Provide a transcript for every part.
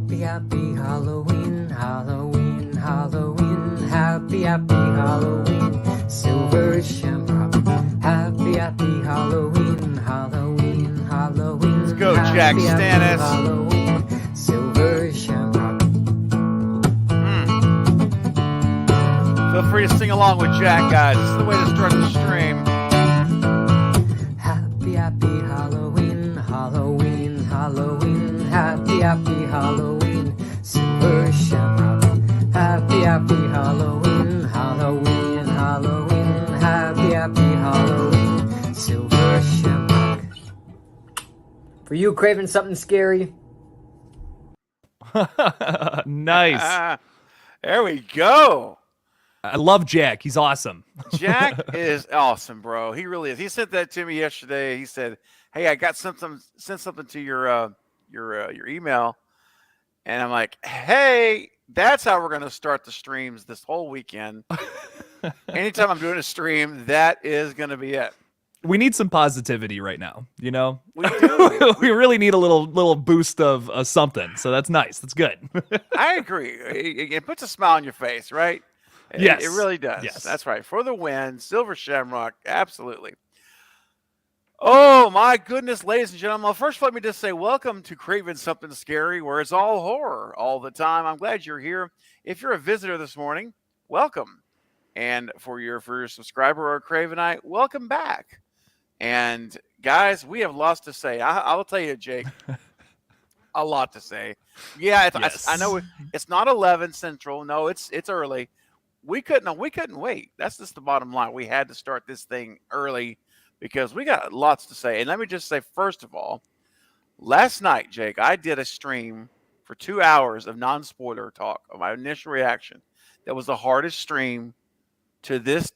Happy, happy Halloween, Halloween, Halloween. Happy, happy Halloween, Silver Shamrock. Happy, happy Halloween, Halloween, Halloween. Let's go, Jack Happy, happy Stannis. Halloween, Silver Shamrock. Feel free to sing along with Jack, guys. This is the way to start the stream. Happy, happy Halloween, Halloween, Halloween. Happy, happy Halloween, Silver Shamrock. Happy, happy Halloween, Halloween, Halloween. Happy, happy Halloween, Silver Shamrock. For you craving something scary? Nice. There we go. I love Jack. He's awesome. Jack is awesome, bro. He really is. He sent that to me yesterday. He said, "Hey, I got sent something to your email," and I'm like, "Hey, that's how we're gonna start the streams this whole weekend. Anytime I'm doing a stream, that is gonna be it." We need some positivity right now, you know? We do. We really need a little boost of something. So that's nice. That's good. I agree. It puts a smile on your face, right? Yes. It really does. Yes. That's right. For the win, Silver Shamrock, absolutely. Oh, my goodness, ladies and gentlemen. Well, first, let me just say welcome to Craving Something Scary, where it's all horror all the time. I'm glad you're here. If you're a visitor this morning, welcome. And for your subscriber or Cravenite, welcome back. And, guys, we have lots to say. I will tell you, Jake, a lot to say. Yeah, Yes. I know it's not 11 Central. No, it's early. We couldn't wait. That's just the bottom line. We had to start this thing early because we got lots to say. And let me just say, first of all, last night, Jake, I did a stream for 2 hours of non-spoiler talk of my initial reaction. That was the hardest stream to this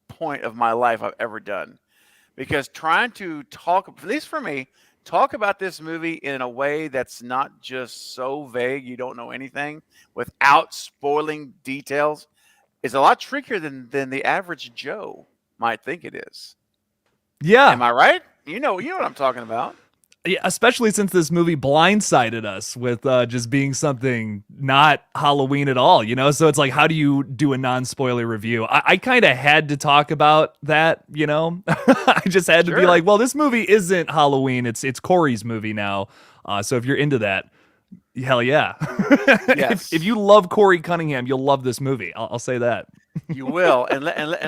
point of my life I've ever done. Because trying to talk, at least for me, talk about this movie in a way that's not just so vague you don't know anything without spoiling details is a lot trickier than the average Joe might think it is. Yeah. Am I right? You know what I'm talking about. Yeah, especially since this movie blindsided us with just being something not Halloween at all, you know? So it's like, how do you do a non-spoiler review? I kind of had to talk about that, you know? I just had to be like, well, this movie isn't Halloween. It's Corey's movie now. So if you're into that, hell yeah. Yes. if you love Corey Cunningham, you'll love this movie. I'll say that. You will. And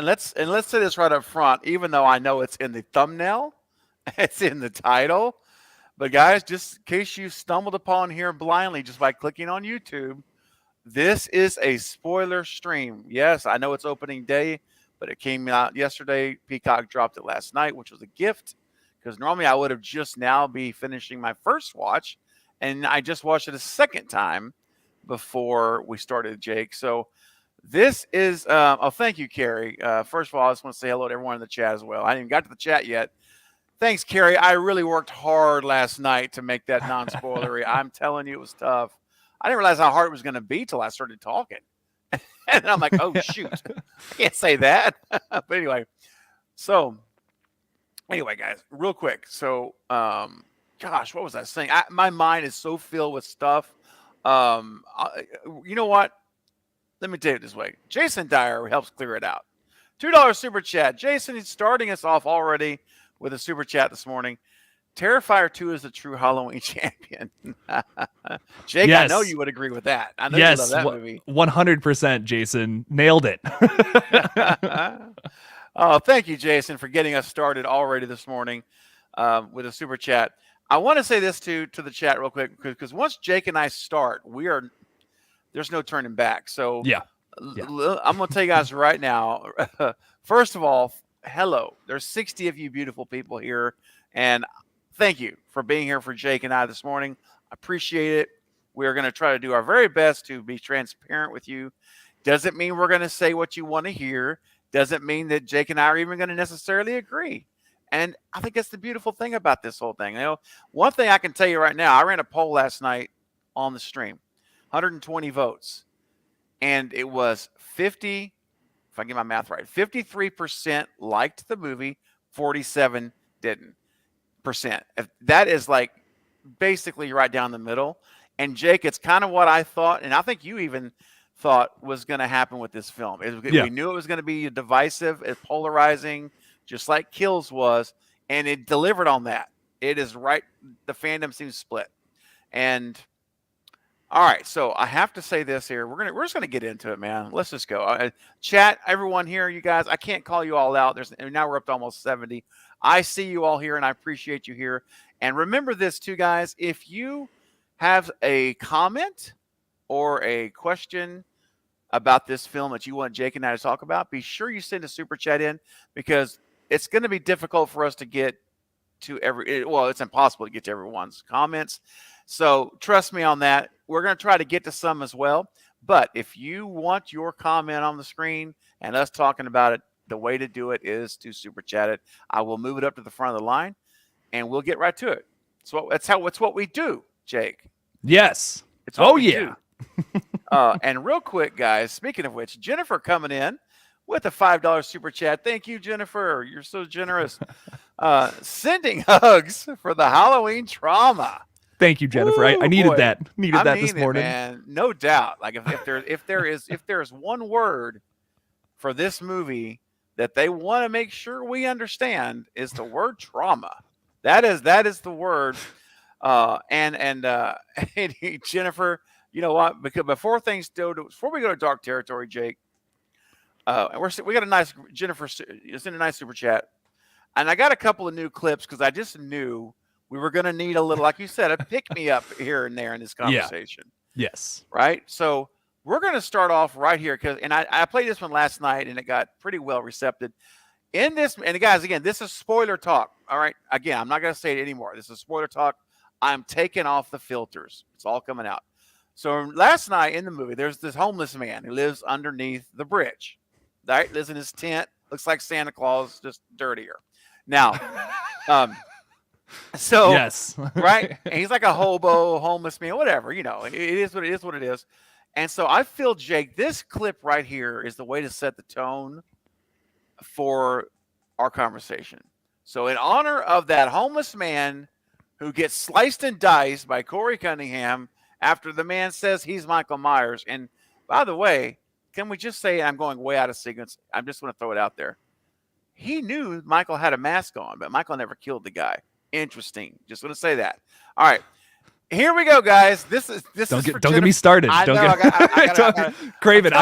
let's say this right up front, even though I know it's in the thumbnail, it's in the title. But guys, just in case you stumbled upon here blindly just by clicking on YouTube, this is a spoiler stream. Yes, I know it's opening day, but it came out yesterday. Peacock dropped it last night, which was a gift, because normally I would have just now be finishing my first watch, and I just watched it a second time before we started, Jake. So this is, thank you, Carrie. First of all, I just want to say hello to everyone in the chat as well. I didn't even got to the chat yet. Thanks, Carrie. I really worked hard last night to make that non-spoilery. I'm telling you, it was tough. I didn't realize how hard it was going to be till I started talking. And I'm like, oh, shoot. I can't say that. But anyway, guys, real quick. So, gosh, what was I saying? My mind is so filled with stuff. You know what? Let me tell you it this way. Jason Dyer helps clear it out. $2 super chat. Jason is starting us off already with a super chat this morning. Terrifier 2 is the true Halloween champion. Jake, yes. I know you would agree with that. I know you love that movie. 100%, Jason. Nailed it. Oh, thank you, Jason, for getting us started already this morning with a super chat. I want to say this to the chat real quick, because once Jake and I start, there's no turning back. So yeah. I'm going to tell you guys right now, first of all, hello. There's 60 of you beautiful people here, and thank you for being here for Jake and I this morning. I appreciate it. We're going to try to do our very best to be transparent with you. Doesn't mean we're going to say what you want to hear. Doesn't mean that Jake and I are even going to necessarily agree. And I think that's the beautiful thing about this whole thing. You know, one thing I can tell you right now, I ran a poll last night on the stream, 120 votes, and it was 50. If I get my math right, 53% liked the movie, 47 didn't. That is like basically right down the middle. And Jake, it's kind of what I thought, and I think you even thought was going to happen with this film. We knew it was going to be divisive, polarizing, just like Kills was, and it delivered on that. It is right. The fandom seems split. And all right, so I have to say this here. We're just gonna get into it, man. Let's just go. Chat, everyone here, you guys. I can't call you all out. Now we're up to almost 70. I see you all here, and I appreciate you here. And remember this too, guys. If you have a comment or a question about this film that you want Jake and I to talk about, be sure you send a super chat in, because it's going to be difficult for us to get to it's impossible to get to everyone's comments. So trust me on that. We're going to try to get to some as well. But if you want your comment on the screen and us talking about it, the way to do it is to super chat it. I will move it up to the front of the line, and we'll get right to it. So it's what we do, Jake. Yes. It's what we do. And real quick, guys, speaking of which, Jennifer coming in with a $5 super chat. Thank you, Jennifer. You're so generous. Sending hugs for the Halloween trauma. Thank you, Jennifer. Ooh, I needed boy. that. Needed that this morning. Man. No doubt. Like if there is one word for this movie that they want to make sure we understand, is the word trauma. That is the word. And Jennifer, you know what? Because before we go to dark territory, Jake, and we got a nice Jennifer is in a nice super chat, and I got a couple of new clips because I just knew we were going to need a little, like you said, a pick me up here and there in this conversation. Yeah. Yes. Right. So we're going to start off right here and I played this one last night and it got pretty well received. In this, and guys, again, this is spoiler talk. All right. Again, I'm not going to say it anymore. This is spoiler talk. I'm taking off the filters. It's all coming out. So last night in the movie, there's this homeless man who lives underneath the bridge. Right? Lives in his tent. Looks like Santa Claus, just dirtier. Now, so yes, right? And he's like a hobo, homeless man, whatever. You know, it is what it is. And so I feel, Jake, this clip right here is the way to set the tone for our conversation. So in honor of that homeless man who gets sliced and diced by Corey Cunningham after the man says he's Michael Myers. And by the way, can we just say, I'm going way out of sequence, I'm just going to throw it out there. He knew Michael had a mask on, but Michael never killed the guy. Interesting. Just want to say that. All right. Here we go, guys. Don't get me started. Craven,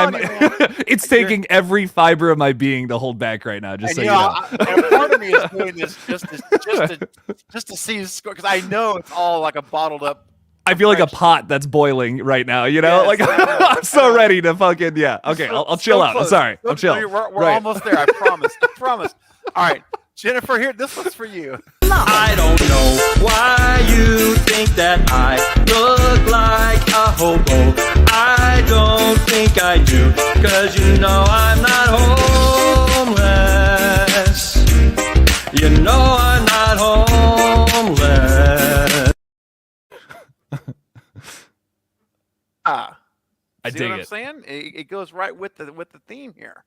it's taking every fiber of my being to hold back right now. Just so you know. And part of me is doing this just to see, because I know it's all like a bottled up. I feel like a pot that's boiling right now. You know, yes, I'm so ready to fucking Okay, I'll chill out. I'm sorry. I'm chill. We're almost there. I promise. I promise. All right, Jennifer, here. This one's for you. I don't know why you think that I look like a hobo. I don't think I do, 'cause you know I'm not homeless. You know I'm not homeless. I dig it. I'm saying? It goes right with the theme here.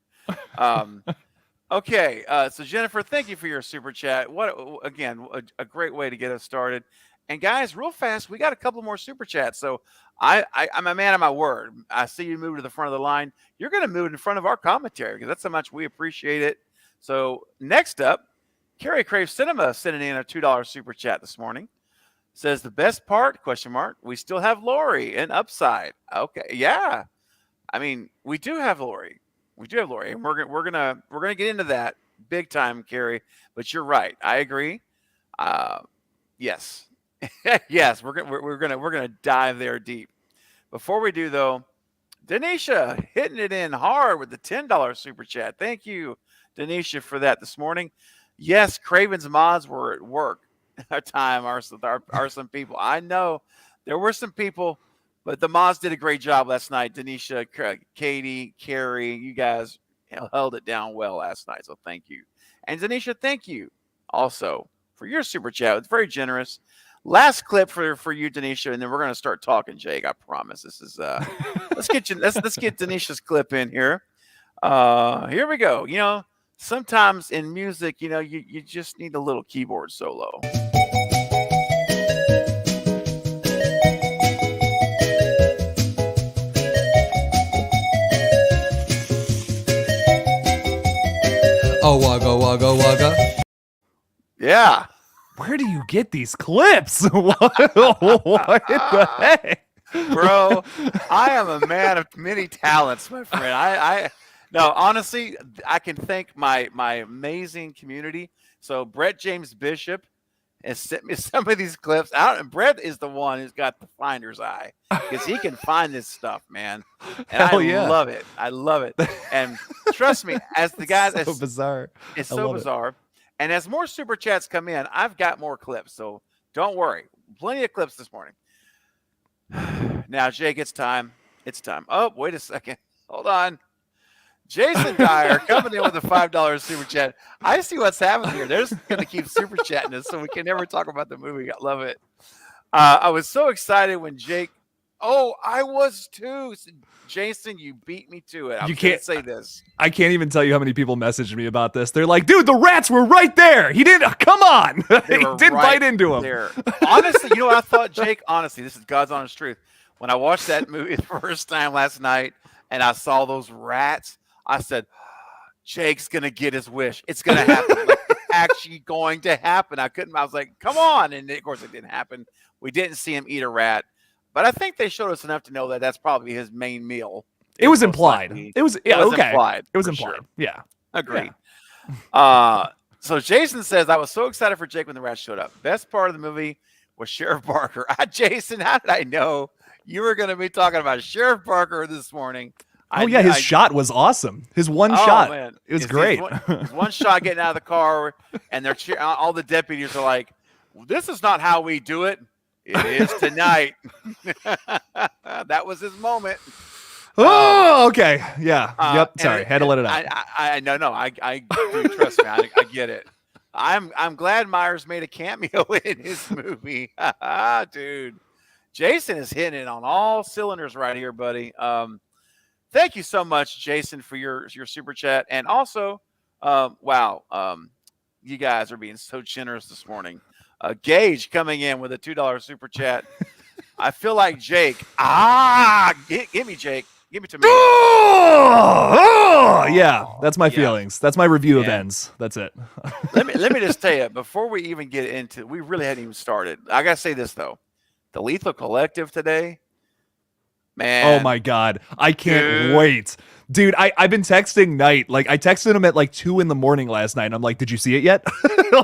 Okay, so Jennifer, thank you for your super chat. A great way to get us started. And guys, real fast, we got a couple more super chats. So I'm a man of my word. I see you move to the front of the line. You're going to move in front of our commentary because that's how much we appreciate it. So next up, Carrie Crave Cinema sending in a $2 super chat this morning. Says the best part, ? We still have Lori and Upside. Okay, yeah. I mean, we do have Lori. And we're gonna get into that big time, Carrie. But you're right. I agree. Yes, yes. We're gonna dive there deep. Before we do though, Denisha hitting it in hard with the $10 super chat. Thank you, Denisha, for that this morning. Yes, Craven's mods were at work. Our time are some people. I know there were some people, but the mods did a great job last night. Denisha, Katie, Carrie, you guys held it down well last night. So thank you. And Denisha, thank you also for your super chat. It's very generous. Last clip for you, Denisha, and then we're gonna start talking, Jake. I promise. This is let's get Denisha's clip in here. Here we go. You know, sometimes in music, you know, you just need a little keyboard solo. Oh, wugga, wugga, wugga. Yeah. Where do you get these clips? What the heck? Bro, I am a man of many talents, my friend. No, honestly, I can thank my amazing community. So Brett James Bishop has sent me some of these clips out, and Brett is the one who's got the finder's eye because he can find this stuff, man. And Hell yeah. love it. I love it. And trust me, as the guys, So bizarre. it's I so love it. bizarre. And as more super chats come in, I've got more clips. So don't worry. Plenty of clips this morning. Now, Jake, it's time. It's time. Oh, wait a second. Hold on. Jason Dyer coming in with a $5 super chat. I see what's happening here. They're just going to keep super chatting us so we can never talk about the movie. I love it. I was so excited when Jake. Oh, I was too. Jason, you beat me to it. You can't say this. I can't even tell you how many people messaged me about this. They're like, dude, the rats were right there. He didn't. Come on. He didn't bite into him. There. Honestly, you know what I thought, Jake? Honestly, this is God's honest truth. When I watched that movie the first time last night and I saw those rats, I said, Jake's going to get his wish. It's going to happen. Like, it's actually going to happen. I was like, come on. And of course, it didn't happen. We didn't see him eat a rat. But I think they showed us enough to know that that's probably his main meal. It was implied. It was okay. Implied. It was implied. Sure. Yeah. Agreed. Yeah. So Jason says, I was so excited for Jake when the rats showed up. Best part of the movie was Sheriff Barker. Jason, how did I know you were going to be talking about Sheriff Barker this morning? His shot was awesome. His one shot. Man. It was great. His one shot getting out of the car, and they're all the deputies are like, well, this is not how we do it. It is tonight. That was his moment. Oh, okay. Yeah. Yep. Sorry. Had to let it out. I do trust me. I get it. I'm glad Myers made a cameo in his movie. Dude. Jason is hitting it on all cylinders right here, buddy. Thank you so much, Jason, for your super chat. And also, wow, you guys are being so generous this morning. Gage coming in with a $2 super chat. I feel like Jake. Give me Jake. Give it to me. Yeah, that's my feelings. That's my review of ends. That's it. let me just tell you, before we even get into, we really hadn't even started. I gotta say this though, the Lethal Collective today. Man. Oh my God. I can't wait. Dude, I've been texting Knight. Like, I texted him at like 2 a.m. last night, and I'm like, did you see it yet?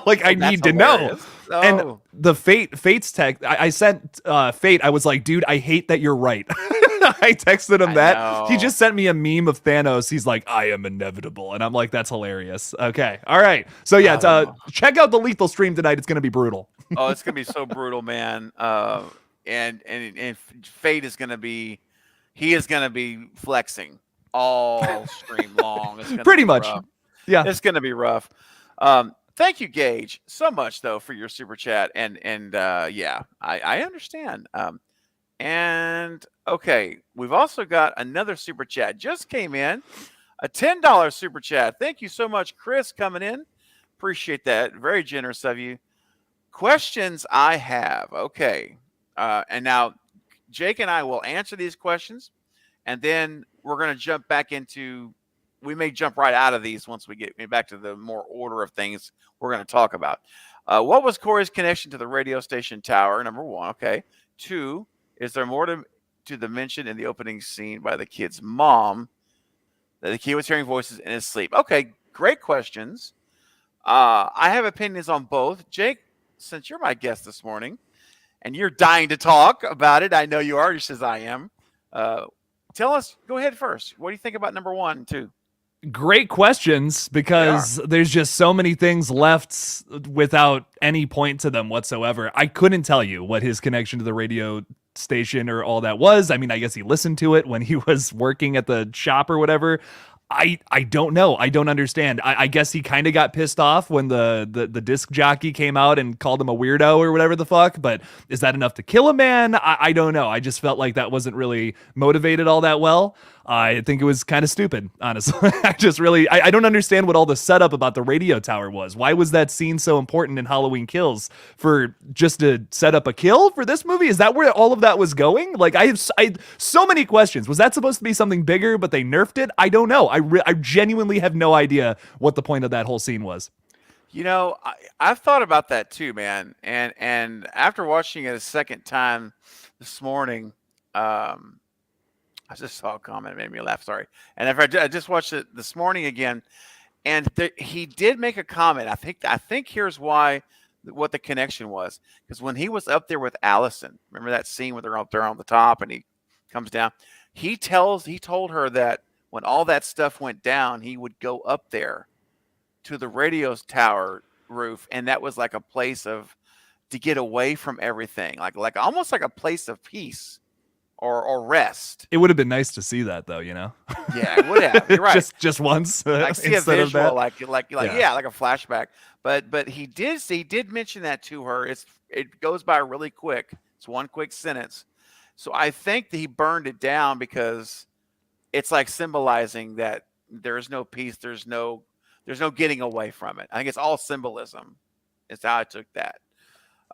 Like, I need to know. Oh. And the Fate's text, I sent Fate, I was like, dude, I hate that you're right. I texted him that. He just sent me a meme of Thanos. He's like, I am inevitable. And I'm like, that's hilarious. Okay. All right. So yeah, check out the Lethal stream tonight. It's going to be brutal. Oh, it's going to be so brutal, man. And Fate is going to be, he is going to be flexing all stream long. It's gonna pretty be much. Rough. Yeah. It's going to be rough. Thank you, Gage, so much though for your super chat. And yeah, I understand. And okay, we've also got another super chat just came in, a $10 super chat. Thank you so much, Chris, coming in. Appreciate that. Very generous of you. Questions I have. Okay. And now Jake and I will answer these questions, and then we're going to jump back into, we may jump right out of these once we get back to the more order of things we're going to talk about. What was Corey's connection to the radio station tower? Number 1. Okay. 2, is there more to the mention in the opening scene by the kid's mom that the kid was hearing voices in his sleep? Okay. Great questions. I have opinions on both. Jake, since you're my guest this morning and you're dying to talk about it, I know you are, just as I am. Tell us, go ahead first. What do you think about number 1 and 2? Great questions, because there's just so many things left without any point to them whatsoever. I couldn't tell you what his connection to the radio station or all that was. I mean, I guess he listened to it when he was working at the shop or whatever. I don't know. I don't understand. I guess he kind of got pissed off when the disc jockey came out and called him a weirdo or whatever the fuck. But is that enough to kill a man? I don't know. I just felt like that wasn't really motivated all that well. I think it was kind of stupid, honestly. I don't understand what all the setup about the radio tower was. Why was that scene so important in Halloween Kills for just to set up a kill for this movie? Is that where all of that was going? Like I so many questions. Was that supposed to be something bigger, but they nerfed it? I don't know. I genuinely have no idea what the point of that whole scene was. You know, I've thought about that too, man. And after watching it a second time this morning, I just saw a comment that made me laugh. Sorry. And I just watched it this morning again, and he did make a comment. I think here's what the connection was, because when he was up there with Allison, remember that scene where they're up there on the top and he comes down. He told her that when all that stuff went down, he would go up there to the radio tower roof, and that was like a place to get away from everything, like almost like a place of peace or rest. It would have been nice to see that, though, you know. Yeah, it would have. You're right. just once, like see a instead of visual, that. yeah, like a flashback. But he did mention that to her. It goes by really quick. It's one quick sentence. So I think that he burned it down because it's like symbolizing that there is no peace. There's no getting away from it. I think it's all symbolism. Is how I took that.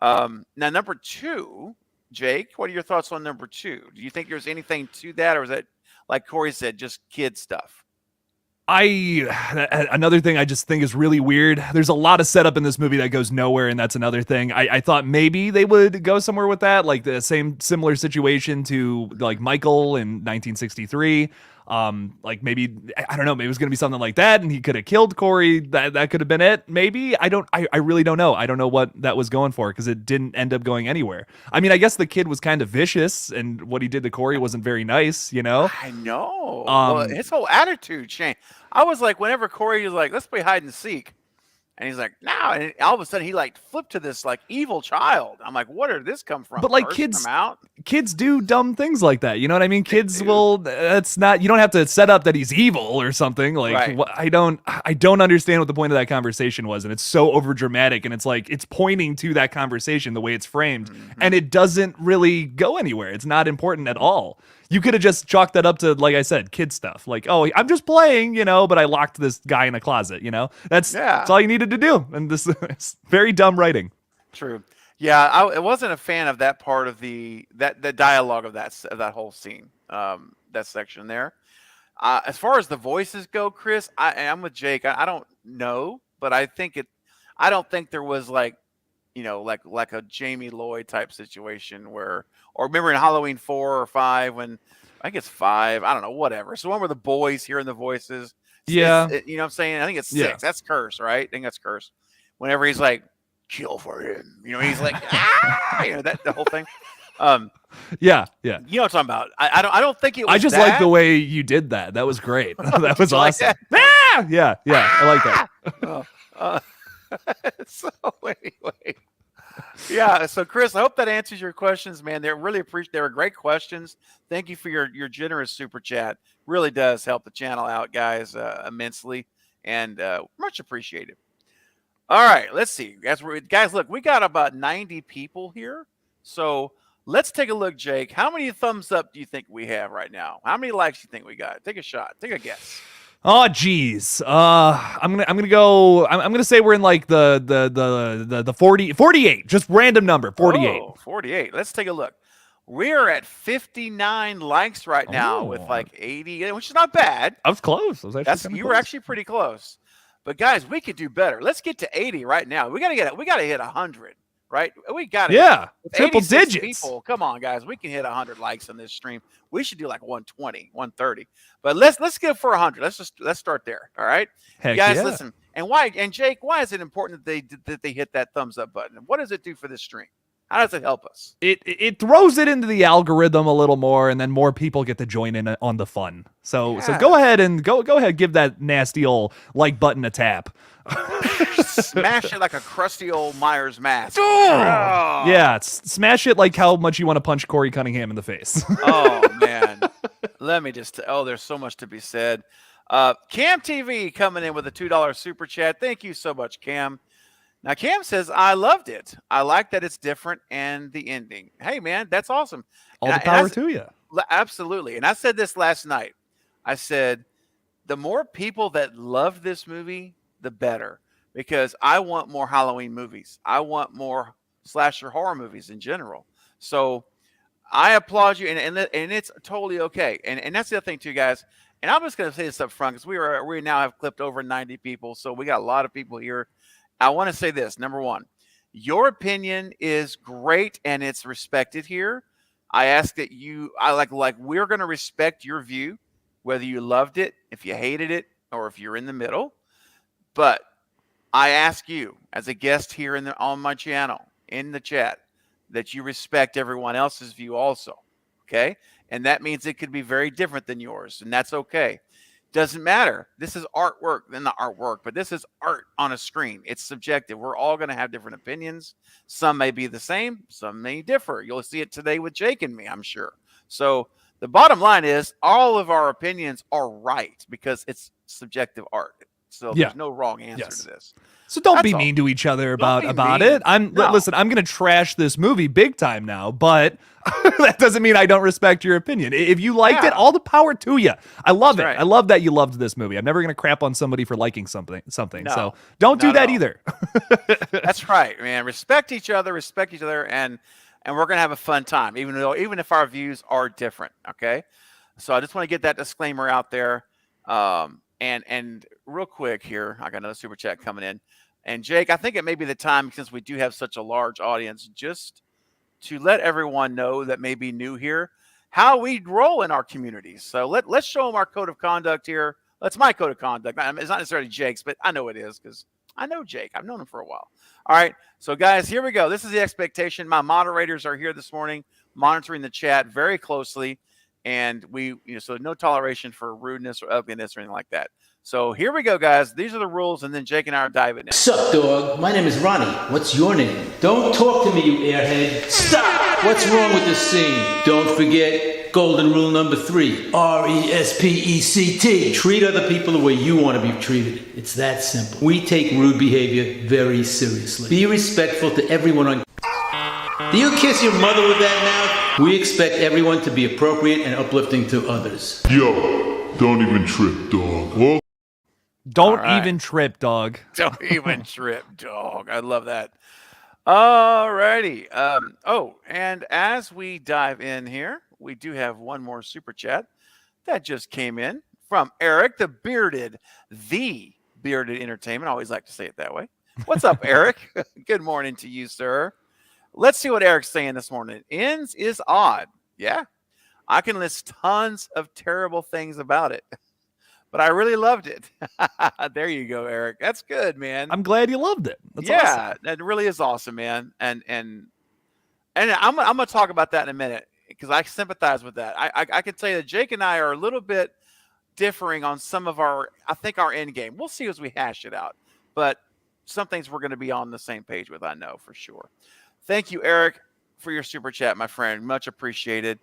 Now, number 2, Jake, what are your thoughts on number 2? Do you think there's anything to that, or is that, like Corey said, just kid stuff? Another thing I just think is really weird. There's a lot of setup in this movie that goes nowhere, and that's another thing. I thought maybe they would go somewhere with that, like the similar situation to like Michael in 1963. Like maybe, I don't know, maybe it was going to be something like that, and he could have killed Corey. That could have been it. Maybe. I really don't know. I don't know what that was going for, because it didn't end up going anywhere. I mean, I guess the kid was kind of vicious, and what he did to Corey wasn't very nice, you know? I know. Well, his whole attitude changed. I was like, whenever Corey was like, let's play hide and seek, and he's like, no, and all of a sudden he like flipped to this like evil child. I'm like, where did this come from? But like kids do dumb things like that. You know what I mean? Kids will. That's not. You don't have to set up that he's evil or something. Like right. I don't understand what the point of that conversation was, and it's so over dramatic, and it's like it's pointing to that conversation the way it's framed, and it doesn't really go anywhere. It's not important at all. You could have just chalked that up to, like I said, kid stuff. Like, oh, I'm just playing, you know, but I locked this guy in a closet, you know? That's all you needed to do. And this is very dumb writing. True. Yeah, I wasn't a fan of that part of the dialogue of that whole scene, that section there. As far as the voices go, Chris, I'm with Jake. I don't know, but I don't think there was like, you know, like a Jamie Lloyd type situation where, or remember in Halloween 4 or 5 when, I think it's 5, I don't know, whatever. So one where the boys hearing the voices. Yeah. You know what I'm saying? I think it's 6. Yeah. That's Curse, right? I think that's Curse. Whenever he's like, kill for him. You know, he's like, ah! You know, the whole thing. Yeah. You know what I'm talking about. I don't think it was I just like the way you did that. That was great. That was awesome. Like Ah! Yeah. I like that. So anyway, yeah. So Chris, I hope that answers your questions, man. They were great questions. Thank you for your generous super chat. Really does help the channel out, guys, immensely, and much appreciated. All right, let's see, guys. Look, we got about 90 people here, so let's take a look, Jake. How many thumbs up do you think we have right now? How many likes do you think we got? Take a shot. Take a guess. Oh geez. I'm gonna say we're in like the 48. Just random number. 48. Oh, 48. Let's take a look. We're at 59 likes right now with like 80, which is not bad. I was close. You were actually pretty close. But guys, we could do better. Let's get to 80 right now. We gotta hit 100. Right? We got it. Yeah. Triple digits. People. Come on, guys. We can hit 100 likes on this stream. We should do like 120, 130. But let's go for 100. Let's start there. All right? Heck guys, yeah. Listen. And Jake, why is it important that they hit that thumbs up button? What does it do for this stream? How does it help us? It throws it into the algorithm a little more, and then more people get to join in on the fun. So go ahead, give that nasty old like button a tap. Smash it like a crusty old Myers mask. Oh. Yeah, smash it like how much you want to punch Corey Cunningham in the face. Oh man, let me just. There's so much to be said. Cam TV coming in with a $2 super chat. Thank you so much, Cam. Now, Cam says, I loved it. I like that it's different and the ending. Hey, man, that's awesome. All the power to you. Absolutely. And I said this last night. I said, the more people that love this movie, the better, because I want more Halloween movies. I want more slasher horror movies in general. So I applaud you, and it's totally okay. And that's the other thing too, guys. And I'm just going to say this up front because we now have clipped over 90 people, so we got a lot of people here. I want to say this: number one, your opinion is great and it's respected here. I ask that we're going to respect your view, whether you loved it, if you hated it, or if you're in the middle. But I ask you, as a guest here on my channel, in the chat, that you respect everyone else's view also, okay? And that means it could be very different than yours, and that's okay. Doesn't matter. This is artwork, not artwork, but this is art on a screen. It's subjective. We're all going to have different opinions. Some may be the same, some may differ. You'll see it today with Jake and me, I'm sure. So the bottom line is all of our opinions are right because it's subjective art. So there's no wrong answer to this. So don't be mean to each other about it. Listen, I'm going to trash this movie big time now, but that doesn't mean I don't respect your opinion. If you liked it, all the power to you. I love it. Right. I love that you loved this movie. I'm never going to crap on somebody for liking something. No, so don't do that either. That's right, man. Respect each other, and we're going to have a fun time, even if our views are different, okay? So I just want to get that disclaimer out there. And real quick here, I got another super chat coming in. And Jake, I think it may be the time, since we do have such a large audience, just to let everyone know that may be new here, how we roll in our communities. So let's show them our code of conduct here. That's my code of conduct. It's not necessarily Jake's, but I know it is because I know Jake. I've known him for a while. All right. So guys, here we go. This is the expectation. My moderators are here this morning, monitoring the chat very closely. And so no toleration for rudeness or ugliness or anything like that. So here we go, guys. These are the rules, and then Jake and I are diving in. Sup, dog? My name is Ronnie. What's your name? Don't talk to me, you airhead. Stop! What's wrong with this scene? Don't forget golden rule number 3. RESPECT. Treat other people the way you want to be treated. It's that simple. We take rude behavior very seriously. Be respectful to everyone on... Do you kiss your mother with that mouth? We expect everyone to be appropriate and uplifting to others. Yo, don't even trip, dog. Whoa. Don't even trip, dog. Don't even trip, dog. I love that. All righty. And as we dive in here, we do have one more super chat that just came in from Eric, the bearded entertainment. I always like to say it that way. What's up, Eric? Good morning to you, sir. Let's see what Eric's saying this morning. Ends is odd. Yeah. I can list tons of terrible things about it, but I really loved it. There you go, Eric. That's good, man. I'm glad you loved it. That's awesome. That really is awesome, man. And I'm going to talk about that in a minute because I sympathize with that. I can tell you that Jake and I are a little bit differing on some of our end game. We'll see as we hash it out, but some things we're going to be on the same page with, I know for sure. Thank you, Eric, for your super chat, my friend. Much appreciated.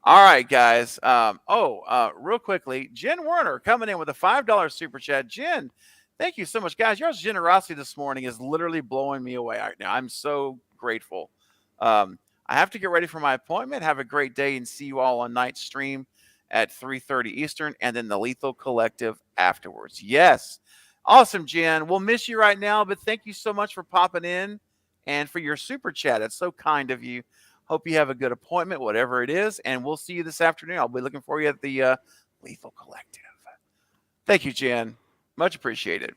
All right, guys. Real quickly, Jen Werner coming in with a $5 super chat. Jen, thank you so much, guys. Your generosity this morning is literally blowing me away right now. I'm so grateful. I have to get ready for my appointment. Have a great day and see you all on night stream at 3:30 Eastern and then the Lethal Collective afterwards. Yes. Awesome, Jen. We'll miss you right now, but thank you so much for popping in and for your super chat. It's so kind of you. Hope you have a good appointment, whatever it is, and we'll see you this afternoon. I'll be looking for you at the Lethal Collective. Thank you, Jen. Much appreciated.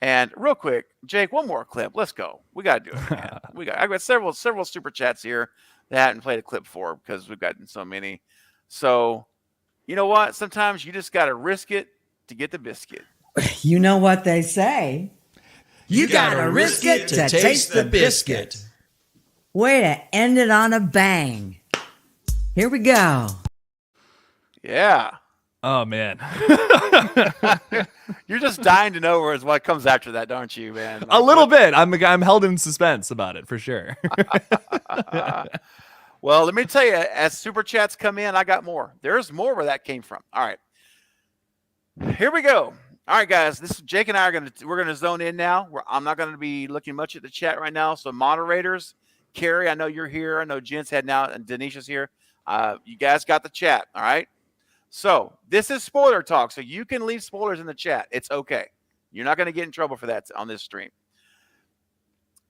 And real quick, Jake, one more clip. Let's go. We got to do it, man. I've got several super chats here that I hadn't played a clip for because we've gotten so many. So, you know what? Sometimes you just got to risk it to get the biscuit. You know what they say. You gotta risk it to taste the biscuit. Way to end it on a bang. Here we go. Yeah. Oh, man. You're just dying to know what comes after that, don't you, man? A little bit. I'm held in suspense about it, for sure. Well, let me tell you, as super chats come in, I got more. There's more where that came from. All right. Here we go. All right, guys, this is Jake and I we're gonna zone in now. I'm not gonna be looking much at the chat right now. So moderators, Carrie, I know you're here. I know Jen's heading out, and Denisha's here. You guys got the chat, all right? So this is spoiler talk. So you can leave spoilers in the chat. It's okay. You're not going to get in trouble for that on this stream.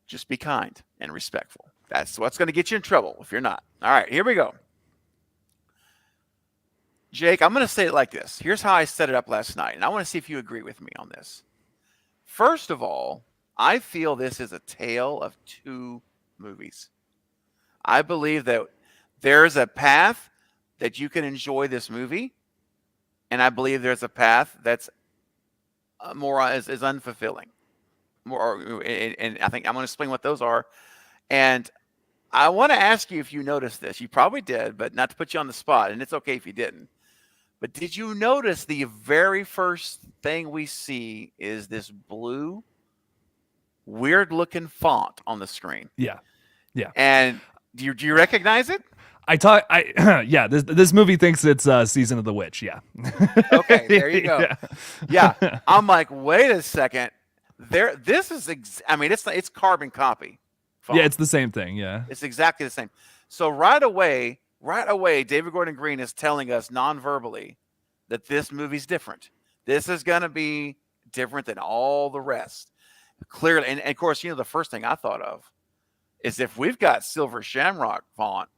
Just be kind and respectful. That's what's going to get you in trouble if you're not. All right, here we go. Jake, I'm going to say it like this. Here's how I set it up last night, and I want to see if you agree with me on this. First of all, I feel this is a tale of two movies. I believe that there's a path that you can enjoy this movie, and I believe there's a path that's more is unfulfilling. And I think I'm going to explain what those are. And I want to ask you if you noticed this. You probably did, but not to put you on the spot, and it's okay if you didn't. But did you notice the very first thing we see is this blue, weird-looking font on the screen? Yeah. And do you recognize it? Yeah, this movie thinks it's Season of the Witch. Yeah. Okay, there you go. Yeah. I'm like, wait a second. This is it's carbon copy. Font. Yeah, it's the same thing. Yeah. It's exactly the same. So right away, David Gordon Green is telling us non-verbally that this movie's different. This is going to be different than all the rest. Clearly, and of course, the first thing I thought of is if we've got Silver Shamrock font,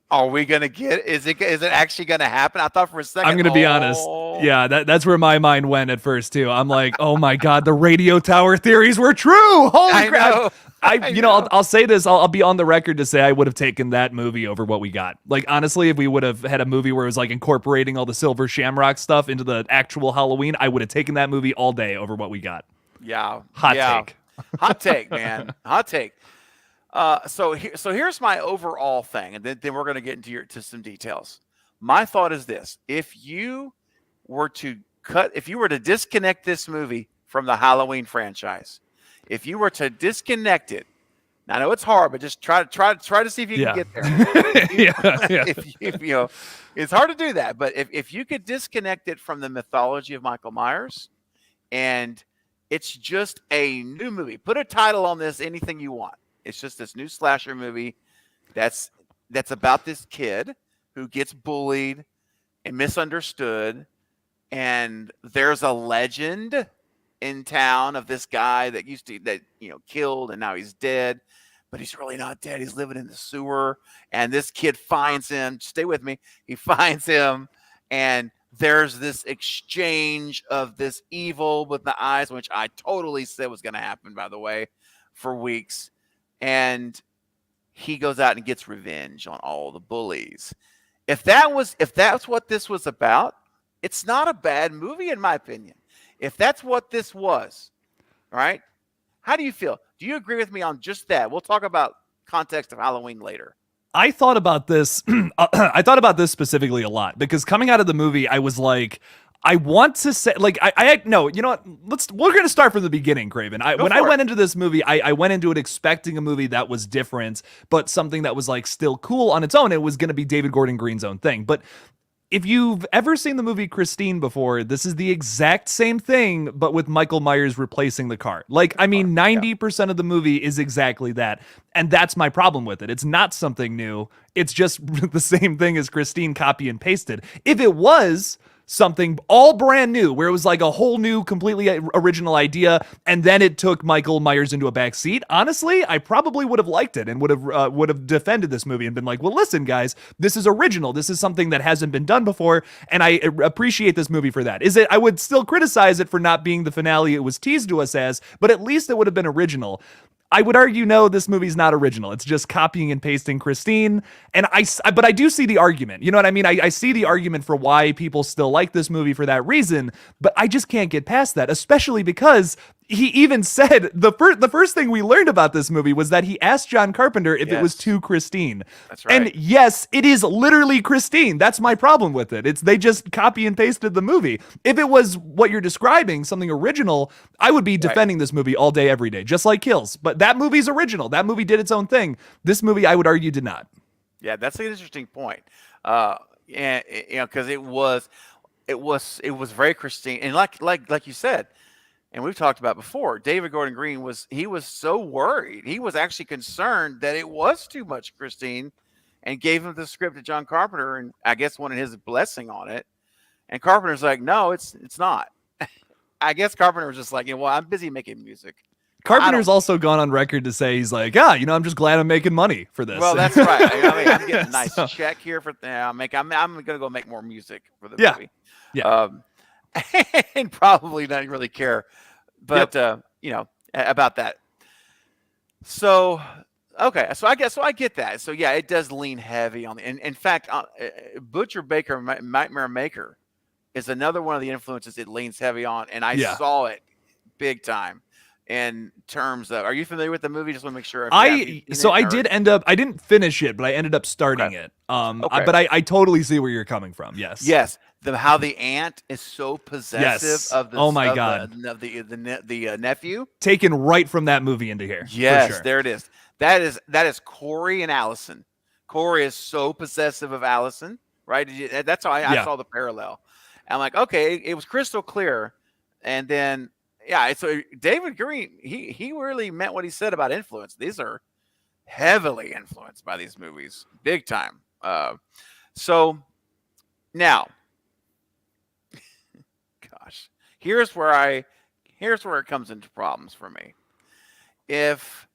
are we going to get, is it actually going to happen? I thought for a second. I'm going to be honest. Yeah, that's where my mind went at first too. I'm like, oh my God, the radio tower theories were true. Holy crap. I'll say this. I'll be on the record to say I would have taken that movie over what we got. Like, honestly, if we would have had a movie where it was like incorporating all the Silver Shamrock stuff into the actual Halloween, I would have taken that movie all day over what we got. Yeah. Hot take. Hot take, man. Hot take. So here's my overall thing, and then we're going to get into some details. My thought is this: if you were to disconnect this movie from the Halloween franchise, if you were to disconnect it, I know it's hard, but just try to see if you can get there. Yeah. If it's hard to do that, but if you could disconnect it from the mythology of Michael Myers, and it's just a new movie, put a title on this, anything you want. It's just this new slasher movie that's about this kid who gets bullied and misunderstood, and there's a legend in town of this guy that killed, and now he's dead, but he's really not dead. He's living in the sewer, and this kid finds him. Stay with me. He finds him, and there's this exchange of this evil with the eyes, which I totally said was going to happen, by the way, for weeks. And he goes out and gets revenge on all the bullies. If that's what this was about, it's not a bad movie, in my opinion. If that's what this was, all right, how do you feel? Do you agree with me on just that? We'll talk about context of Halloween later. I thought about this. I thought about this specifically a lot because coming out of the movie, I was like, I want to say, like, no, you know what? We're going to start from the beginning, Craven. When I went into this movie, I went into it expecting a movie that was different, but something that was like still cool on its own. It was going to be David Gordon Green's own thing. But if you've ever seen the movie Christine before, this is the exact same thing, but with Michael Myers replacing the car. Like, I mean, 90% of the movie is exactly that. And that's my problem with it. It's not something new. It's just the same thing as Christine copy and pasted. If it was something all brand new, where it was like a whole new, completely original idea, and then it took Michael Myers into a back seat, honestly, I probably would have liked it and would have defended this movie and been like, well, listen, guys, this is original. This is something that hasn't been done before, and I appreciate this movie for that. I would still criticize it for not being the finale it was teased to us as, but at least it would have been original. I would argue, no, this movie's not original. It's just copying and pasting Christine. But I do see the argument. You know what I mean? I see the argument for why people still like this movie for that reason, but I just can't get past that, especially because he even said the first thing we learned about this movie was that he asked John Carpenter if it was too Christine. That's right. And yes, it is literally Christine. That's my problem with it. They just copy and pasted the movie. If it was what you're describing, something original, I would be defending this movie all day, every day, just like Kills. But that movie's original. That movie did its own thing. This movie, I would argue, did not. Yeah, that's an interesting point. Because it was very Christine, and like you said. And we've talked about before, David Gordon Green was so worried. He was actually concerned that it was too much Christine, and gave him the script to John Carpenter, and I guess wanted his blessing on it. And Carpenter's like, no, it's not. I guess Carpenter was just like, well, I'm busy making music. Carpenter's also gone on record to say he's like, I'm just glad I'm making money for this. Well, that's right. I'm getting a nice check here for. I'm gonna go make more music for the movie. Yeah. And probably not really care, but about that. So, okay, so I get that. So yeah, it does lean heavy on the. And in fact, Butcher Baker Nightmare Maker is another one of the influences it leans heavy on, and I saw it big time. In terms of, are you familiar with the movie? Just want to make sure. I didn't finish it, but I ended up starting it. But I totally see where you're coming from. Yes. How the aunt is so possessive of the. Oh my God. The nephew. Taken right from that movie into here. Yes, sure. there it is. That is Corey and Allison. Corey is so possessive of Allison, right? That's how I saw the parallel. I'm like, okay, it was crystal clear, and then. Yeah, so David Green, he really meant what he said about influence. These are heavily influenced by these movies, big time. So now, gosh, here's where it comes into problems for me. If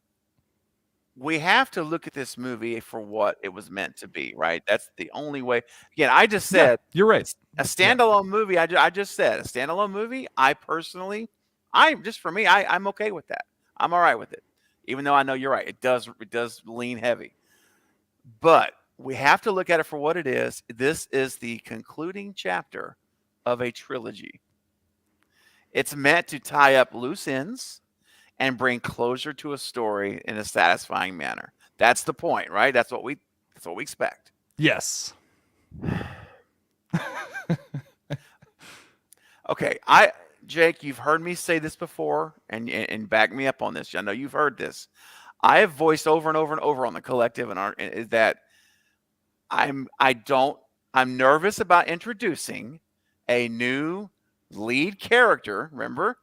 we have to look at this movie for what it was meant to be, right? That's the only way. Again, I just said you're right. A standalone movie. I just said a standalone movie. I'm okay with that. I'm all right with it, even though I know you're right. It does lean heavy, but we have to look at it for what it is. This is the concluding chapter of a trilogy. It's meant to tie up loose ends and bring closure to a story in a satisfying manner. That's the point, right? That's what we expect. Yes. Okay, Jake, you've heard me say this before, and back me up on this. I know you've heard this. I have voiced over and over and over on the collective and that I'm nervous about introducing a new lead character, remember,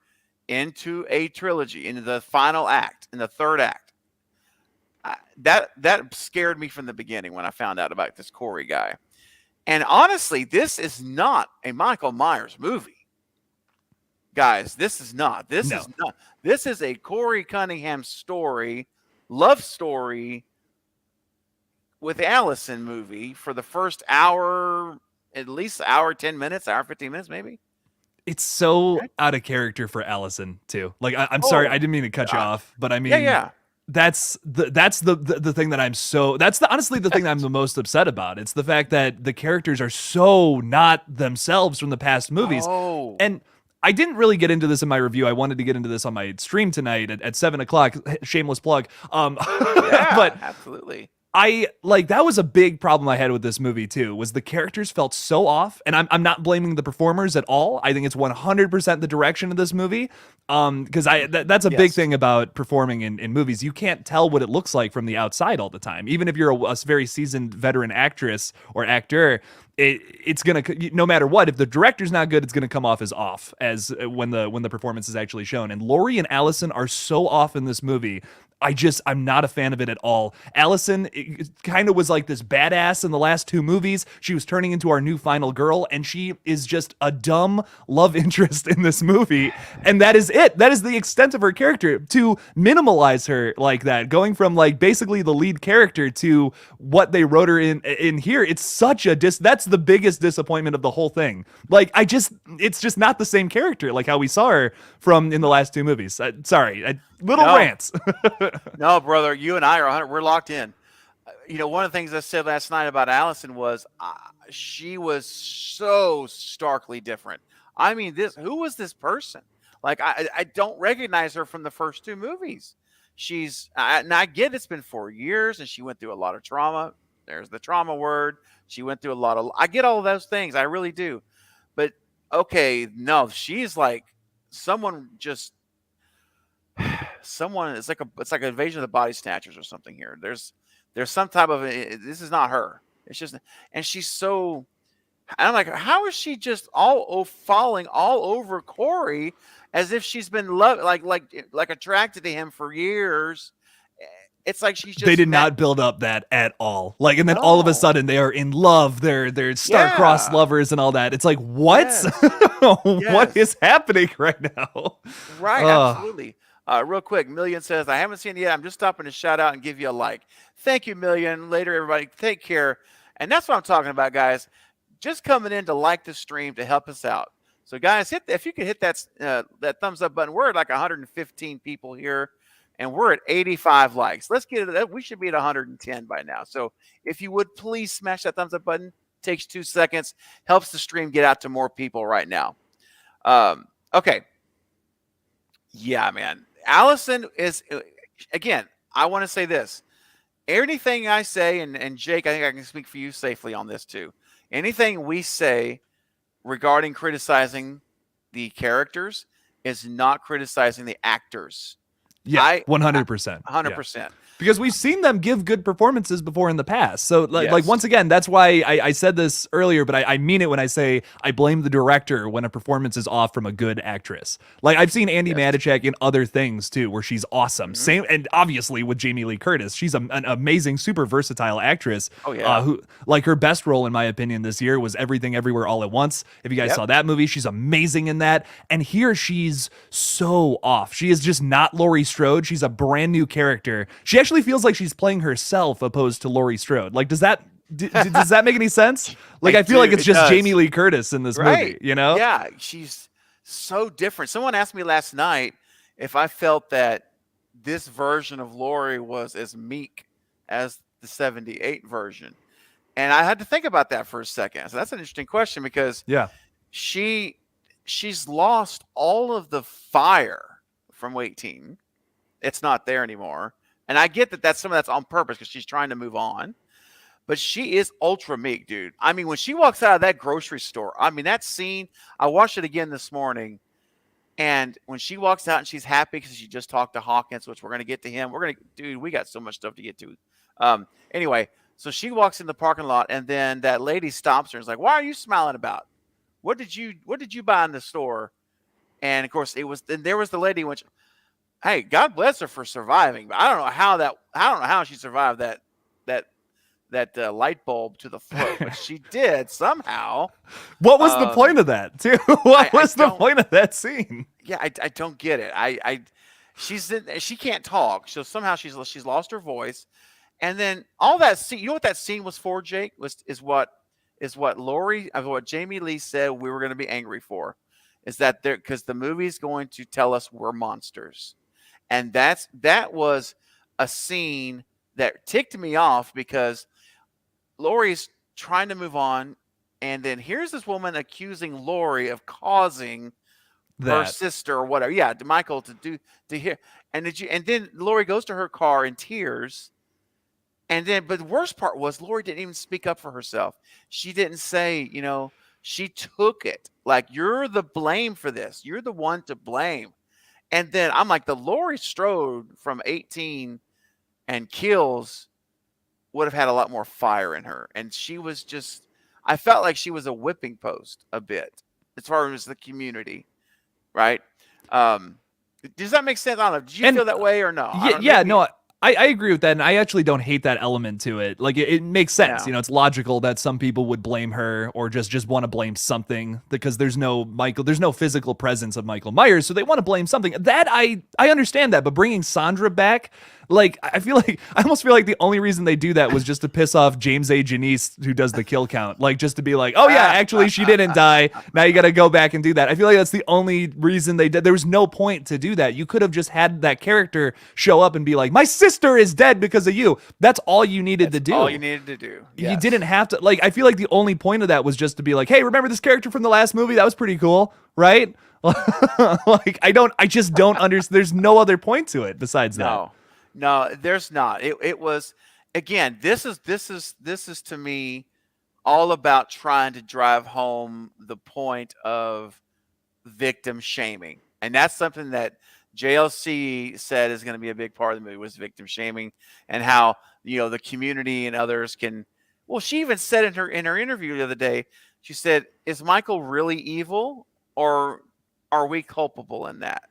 into a trilogy, into the final act, in the third act. That scared me from the beginning when I found out about this Corey guy. And honestly, this is not a Michael Myers movie. Guys, this is not. This is a Corey Cunningham story, love story with Allison movie for the first hour, at least hour 10 minutes, hour 15 minutes, maybe. It's so out of character for Allison too. Like I'm sorry, I didn't mean to cut you off, but I mean, that's the thing that honestly the thing that I'm the most upset about. It's the fact that the characters are so not themselves from the past movies. And I didn't really get into this in my review. I wanted to get into this on my stream tonight at 7:00. Shameless plug. But absolutely. That was a big problem I had with this movie too, was the characters felt so off, and I'm not blaming the performers at all. I think it's 100% the direction of this movie. Because that's a big thing about performing in movies. You can't tell what it looks like from the outside all the time. Even if you're a very seasoned veteran actress or actor, it's gonna, no matter what, if the director's not good, it's gonna come off as off as when the performance is actually shown. And Laurie and Allison are so off in this movie. I'm not a fan of it at all. Allison kind of was like this badass in the last two movies. She was turning into our new final girl, and she is just a dumb love interest in this movie. And that is it. That is the extent of her character. To minimalize her like that, going from like basically the lead character to what they wrote her in here, it's such a that's the biggest disappointment of the whole thing. Like it's just not the same character like how we saw her from in the last two movies. Rants. No, brother, you and I we're locked in. One of the things I said last night about Allison was she was so starkly different. I mean, who was this person? Like, I don't recognize her from the first two movies. And I get it's been 4 years and she went through a lot of trauma. There's the trauma word. She went through I get all of those things. I really do. But okay, no, she's like someone it's like an invasion of the body snatchers or something here. There's some type of, this is not her. It's just, and she's so, I'm like, how is she just falling all over Corey as if she's been like attracted to him for years? It's like she's just They did met- not build up that at all. Like, and then all of a No. sudden they are in love. They're star-crossed Yeah. lovers and all that. It's like, what? Yes. What is happening right now? Right, Ugh. absolutely. Real quick, Million says, I haven't seen it yet. I'm just stopping to shout out and give you a like. Thank you, Million. Later, everybody. Take care. And that's what I'm talking about, guys. Just coming in to like the stream to help us out. So, guys, if you could hit that thumbs up button. We're at like 115 people here, and we're at 85 likes. Let's get it. We should be at 110 by now. So, if you would please smash that thumbs up button. Takes 2 seconds. Helps the stream get out to more people right now. Okay. Yeah, man. Allison is, again, I want to say this. Anything I say, and Jake, I think I can speak for you safely on this too. Anything we say regarding criticizing the characters is not criticizing the actors. Yeah, 100%. 100%. Because we've seen them give good performances before in the past. So, like Yes. once again, that's why I said this earlier, but I mean it when I say I blame the director when a performance is off from a good actress. Like, I've seen Andi Matichak in other things, too, where she's awesome. Same, and obviously with Jamie Lee Curtis. She's an amazing, super versatile actress. Oh, yeah. Who, like, her best role, in my opinion, this year was Everything Everywhere All at Once. If you guys saw that movie, she's amazing in that. And here she's so off. She is just not Laurie Strode. She's a brand new character. She actually feels like she's playing herself opposed to Laurie Strode. Like, does that does that make any sense? Like, I feel like it's it just does. Jamie Lee Curtis in this movie, you know? Yeah, she's so different. Someone asked me last night if I felt that this version of Laurie was as meek as the 78 version. And I had to think about that for a second. So that's an interesting question because she's lost all of the fire from 18. It's not there anymore. And I get that some of that's on purpose because she's trying to move on. But she is ultra meek, dude. I mean, when she walks out of that grocery store, I mean, that scene, I watched it again this morning. And when she walks out and she's happy because she just talked to Hawkins, which we're going to get to him. Dude, we got so much stuff to get to. Anyway, so she walks in the parking lot and then that lady stops her and is like, why are you smiling about? What did you buy in the store? And of course there was the lady which, hey, God bless her for surviving, but I don't know how she survived that light bulb to the foot, but she did somehow. What was the point of that, too? What was the point of that scene? Yeah, I don't get it. She can't talk, so somehow she's lost her voice, and then all that scene. You know what that scene was for, Jake? Is what Jamie Lee said we were going to be angry for, is that because the movie's going to tell us we're monsters. And that was a scene that ticked me off because Laurie's trying to move on, and then here's this woman accusing Laurie of causing her sister or whatever, to Michael to hear. And then Laurie goes to her car in tears, but the worst part was Laurie didn't even speak up for herself. She didn't say, she took it like you're the blame for this. You're the one to blame. And then I'm like, the Laurie Strode from 18 and Kills would have had a lot more fire in her. And she was I felt like she was a whipping post a bit as far as the community, right? Does that make sense? I don't know. Did you feel that way or no? I agree with that, and I actually don't hate that element to it. Like, it makes sense. Yeah. It's logical that some people would blame her or just want to blame something because there's no physical presence of Michael Myers, so they want to blame something. That I understand that, but bringing Sandra back, like, I almost feel like the only reason they do that was just to piss off James A. Janice, who does the kill count. Like, just to be like, oh yeah, actually she didn't die. Now you got to go back and do that. I feel like that's the only reason they did. There was no point to do that. You could have just had that character show up and be like, my sister is dead because of you. That's all you needed to do. All you needed to do. You didn't have to, like, I feel like the only point of that was just to be like, hey, remember this character from the last movie? That was pretty cool, right? Like, I just don't understand. There's no other point to it besides that. No, there's not. It was, again, this is to me all about trying to drive home the point of victim shaming. And that's something that JLC said is going to be a big part of the movie, was victim shaming, and how, the community and others can, well, she even said in her interview the other day, she said, is Michael really evil or are we culpable in that?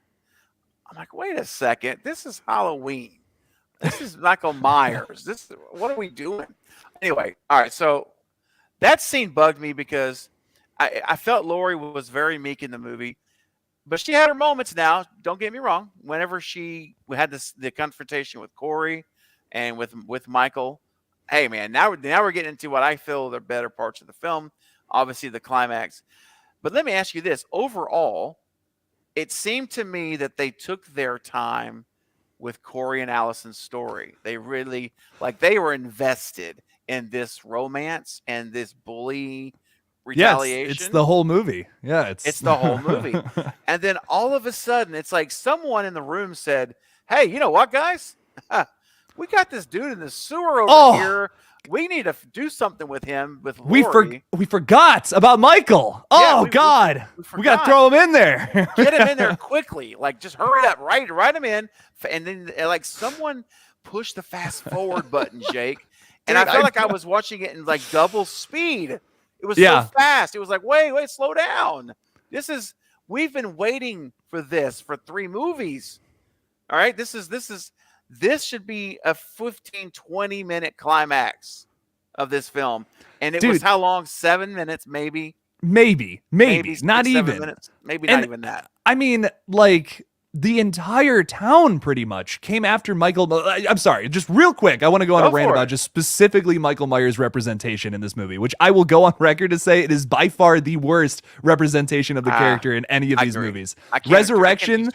I'm like, wait a second, this is Halloween. This is Michael Myers. What are we doing? Anyway, all right. So that scene bugged me because I felt Lori was very meek in the movie, but she had her moments now. Don't get me wrong. Whenever we had the confrontation with Corey and with Michael, hey man, now we're getting into what I feel the better parts of the film. Obviously, the climax. But let me ask you this: overall, it seemed to me that they took their time with Corey and Allison's story. They really they were invested in this romance and this bully retaliation. Yeah, it's the whole movie. Yeah, it's the whole movie. And then all of a sudden, it's like someone in the room said, "Hey, you know what, guys? We got this dude in the sewer over here. We need to do something with him." With Lori. We forgot about Michael. Yeah, God, we got to throw him in there. Get him in there quickly. Just hurry up, write him in, and then someone pushed the fast forward button, Jake. And I felt like I was watching it in double speed. It was so fast. It was like, wait, slow down. We've been waiting for this for 3 movies. All right, this should be a 15, 20-minute climax of this film. And it was how long? 7 minutes, maybe? Maybe. Not 7 even. minutes. Maybe not even that. I mean, the entire town pretty much came after Michael. I'm sorry, just real quick. I want to go on a rant about just specifically Michael Myers' representation in this movie, which I will go on record to say it is by far the worst representation of the character in any of these movies. Resurrection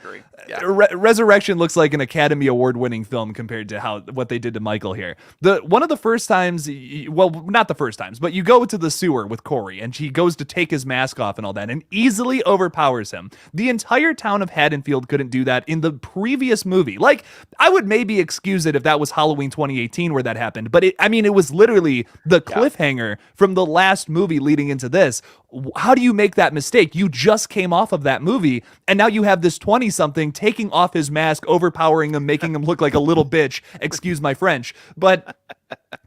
looks like an Academy Award winning film compared to what they did to Michael here. One of the first times, well, not the first times, but you go to the sewer with Corey and she goes to take his mask off and all that and easily overpowers him. The entire town of Haddonfield couldn't do that in the previous movie. I would maybe excuse it if that was Halloween 2018 where that happened, but it was literally the cliffhanger from the last movie leading into this. How do you make that mistake? You just came off of that movie, and now you have this 20-something taking off his mask, overpowering him, making him look like a little bitch. Excuse my French. But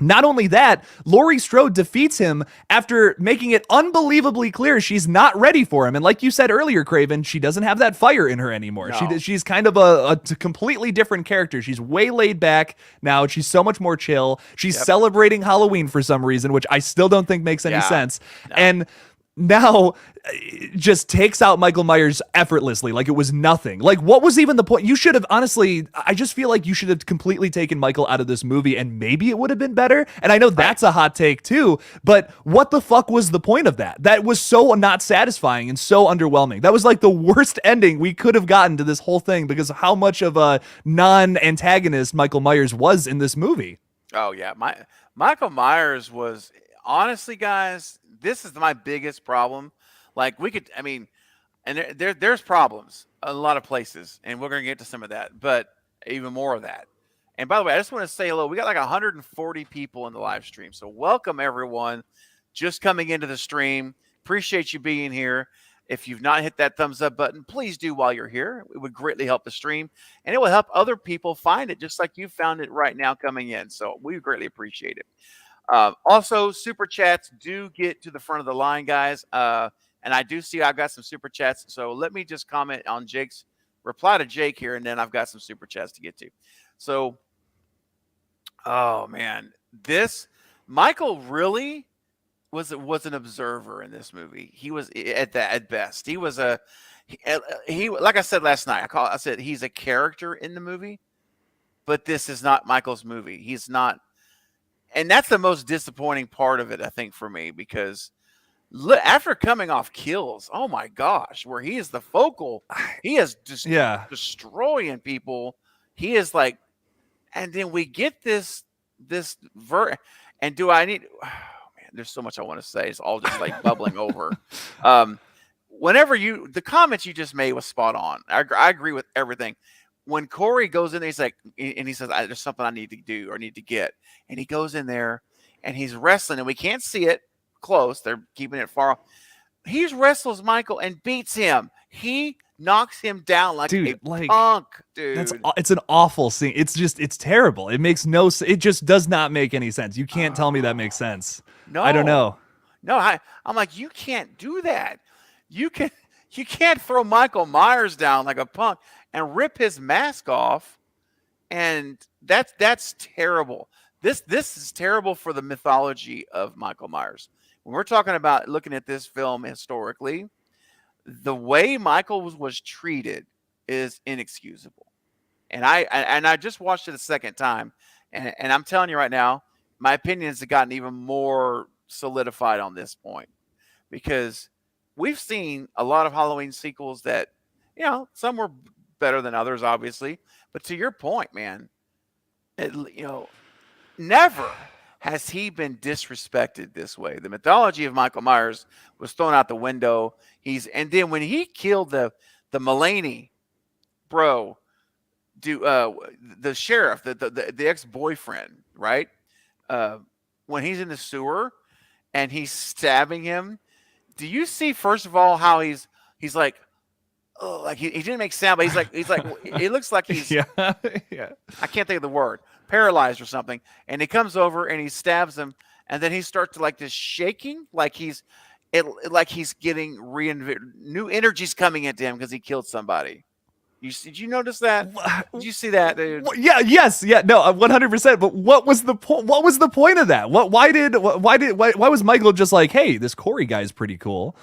not only that, Laurie Strode defeats him after making it unbelievably clear she's not ready for him. And like you said earlier, Craven, she doesn't have that fire in her anymore. No. She's kind of a completely different character. She's way laid back now. She's so much more chill. She's celebrating Halloween for some reason, which I still don't think makes any sense. No. And now just takes out Michael Myers effortlessly, like it was nothing. What was even the point? You should have, honestly, I just feel like you should have completely taken Michael out of this movie and maybe it would have been better. And I know that's a hot take too, but what the fuck was the point of that? That was so not satisfying and so underwhelming. That was the worst ending we could have gotten to this whole thing because of how much of a non-antagonist Michael Myers was in this movie. Oh yeah. Michael Myers was, honestly, guys, this is my biggest problem. There's problems in a lot of places, and we're going to get to some of that, but even more of that. And by the way, I just want to say hello. We got 140 people in the live stream. So welcome everyone just coming into the stream. Appreciate you being here. If you've not hit that thumbs up button, please do while you're here. It would greatly help the stream, and it will help other people find it just like you found it right now coming in. So we greatly appreciate it. Also, super chats do get to the front of the line, guys. And I do see I've got some super chats. So let me just comment on Jake's reply to Jake here, and then I've got some super chats to get to. So, oh man, Michael really was an observer in this movie. He was at best. He was he like I said last night. I said he's a character in the movie, but this is not Michael's movie. He's not. And that's the most disappointing part of it, I think, for me, because after coming off Kills, oh my gosh, where he is the focal, he is just destroying people. He is and then we get this and do I need? Oh man, there's so much I want to say. It's all just bubbling over. The comments you just made was spot on. I agree with everything. When Corey goes in there, he says, there's something I need to do or need to get. And he goes in there and he's wrestling and we can't see it close. They're keeping it far off. He wrestles Michael and beats him. He knocks him down like a punk, dude. It's an awful scene. It's terrible. It makes it just does not make any sense. You can't tell me that makes sense. No. I don't know. No, I'm like, you can't do that. You can't throw Michael Myers down like a punk and rip his mask off and that's terrible. This is terrible for the mythology of Michael Myers. When we're talking about looking at this film historically, the way Michael was treated is inexcusable. And I just watched it a second time, and I'm telling you right now, my opinions have gotten even more solidified on this point because we've seen a lot of Halloween sequels that, some were better than others, obviously. But to your point, man, never has he been disrespected this way. The mythology of Michael Myers was thrown out the window. And then when he killed the Mulaney bro, the sheriff, the ex-boyfriend, right? When he's in the sewer and he's stabbing him, do you see first of all how he's like, oh, like he didn't make sound, but he's like it looks like he's yeah. I can't think of the word, paralyzed or something. And he comes over and he stabs him, and then he starts to like this shaking, like he's getting new energies coming into him because he killed somebody. Did you notice that? Did you see that, dude? Yeah. Yes. Yeah. No. 100%. But what was the point? What was the point of that? Why was Michael just like, hey, this Corey guy's pretty cool?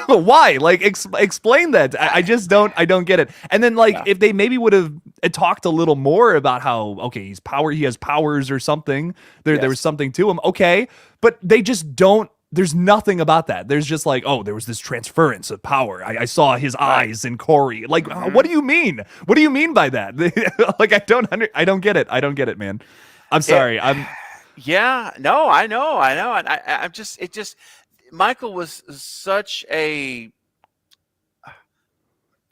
Why? Like, explain that. I just don't. I don't get it. And then, like, if they maybe would have talked a little more about how he has powers or something. There was something to him. Okay, but they just don't. There's nothing about that. There's just like, oh, there was this transference of power. I saw his eyes in Corey. Like, what do you mean? What do you mean by that? Like, I don't get it. I don't get it, man. I'm sorry. Yeah, no, I know. And I'm just, Michael was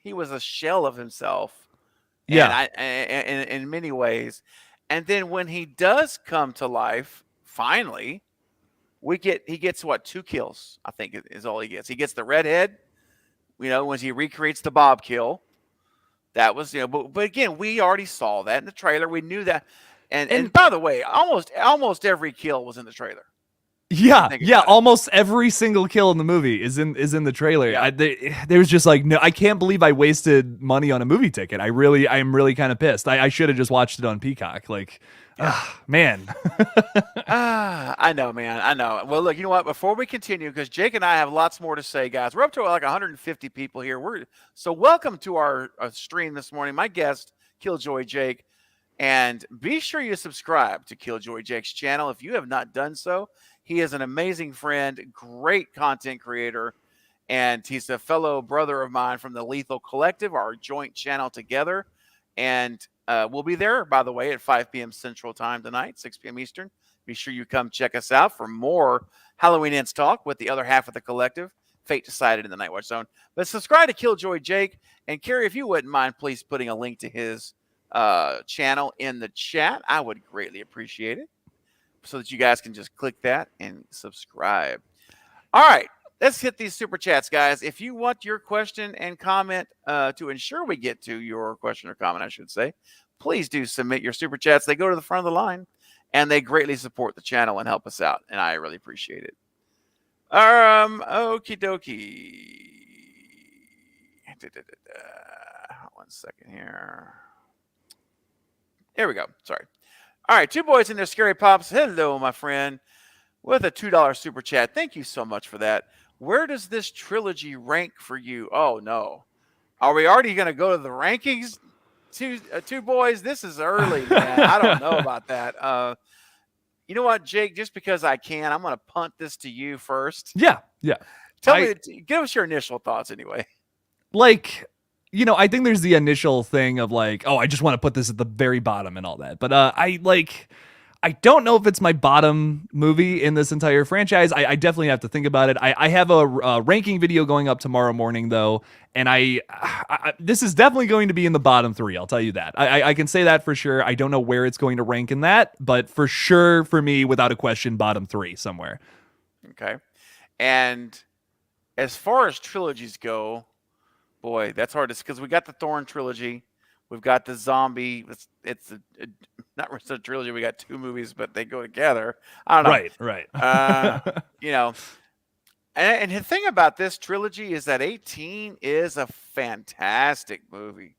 he was a shell of himself. Yeah. And in many ways. And then when he does come to life, finally, he gets what, 2 kills, I think is all he gets. He gets the redhead, when he recreates the Bob kill. That was, but again, we already saw that in the trailer. We knew that. And by the way, almost every kill was in the trailer. Yeah, almost every single kill in the movie is in the trailer. Yeah. There's just like, no, I can't believe I wasted money on a movie ticket. I'm really kind of pissed. I should have just watched it on Peacock. Like, man. I know, man. I know. Well, look, you know what? Before we continue, because Jake and I have lots more to say, guys. We're up to like 150 people here. So welcome to our stream this morning. My guest, Killjoy Jake. And be sure you subscribe to Killjoy Jake's channel if you have not done so. He is an amazing friend, great content creator, and he's a fellow brother of mine from the Lethal Collective, our joint channel together. And we'll be there, by the way, at 5 p.m. Central Time tonight, 6 p.m. Eastern. Be sure you come check us out for more Halloween Ends talk with the other half of the collective, Fate Decided in the Night Watch Zone. But subscribe to Killjoy Jake. And Carrie, if you wouldn't mind, please putting a link to his channel in the chat, I would greatly appreciate it, so that you guys can just click that and subscribe. All right, let's hit these super chats, guys. If you want your question and comment to ensure we get to your question or comment, I should say, please do submit your super chats. They go to the front of the line, and they greatly support the channel and help us out, and I really appreciate it. Okie dokie. One second here. There we go. Sorry. All right, 2 boys in their scary pops. Hello, my friend, with a $2 super chat. Thank you so much for that. Where does this trilogy rank for you? Oh, no. Are we already going to go to the rankings? Two boys, this is early, man. I don't know about that. You know what, Jake? Just because I can, I'm going to punt this to you first. Yeah. Give us your initial thoughts anyway. Like, I think there's the initial thing of like, oh, I just want to put this at the very bottom and all that. But I don't know if it's my bottom movie in this entire franchise. I definitely have to think about it. I have a ranking video going up tomorrow morning, though, and this is definitely going to be in the bottom 3. I'll tell you that. I can say that for sure. I don't know where it's going to rank in that, but for sure, for me, without a question, bottom 3 somewhere. Okay. And as far as trilogies go, boy, that's hard because we got the Thorn trilogy. We've got the zombie. It's not really a trilogy. We got 2 movies, but they go together. I don't know. Right. And the thing about this trilogy is that 18 is a fantastic movie.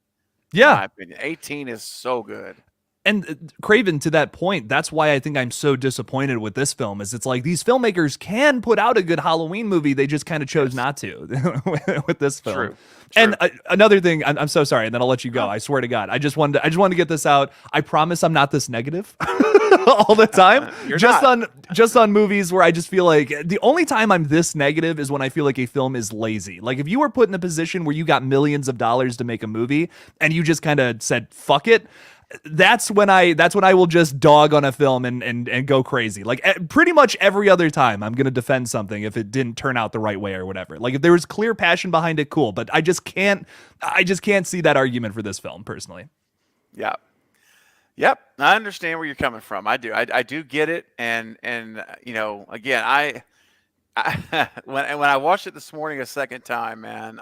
Yeah. In my opinion. 18 is so good. And Craven, to that point, that's why I think I'm so disappointed with this film. Is it's like these filmmakers can put out a good Halloween movie, they just kind of chose not to with this film. True. And another thing, I'm so sorry, and then I'll let you go. I swear to God, I just wanted to get this out. I promise I'm not this negative all the time. You're just on movies where I just feel like the only time I'm this negative is when I feel like a film is lazy. Like if you were put in a position where you got millions of dollars to make a movie and you just kind of said fuck it. That's when I will just dog on a film and go crazy. Like pretty much every other time I'm going to defend something if it didn't turn out the right way or whatever. Like if there was clear passion behind it, cool, but I just can't see that argument for this film personally. Yeah. Yep. I understand where you're coming from. I do. I do get it. And you know, again, I when I watched it this morning a second time, man,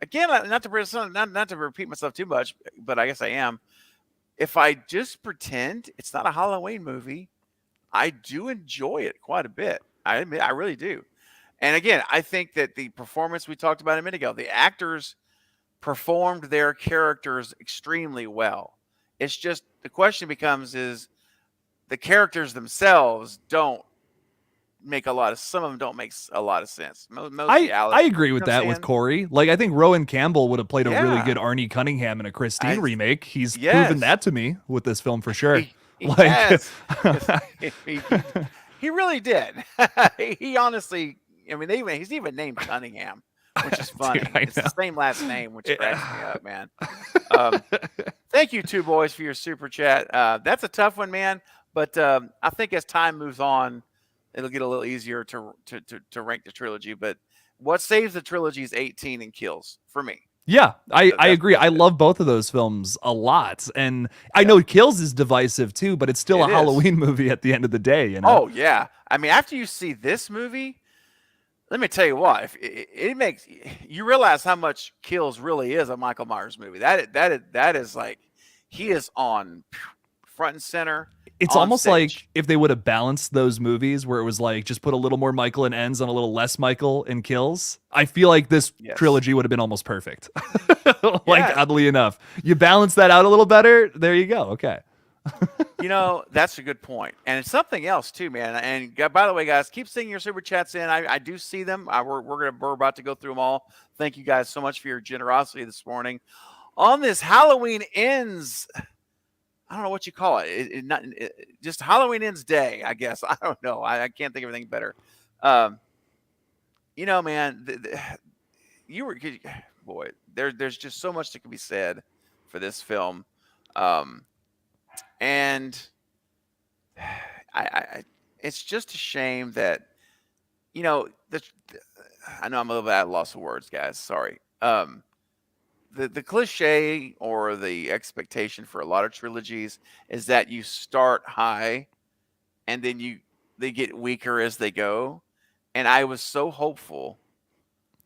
again, not to repeat myself too much, but I guess I am. If I just pretend it's not a Halloween movie, I do enjoy it quite a bit. I admit, I really do. And again, I think that the performance we talked about a minute ago, the actors performed their characters extremely well. It's just the question becomes is the characters themselves don't make some of them don't make a lot of sense. I agree with that with Corey. Like I think Rowan Campbell would have played a really Yeah. good Arnie Cunningham in a Christine remake. He's Yes. proven that to me with this film for sure. Yes. He really did. He honestly, I mean, he's even named Cunningham, which is funny. Dude, I It's the know. same last name, which cracks me up, man. Thank you, two boys, for your super chat. That's a tough one, man. But I think as time moves on, it'll get a little easier to rank the trilogy. But what saves the trilogy is 18 and Kills for me. Yeah, I That's agree. I it. love both of those films a lot. And I know Kills is divisive too, but it's still It a is. Halloween movie at the end of the day, you know? Oh yeah, I mean, after you see this movie, let me tell you what. If it makes you realize how much Kills really is a Michael Myers movie. That is like he is on front and center. It's on almost stage. like if they would have balanced those movies where it was like just put a little more Michael in Ends and a little less Michael in Kills. I feel like this Yes. trilogy would have been almost perfect. Like Yeah. oddly enough, you balance that out a little better. There you go. Okay. You know, that's a good point. And it's something else too, man. And by the way, guys, keep sending your super chats in. I do see them. We're about to go through them all. Thank you guys so much for your generosity this morning on this Halloween Ends. I don't know what you call it. Just Halloween Ends Day, I guess. I don't know. I can't think of anything better. You know, man, boy. There's just so much that can be said for this film, and it's just a shame that I know I'm a little bit at a loss of words, guys. Sorry. The cliche or the expectation for a lot of trilogies is that you start high and then they get weaker as they go. And I was so hopeful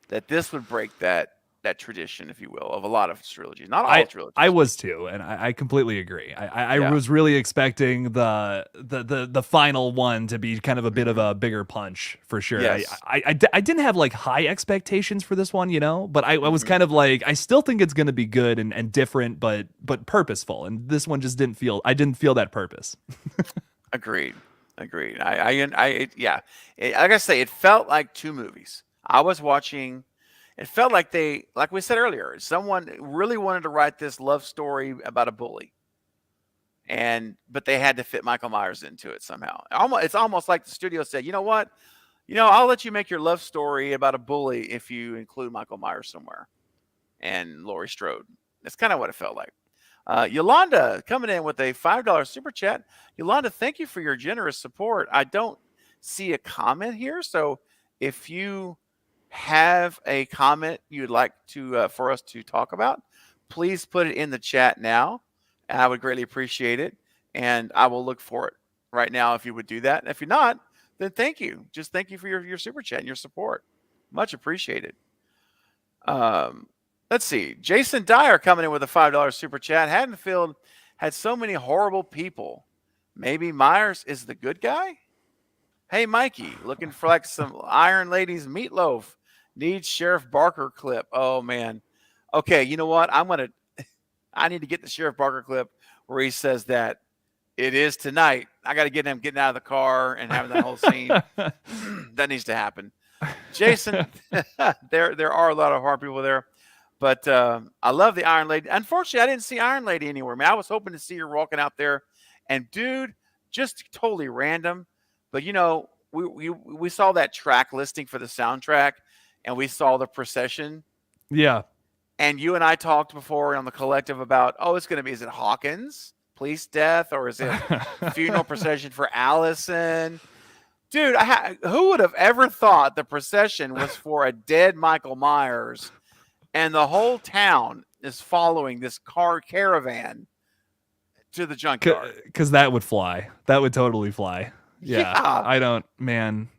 that this would break that tradition, if you will, of a lot of trilogies. Not all trilogies. I was too, and I completely agree. I Yeah. was really expecting the final one to be kind of a bit of a bigger punch for sure. Yes. I didn't have like high expectations for this one, you know, but I was kind of like, I still think it's going to be good and different, but purposeful. And this one just I didn't feel that purpose. Agreed. Yeah. Like I say, it felt like two movies. I was watching. It felt like like we said earlier, someone really wanted to write this love story about a bully, but they had to fit Michael Myers into it somehow. It's almost like the studio said, you know what, I'll let you make your love story about a bully if you include Michael Myers somewhere and Laurie Strode. That's kind of what it felt like. Yolanda coming in with a $5 super chat. Yolanda, thank you for your generous support. I don't see a comment here, so if you have a comment you'd like to for us to talk about, please put it in the chat now. I would greatly appreciate it, and I will look for it right now if you would do that. And if you're not, then thank you. Just thank you for your super chat and your support. Much appreciated. Let's see. Jason Dyer coming in with a $5 super chat. Haddonfield had so many horrible people. Maybe Myers is the good guy? Hey, Mikey, looking for like some Iron Ladies meatloaf. Needs Sheriff Barker clip. Oh, man. Okay, you know what? I need to get the Sheriff Barker clip where he says that it is tonight. I got to get him getting out of the car and having that whole scene. That needs to happen. Jason, there are a lot of hard people there, but I love the Iron Lady. Unfortunately, I didn't see Iron Lady anywhere. Man, I was hoping to see her walking out there, and dude, just totally random. But you know, we saw that track listing for the soundtrack, and we saw the procession. Yeah. And you and I talked before on the collective about, is it Hawkins, police death, or is it funeral procession for Allison? Dude, who would have ever thought the procession was for a dead Michael Myers, and the whole town is following this car caravan to the junkyard? Because that would fly. That would totally fly. Yeah. Yeah. I don't know.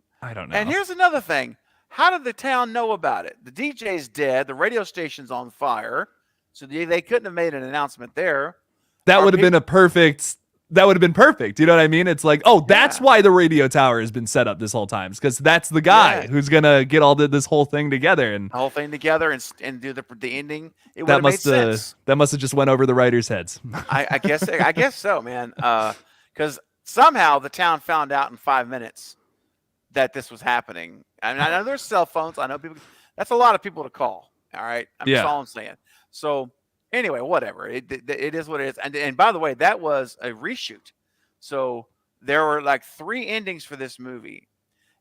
And here's another thing. How did the town know about it? The DJ's dead. The radio station's on fire. So they couldn't have made an announcement there. That would have been perfect. You know what I mean? It's like, that's why the radio tower has been set up this whole time. Because that's the guy who's going to get this whole thing together. And the whole thing together and do the ending. It would have made sense. That must have just went over the writers' heads. I guess so, man. Because somehow the town found out in 5 minutes that this was happening. I mean, I know there's cell phones. I know people. That's a lot of people to call. All right. That's all I'm saying. So anyway, whatever. It is what it is. And by the way, that was a reshoot. So there were like 3 endings for this movie.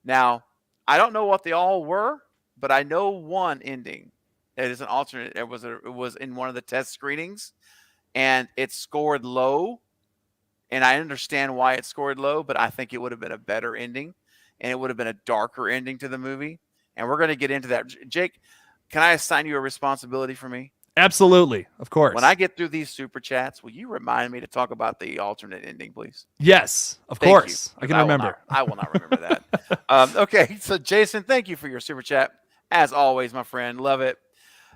Now, I don't know what they all were, but I know one ending. It is an alternate. It was in one of the test screenings, and it scored low. And I understand why it scored low, but I think it would have been a better ending. And it would have been a darker ending to the movie. And we're going to get into that. Jake, can I assign you a responsibility for me? Absolutely. Of course. When I get through these super chats, will you remind me to talk about the alternate ending, please? Yes, of course. I can remember. I will not remember that. Okay. So Jason, thank you for your super chat. As always, my friend. Love it.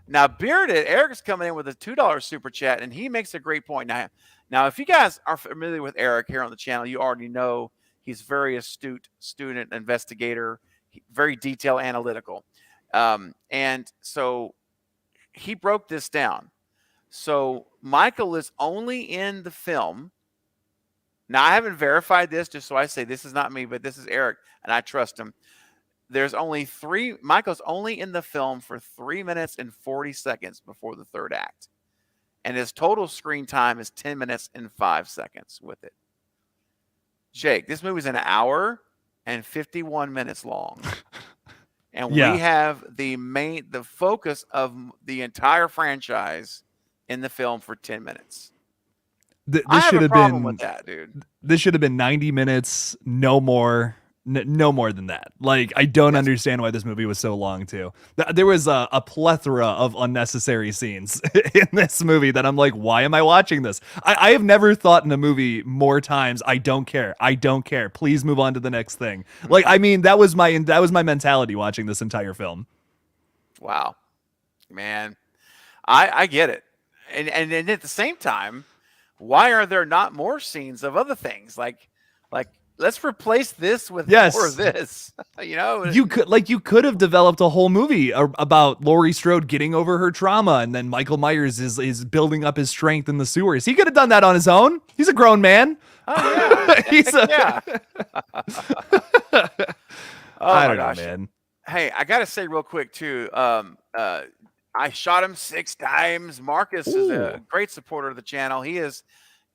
Now, Bearded, Eric's coming in with a $2 super chat, and he makes a great point. Now, if you guys are familiar with Eric here on the channel, you already know he's very astute student investigator, very detail analytical. And so he broke this down. So Michael is only in the film. Now, I haven't verified this, just so I say this is not me, but this is Eric, and I trust him. Michael's only in the film for 3 minutes and 40 seconds before the third act. And his total screen time is 10 minutes and 5 seconds with it. Jake, this movie's an hour and 51 minutes long. And we have the focus of the entire franchise in the film for 10 minutes. I have a problem with that, dude. This should have been 90 minutes, no more. No more than that. Like, I don't understand why this movie was so long, too. There was a plethora of unnecessary scenes in this movie that I'm like, why am I watching this? I have never thought in a movie more times, I don't care. Please move on to the next thing. Like, I mean, that was my mentality watching this entire film. Wow. Man, I get it. And at the same time, why are there not more scenes of other things? Like let's replace this with more of this. You could have developed a whole movie about Laurie Strode getting over her trauma, and then Michael Myers is building up his strength in the sewers. He could have done that on his own. He's a grown man. Oh yeah. I don't know, man. Hey, I gotta say real quick too. I shot him 6 times. Marcus is a great supporter of the channel.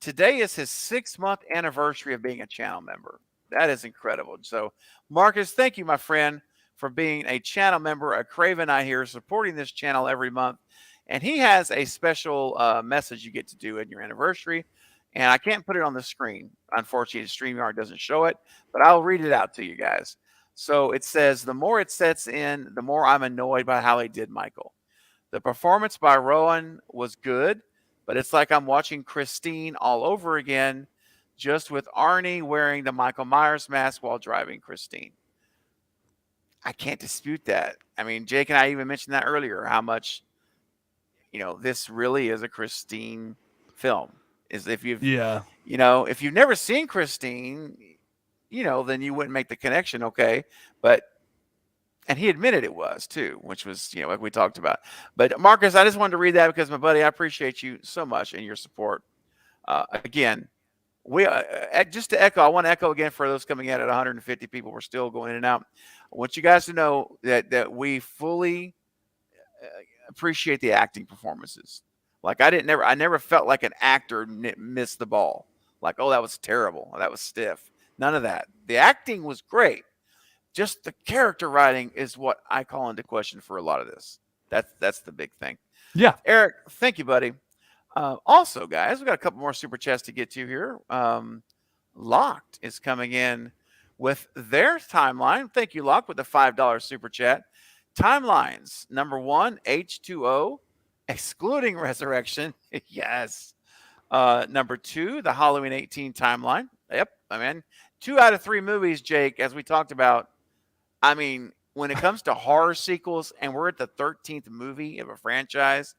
Today is his 6-month anniversary of being a channel member. That is incredible. So, Marcus, thank you, my friend, for being a channel member, a Cravenite here, supporting this channel every month. And he has a special message you get to do in your anniversary. And I can't put it on the screen. Unfortunately, StreamYard doesn't show it, but I'll read it out to you guys. So it says, the more it sets in, the more I'm annoyed by how he did Michael. The performance by Rowan was good, but it's like I'm watching Christine all over again, just with Arnie wearing the Michael Myers mask while driving Christine. I can't dispute that. I mean, Jake and I even mentioned that earlier, how much, this really is a Christine film. If you've never seen Christine, then you wouldn't make the connection. Okay. And he admitted it was too, which was, like we talked about. But Marcus, I just wanted to read that because my buddy, I appreciate you so much and your support Again, we just to echo. I want to echo again for those coming in at 150 people. We're still going in and out. I want you guys to know that we fully appreciate the acting performances. Like I never felt like an actor missed the ball. Like, oh, that was terrible. That was stiff. None of that. The acting was great. Just the character writing is what I call into question for a lot of this. That's the big thing. Yeah. Eric, thank you, buddy. Also, guys, we got a couple more super chats to get to here. Locked is coming in with their timeline. Thank you, Locked, with the $5 super chat. Timelines. Number 1, H2O, excluding Resurrection. Yes. Number 2, the Halloween 18 timeline. Yep. I mean, 2 out of 3 movies, Jake, as we talked about. I mean, when it comes to horror sequels, and we're at the 13th movie of a franchise,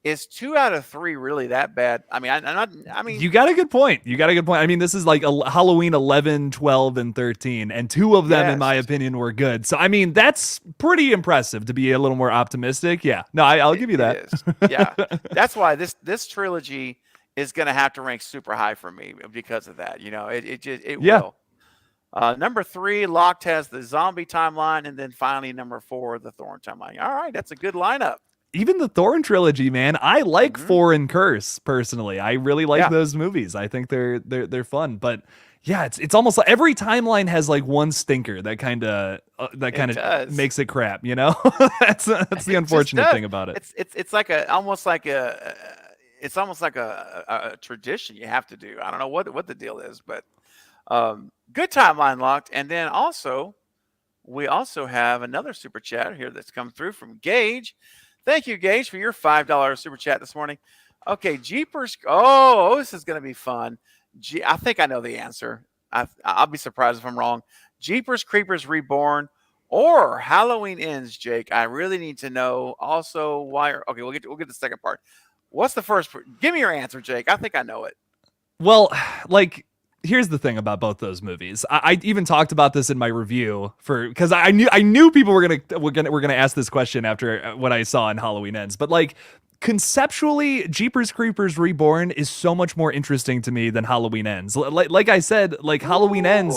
is 2 out of 3 really that bad? I mean, I mean, you got a good point. I mean, this is like a Halloween 11, 12, and 13, and 2 of them, in my opinion, were good. So, I mean, that's pretty impressive to be a little more optimistic. Yeah. No, I'll give you that. Yeah. That's why this trilogy is going to have to rank super high for me because of that. You know, it will. Number 3, Locked has the zombie timeline, and then finally number 4, the Thorn timeline. All right, that's a good lineup. Even the Thorn trilogy, man. I like 4 and Curse personally. I really like those movies. I think they're fun. But yeah, it's almost like every timeline has like one stinker that kind of makes it crap. You know, that's the unfortunate thing about it. It's like almost like a tradition you have to do. I don't know what the deal is, but good timeline, Locked. And then we also have another super chat here that's come through from Gage. Thank you, Gage, for your $5 super chat this morning. Okay, Jeepers. Oh, this is going to be fun. I think I know the answer. I'll be surprised if I'm wrong. Jeepers Creepers Reborn or Halloween Ends, Jake. I really need to know also why. Okay, we'll get the second part. What's the first? Give me your answer, Jake. I think I know it. Well, like, here's the thing about both those movies. I even talked about this in my review because I knew people were gonna ask this question after what I saw in Halloween Ends. But like, conceptually, Jeepers Creepers Reborn is so much more interesting to me than Halloween Ends. Like I said, like Halloween Ends,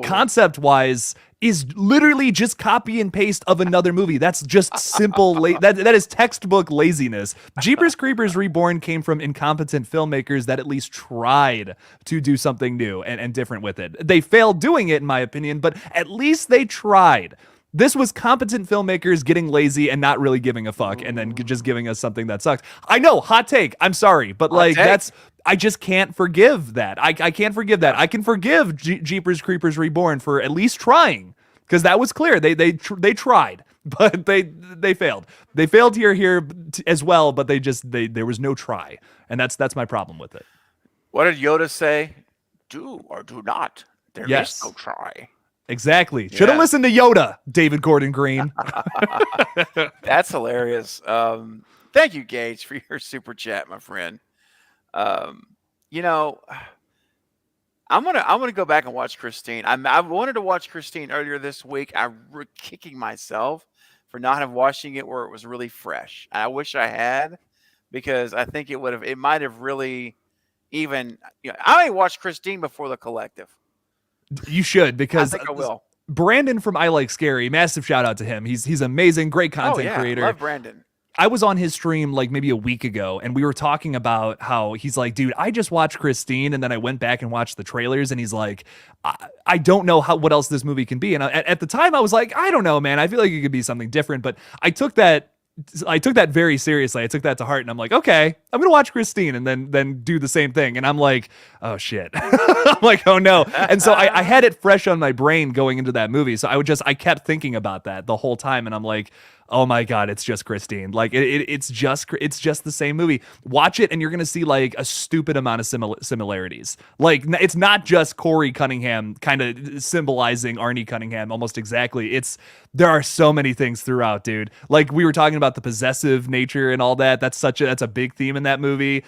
concept wise, is literally just copy and paste of another movie. That's just simple. That is textbook laziness. Jeepers Creepers Reborn came from incompetent filmmakers that at least tried to do something new and different with it. They failed doing it, in my opinion, but at least they tried. This was competent filmmakers getting lazy and not really giving a fuck, and then just giving us something that sucks. I know, hot take. I'm sorry, but like I just can't forgive that. I can't forgive that. I can forgive Jeepers Creepers Reborn for at least trying, because that was clear. They tried, but they failed. They failed here as well, but there was no try, and that's my problem with it. What did Yoda say? Do or do not. There is no try. Exactly. Should have listened to Yoda, David Gordon Green. That's hilarious. Thank you, Gage, for your super chat, my friend. You know, I'm gonna go back and watch Christine. I wanted to watch Christine earlier this week. I'm kicking myself for not watching it where it was really fresh. I wish I had, because I think it might have really even. You know, I may watch Christine before The Collective. You should, because I think I will. Brandon from I Like Scary, massive shout out to him. He's amazing, great content creator. Love Brandon. I was on his stream like maybe a week ago, and we were talking about how he's like, dude, I just watched Christine, and then I went back and watched the trailers, and he's like, I don't know what else this movie can be. And at the time, I was like, I don't know, man. I feel like it could be something different. But I took that very seriously. I took that to heart, and I'm like, okay, I'm gonna watch Christine and then do the same thing. And I'm like, oh shit. I'm like, oh no. And so I had it fresh on my brain going into that movie. So I kept thinking about that the whole time, and I'm like, oh my God, it's just Christine. Like it's just the same movie. Watch it and you're going to see like a stupid amount of similarities. Like it's not just Corey Cunningham kind of symbolizing Arnie Cunningham almost exactly. There are so many things throughout, dude. Like we were talking about the possessive nature and all that. That's a big theme in that movie.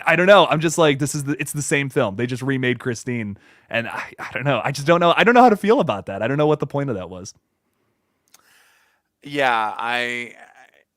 I don't know. I'm just like, it's the same film. They just remade Christine, and I don't know. I just don't know. I don't know how to feel about that. I don't know what the point of that was. Yeah,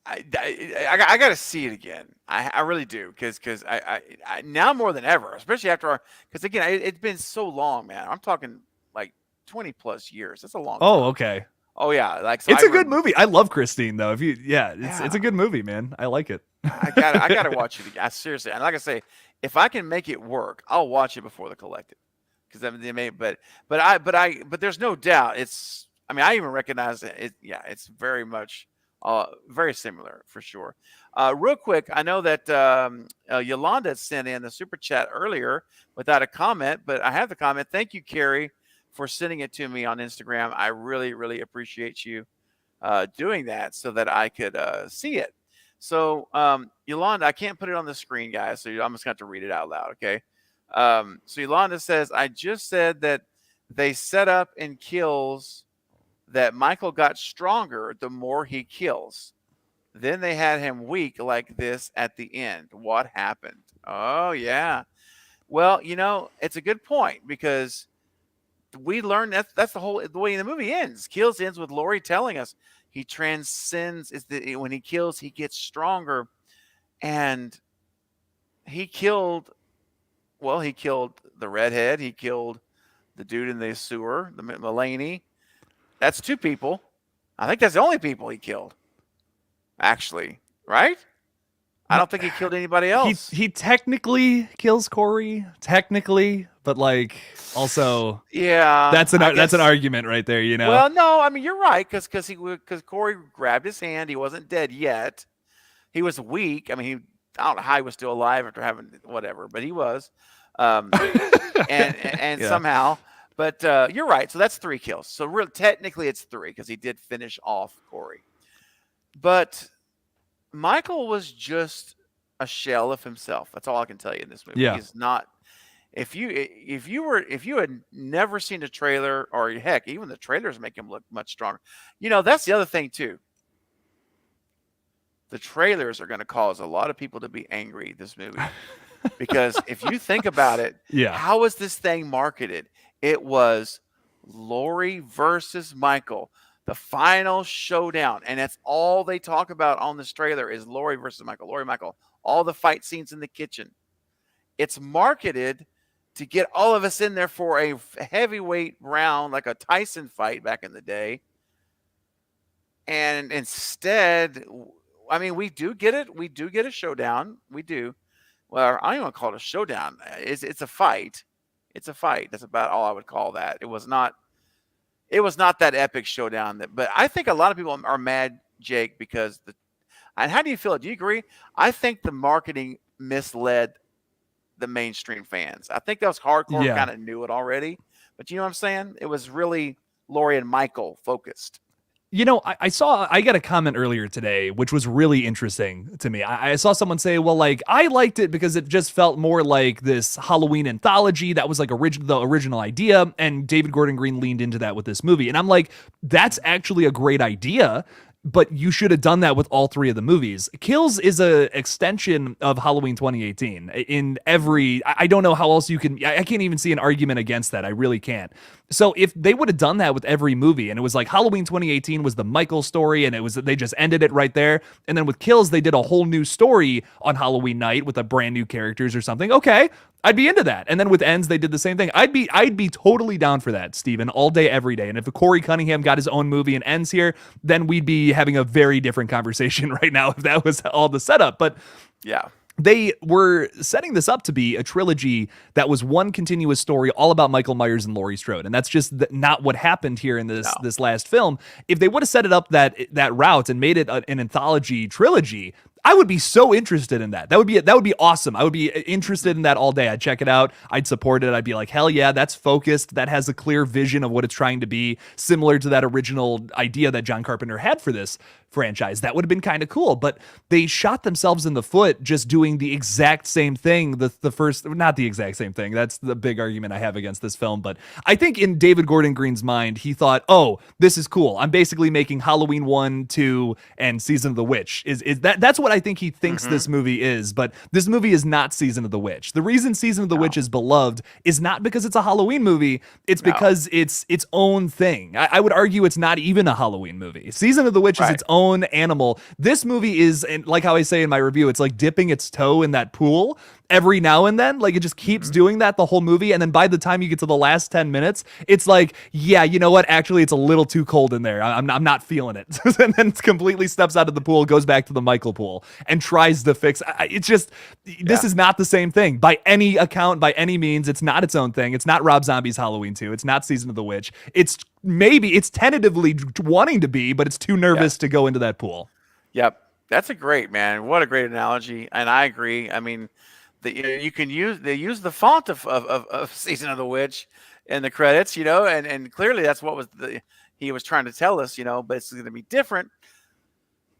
I got to see it again. I really do, because I now more than ever, especially after because again it's been so long, man. I'm talking like 20 plus years. That's a long time. Oh, okay. Oh yeah, like so It's a good movie. I love Christine though. It's Yeah. a good movie, man. I like it. I gotta watch it again. Seriously, and like I say, if I can make it work, I'll watch it before the collective. Because they may, but there's no doubt. I mean, I even recognize it. Yeah, it's very much, very similar for sure. Real quick, I know that Yolanda sent in the super chat earlier without a comment, but I have the comment. Thank you, Carrie, for sending it to me on Instagram. I really, really appreciate you doing that so that I could see it. So, Yolanda, I can't put it on the screen, guys, so I'm just going to have to read it out loud, okay? So Yolanda says, I just said that they set up in Kills that Michael got stronger the more he kills. Then they had him weak like this at the end. What happened? Oh, yeah. Well, it's a good point, because we learned that's the way the movie ends. Kills ends with Laurie telling us he transcends. When he kills, he gets stronger. And he killed the redhead. He killed the dude in the sewer, the Mulaney. That's 2 people. I think that's the only people he killed. Actually, right? I don't think he killed anybody else. He technically kills Corey, but like also, yeah, that's an argument right there, Well, no, I mean you're right, because Corey grabbed his hand. He wasn't dead yet. He was weak. I mean, I don't know how he was still alive after having whatever, but he was, and yeah. Somehow. But you're right. So that's 3 kills. So technically it's 3, because he did finish off Corey. But Michael was just a shell of himself. That's all I can tell you in this movie. Yeah. He's not. If you had never seen the trailer, or heck, even the trailers make him look much stronger. That's the other thing too. The trailers are going to cause a lot of people to be angry this movie. Because if you think about it, how was this thing marketed? It was Laurie versus Michael, the final showdown. And that's all they talk about on this trailer is Laurie versus Michael, Laurie, Michael, all the fight scenes in the kitchen. It's marketed to get all of us in there for a heavyweight round, like a Tyson fight back in the day. And instead, I mean, we do get it. We do get a showdown. We do. Well, I don't even want to call it a showdown. It's a fight. It's a fight. That's about all I would call that. It was not that epic showdown. But I think a lot of people are mad, Jake, because and how do you feel? Do you agree? I think the marketing misled the mainstream fans. I think those hardcore kind of knew it already. But you know what I'm saying? It was really Laurie and Michael focused. I got a comment earlier today, which was really interesting to me. I saw someone say, well, like, I liked it because it just felt more like this Halloween anthology. That was like the original idea. And David Gordon Green leaned into that with this movie. And I'm like, that's actually a great idea. But you should have done that with all 3 of the movies. Kills is a extension of Halloween 2018 in every. I don't know how else you can. I can't even see an argument against that. I really can't. So if they would have done that with every movie, and it was like Halloween 2018 was the Michael story, and they just ended it right there, and then with Kills they did a whole new story on Halloween night with a brand new characters or something. Okay, I'd be into that. And then with Ends they did the same thing. I'd be totally down for that, Steven, all day, every day. And if Corey Cunningham got his own movie and Ends here, then we'd be having a very different conversation right now if that was all the setup. But yeah. They were setting this up to be a trilogy that was one continuous story all about Michael Myers and Laurie Strode. And that's just not what happened here in this last film. If they would have set it up that route and made it an anthology trilogy, I would be so interested in that. That would be awesome. I would be interested in that all day. I'd check it out. I'd support it. I'd be like, hell yeah, that's focused. That has a clear vision of what it's trying to be, similar to that original idea that John Carpenter had for this franchise. That would have been kind of cool. But they shot themselves in the foot just doing the exact same thing. The first, not the exact same thing. That's the big argument I have against this film. But I think in David Gordon Green's mind, he thought, oh, this is cool. I'm basically making Halloween 1, 2, and Season of the Witch. That's what I think he thinks this movie is, but this movie is not Season of the Witch. The reason Season of the Witch is beloved is not because it's a Halloween movie, because it's its own thing. I would argue it's not even a Halloween movie. Season of the Witch is its own own animal. This movie is, and like how I say in my review, it's like dipping its toe in that pool every now and then. Like it just keeps doing that the whole movie. And then by the time you get to the last 10 minutes, it's like, yeah, you know what? Actually, it's a little too cold in there. I'm not feeling it. And then it completely steps out of the pool, goes back to the Michael pool and tries to fix. It's just, this is not the same thing by any account, by any means. It's not its own thing. It's not Rob Zombie's Halloween 2. It's not Season of the Witch. It's tentatively wanting to be, but it's too nervous to go into that pool. Yep. That's a great, man. What a great analogy. And I agree. I mean, you can use the font of Season of the Witch in the credits, and clearly that's what he was trying to tell us, but it's going to be different.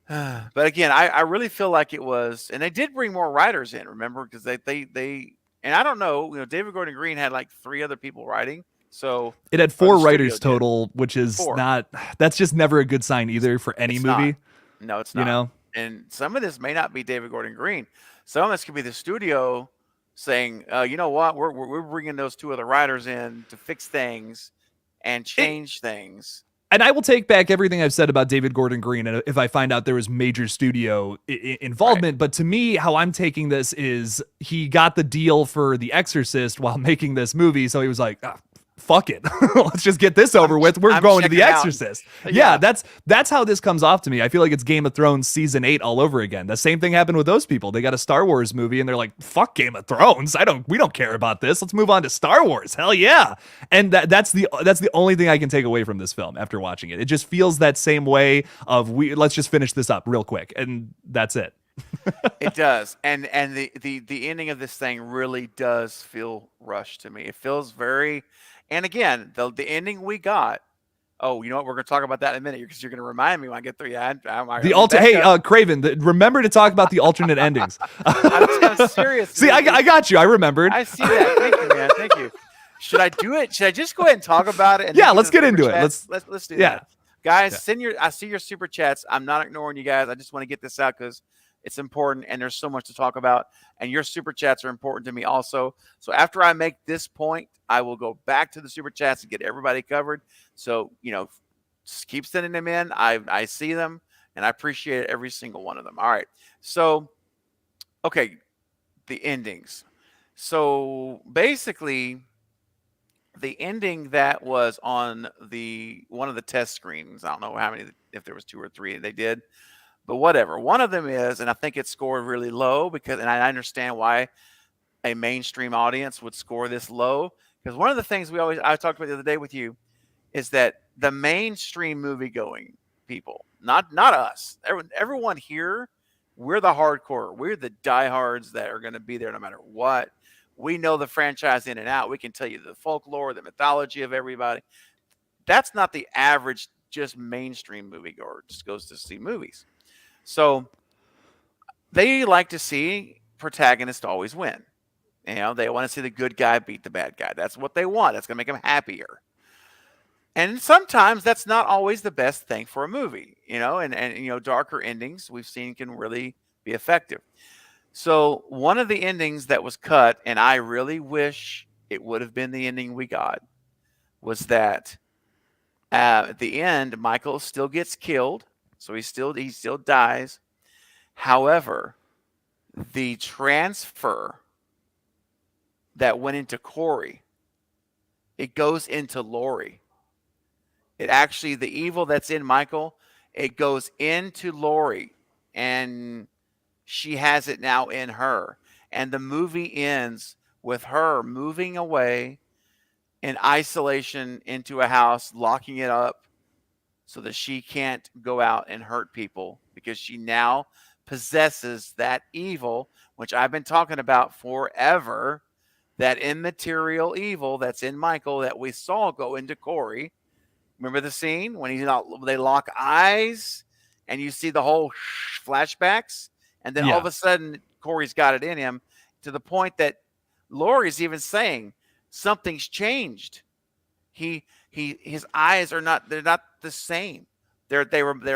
But again, I really feel like it was, and they did bring more writers in, remember, because they and I don't know, David Gordon Green had like 3 other people writing. So it had 4 writers total, which is 4. That's just never a good sign either for any movie. No, it's not. And some of this may not be David Gordon Green. Some of this could be the studio saying, you know what, we're bringing those 2 other writers in to fix things and change things. And I will take back everything I've said about David Gordon Green if I find out there was major studio involvement. Right. But to me, how I'm taking this is he got the deal for The Exorcist while making this movie. So he was like, fuck it. Let's just get this over with. We're going to The Exorcist. Yeah, that's how this comes off to me. I feel like it's Game of Thrones season 8 all over again. The same thing happened with those people. They got a Star Wars movie and they're like, fuck Game of Thrones. We don't care about this. Let's move on to Star Wars. Hell yeah. And that's the only thing I can take away from this film after watching it. It just feels that same way of let's just finish this up real quick. And that's it. It does. And the ending of this thing really does feel rushed to me. It feels very. And again, the ending we got. Oh, you know what? We're going to talk about that in a minute because you're going to remind me when I get through. Yeah, hey, Craven, remember to talk about the alternate endings. I'm serious. See, I got you. I remembered. I see that. Thank you, man. Thank you. Should I do it? Should I just go ahead and talk about it? And let's get into it. Let's do that. Guys, I see your super chats. I'm not ignoring you guys. I just want to get this out because it's important and there's so much to talk about. And your super chats are important to me also. So after I make this point, I will go back to the super chats and get everybody covered. So, just keep sending them in. I see them and I appreciate every single one of them. All right. So, okay, the endings. So basically, the ending that was on one of the test screens, I don't know how many, if there was 2 or 3 they did, but whatever. One of them is, and I think it scored really low and I understand why a mainstream audience would score this low. Because one of the things I talked about the other day with you is that the mainstream movie-going people, not us, everyone here, we're the hardcore. We're the diehards that are going to be there no matter what. We know the franchise in and out. We can tell you the folklore, the mythology of everybody. That's not the average, just mainstream moviegoer. Just goes to see movies. So they like to see protagonists always win. They want to see the good guy beat the bad guy. That's what they want. That's going to make them happier. And sometimes that's not always the best thing for a movie, and darker endings we've seen can really be effective. So one of the endings that was cut, and I really wish it would have been the ending we got, was that at the end, Michael still gets killed. So he still dies. However, the transfer that went into Corey, it goes into Lori. It actually, the evil that's in Michael, it goes into Lori, and she has it now in her. And the movie ends with her moving away in isolation into a house, locking it up so that she can't go out and hurt people because she now possesses that evil, which I've been talking about forever. That immaterial evil that's in Michael that we saw go into Corey. Remember the scene when they lock eyes and you see the whole flashbacks, and then all of a sudden Corey's got it in him to the point that Laurie's even saying something's changed. His eyes they're not the same. They're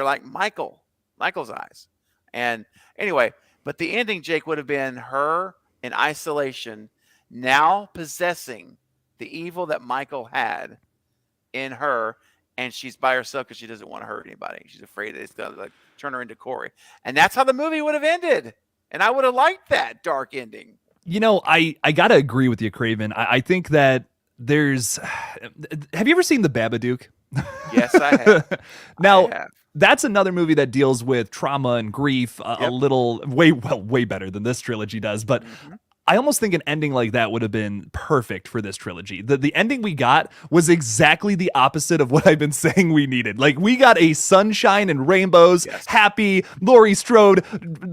like Michael's eyes. And anyway, but the ending, Jake, would have been her in isolation, now possessing the evil that Michael had in her, and she's by herself because she doesn't want to hurt anybody. She's afraid that it's going to like turn her into Corey. And that's how the movie would have ended. And I would have liked that dark ending. You know, I gotta agree with you, Craven. I think that there's. Have you ever seen The Babadook? Yes, I have. Now, I have. that's another movie that deals with trauma and grief a little way better than this trilogy does. But I almost think an ending like that would have been perfect for this trilogy. The ending we got was exactly the opposite of what I've been saying we needed. Like, we got a sunshine and rainbows, happy Laurie Strode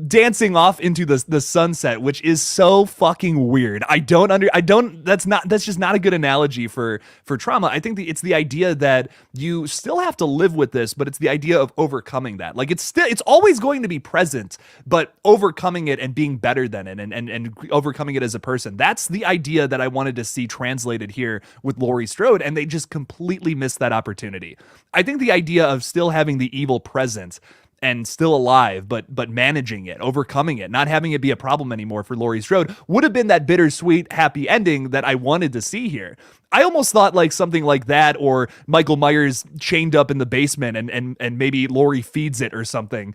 dancing off into the sunset, which is so fucking weird. That's just not a good analogy for trauma. I think it's the idea that you still have to live with this, but it's the idea of overcoming that. Like, it's always going to be present, but overcoming it and being better than it and overcoming it as a person. That's the idea that I wanted to see translated here with Laurie Strode, and they just completely missed that opportunity. I think the idea of still having the evil present and still alive, but managing it, overcoming it, not having it be a problem anymore for Laurie Strode would have been that bittersweet, happy ending that I wanted to see here. I almost thought like something like that, or Michael Myers chained up in the basement and maybe Laurie feeds it or something.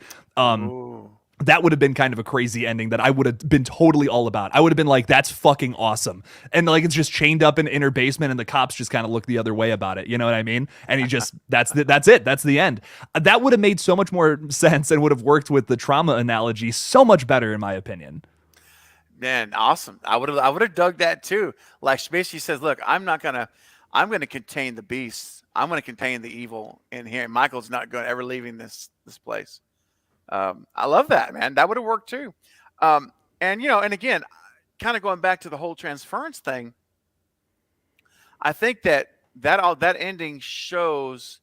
That would have been kind of a crazy ending that I would have been totally all about. I would have been like, that's fucking awesome. And like, it's just chained up in an inner basement and the cops just kind of look the other way about it. You know what I mean? And he just, that's it. That's the end. That would have made so much more sense and would have worked with the trauma analogy so much better, in my opinion. Man, awesome. I would have dug that too. Like, she basically says, look, I'm going to contain the beast. I'm going to contain the evil in here. Michael's not going to ever leaving this place. I love that, man. That would have worked too. And again, kind of going back to the whole transference thing, I think that ending shows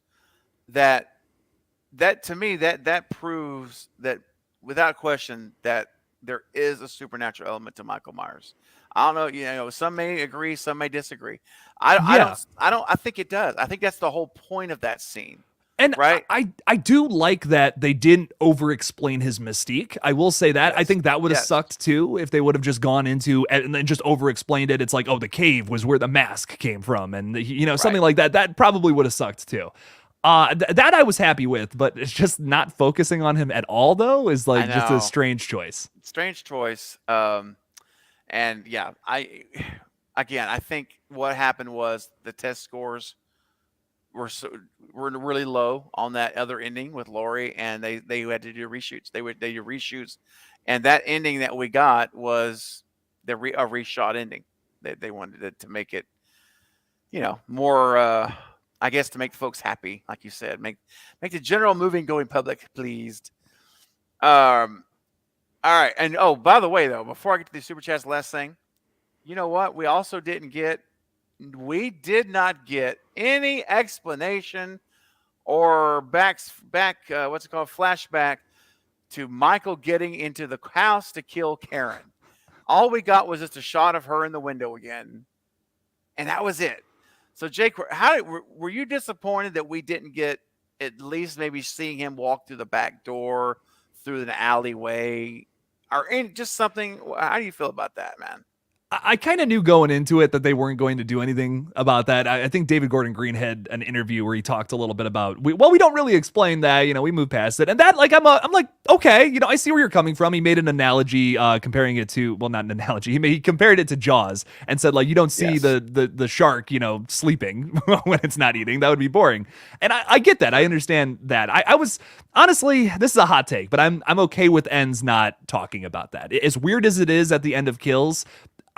that to me, that proves that without question that there is a supernatural element to Michael Myers. I don't know, some may agree, some may disagree. I think it does. I think that's the whole point of that scene. And right? I do like that they didn't over-explain his mystique. I will say that. I think that would have sucked too if they would have just gone into and then just over-explained it. It's like, oh, the cave was where the mask came from, and something like that. That probably would have sucked too. That I was happy with, but it's just not focusing on him at all, though, is like just a strange choice. Strange choice. And yeah, I think what happened was the test scores were really low on that other ending with Laurie, and they had to do reshoots. They do reshoots, and that ending that we got was a reshot ending. They wanted to make it, more. I guess to make folks happy, like you said, make the general movie-going public pleased. All right, and by the way, though, before I get to the super chats, last thing, you know what? We did not get any explanation or flashback to Michael getting into the house to kill Karen. All we got was just a shot of her in the window again, and that was it. So, Jake, were you disappointed that we didn't get at least maybe seeing him walk through the back door, through an alleyway, or just something? How do you feel about that, man? I kind of knew going into it that they weren't going to do anything about that. I think David Gordon Green had an interview where he talked a little bit about, we don't really explain that, we move past it. And that, like, I'm like, okay, I see where you're coming from. He made an analogy comparing it to, well, not an analogy. He compared it to Jaws and said, like, you don't see the shark, sleeping when it's not eating. That would be boring. And I get that. I understand that. I was, honestly, this is a hot take, but I'm okay with ends not talking about that. As weird as it is at the end of Kills,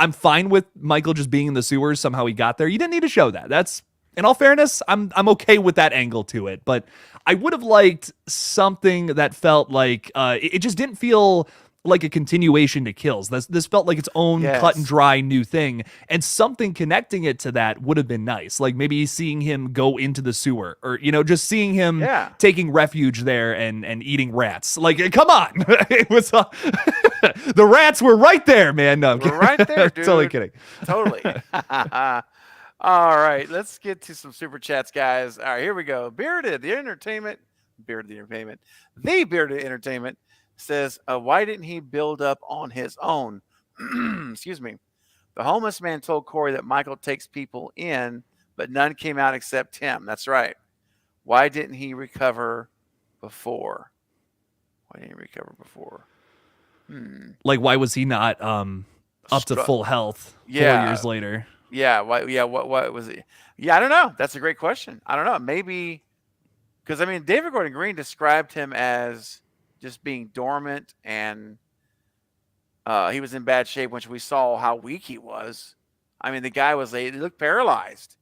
I'm fine with Michael just being in the sewers. Somehow he got there. You didn't need to show that. That's, in all fairness, I'm okay with that angle to it. But I would have liked something that felt like it just didn't feel like a continuation to Kills. This felt like its own cut and dry new thing, and something connecting it to that would have been nice. Like maybe seeing him go into the sewer, or just seeing him taking refuge there and eating rats. Like, come on, it was the rats were right there, man. No, we're right there, dude. Totally kidding. Totally. All right, let's get to some super chats, guys. All right, here we go. The Bearded Entertainment says, why didn't he build up on his own? Excuse me. The homeless man told Corey that Michael takes people in, but none came out except him. That's right. Why didn't he recover before? Why didn't he recover before? Like, why was he not up to full health 4 years later? Yeah. Why? Yeah. What was it? Yeah. I don't know. That's a great question. I don't know. Maybe because I mean, David Gordon Green described him as just being dormant, and he was in bad shape. Once we saw how weak he was, I mean, the guy he looked paralyzed.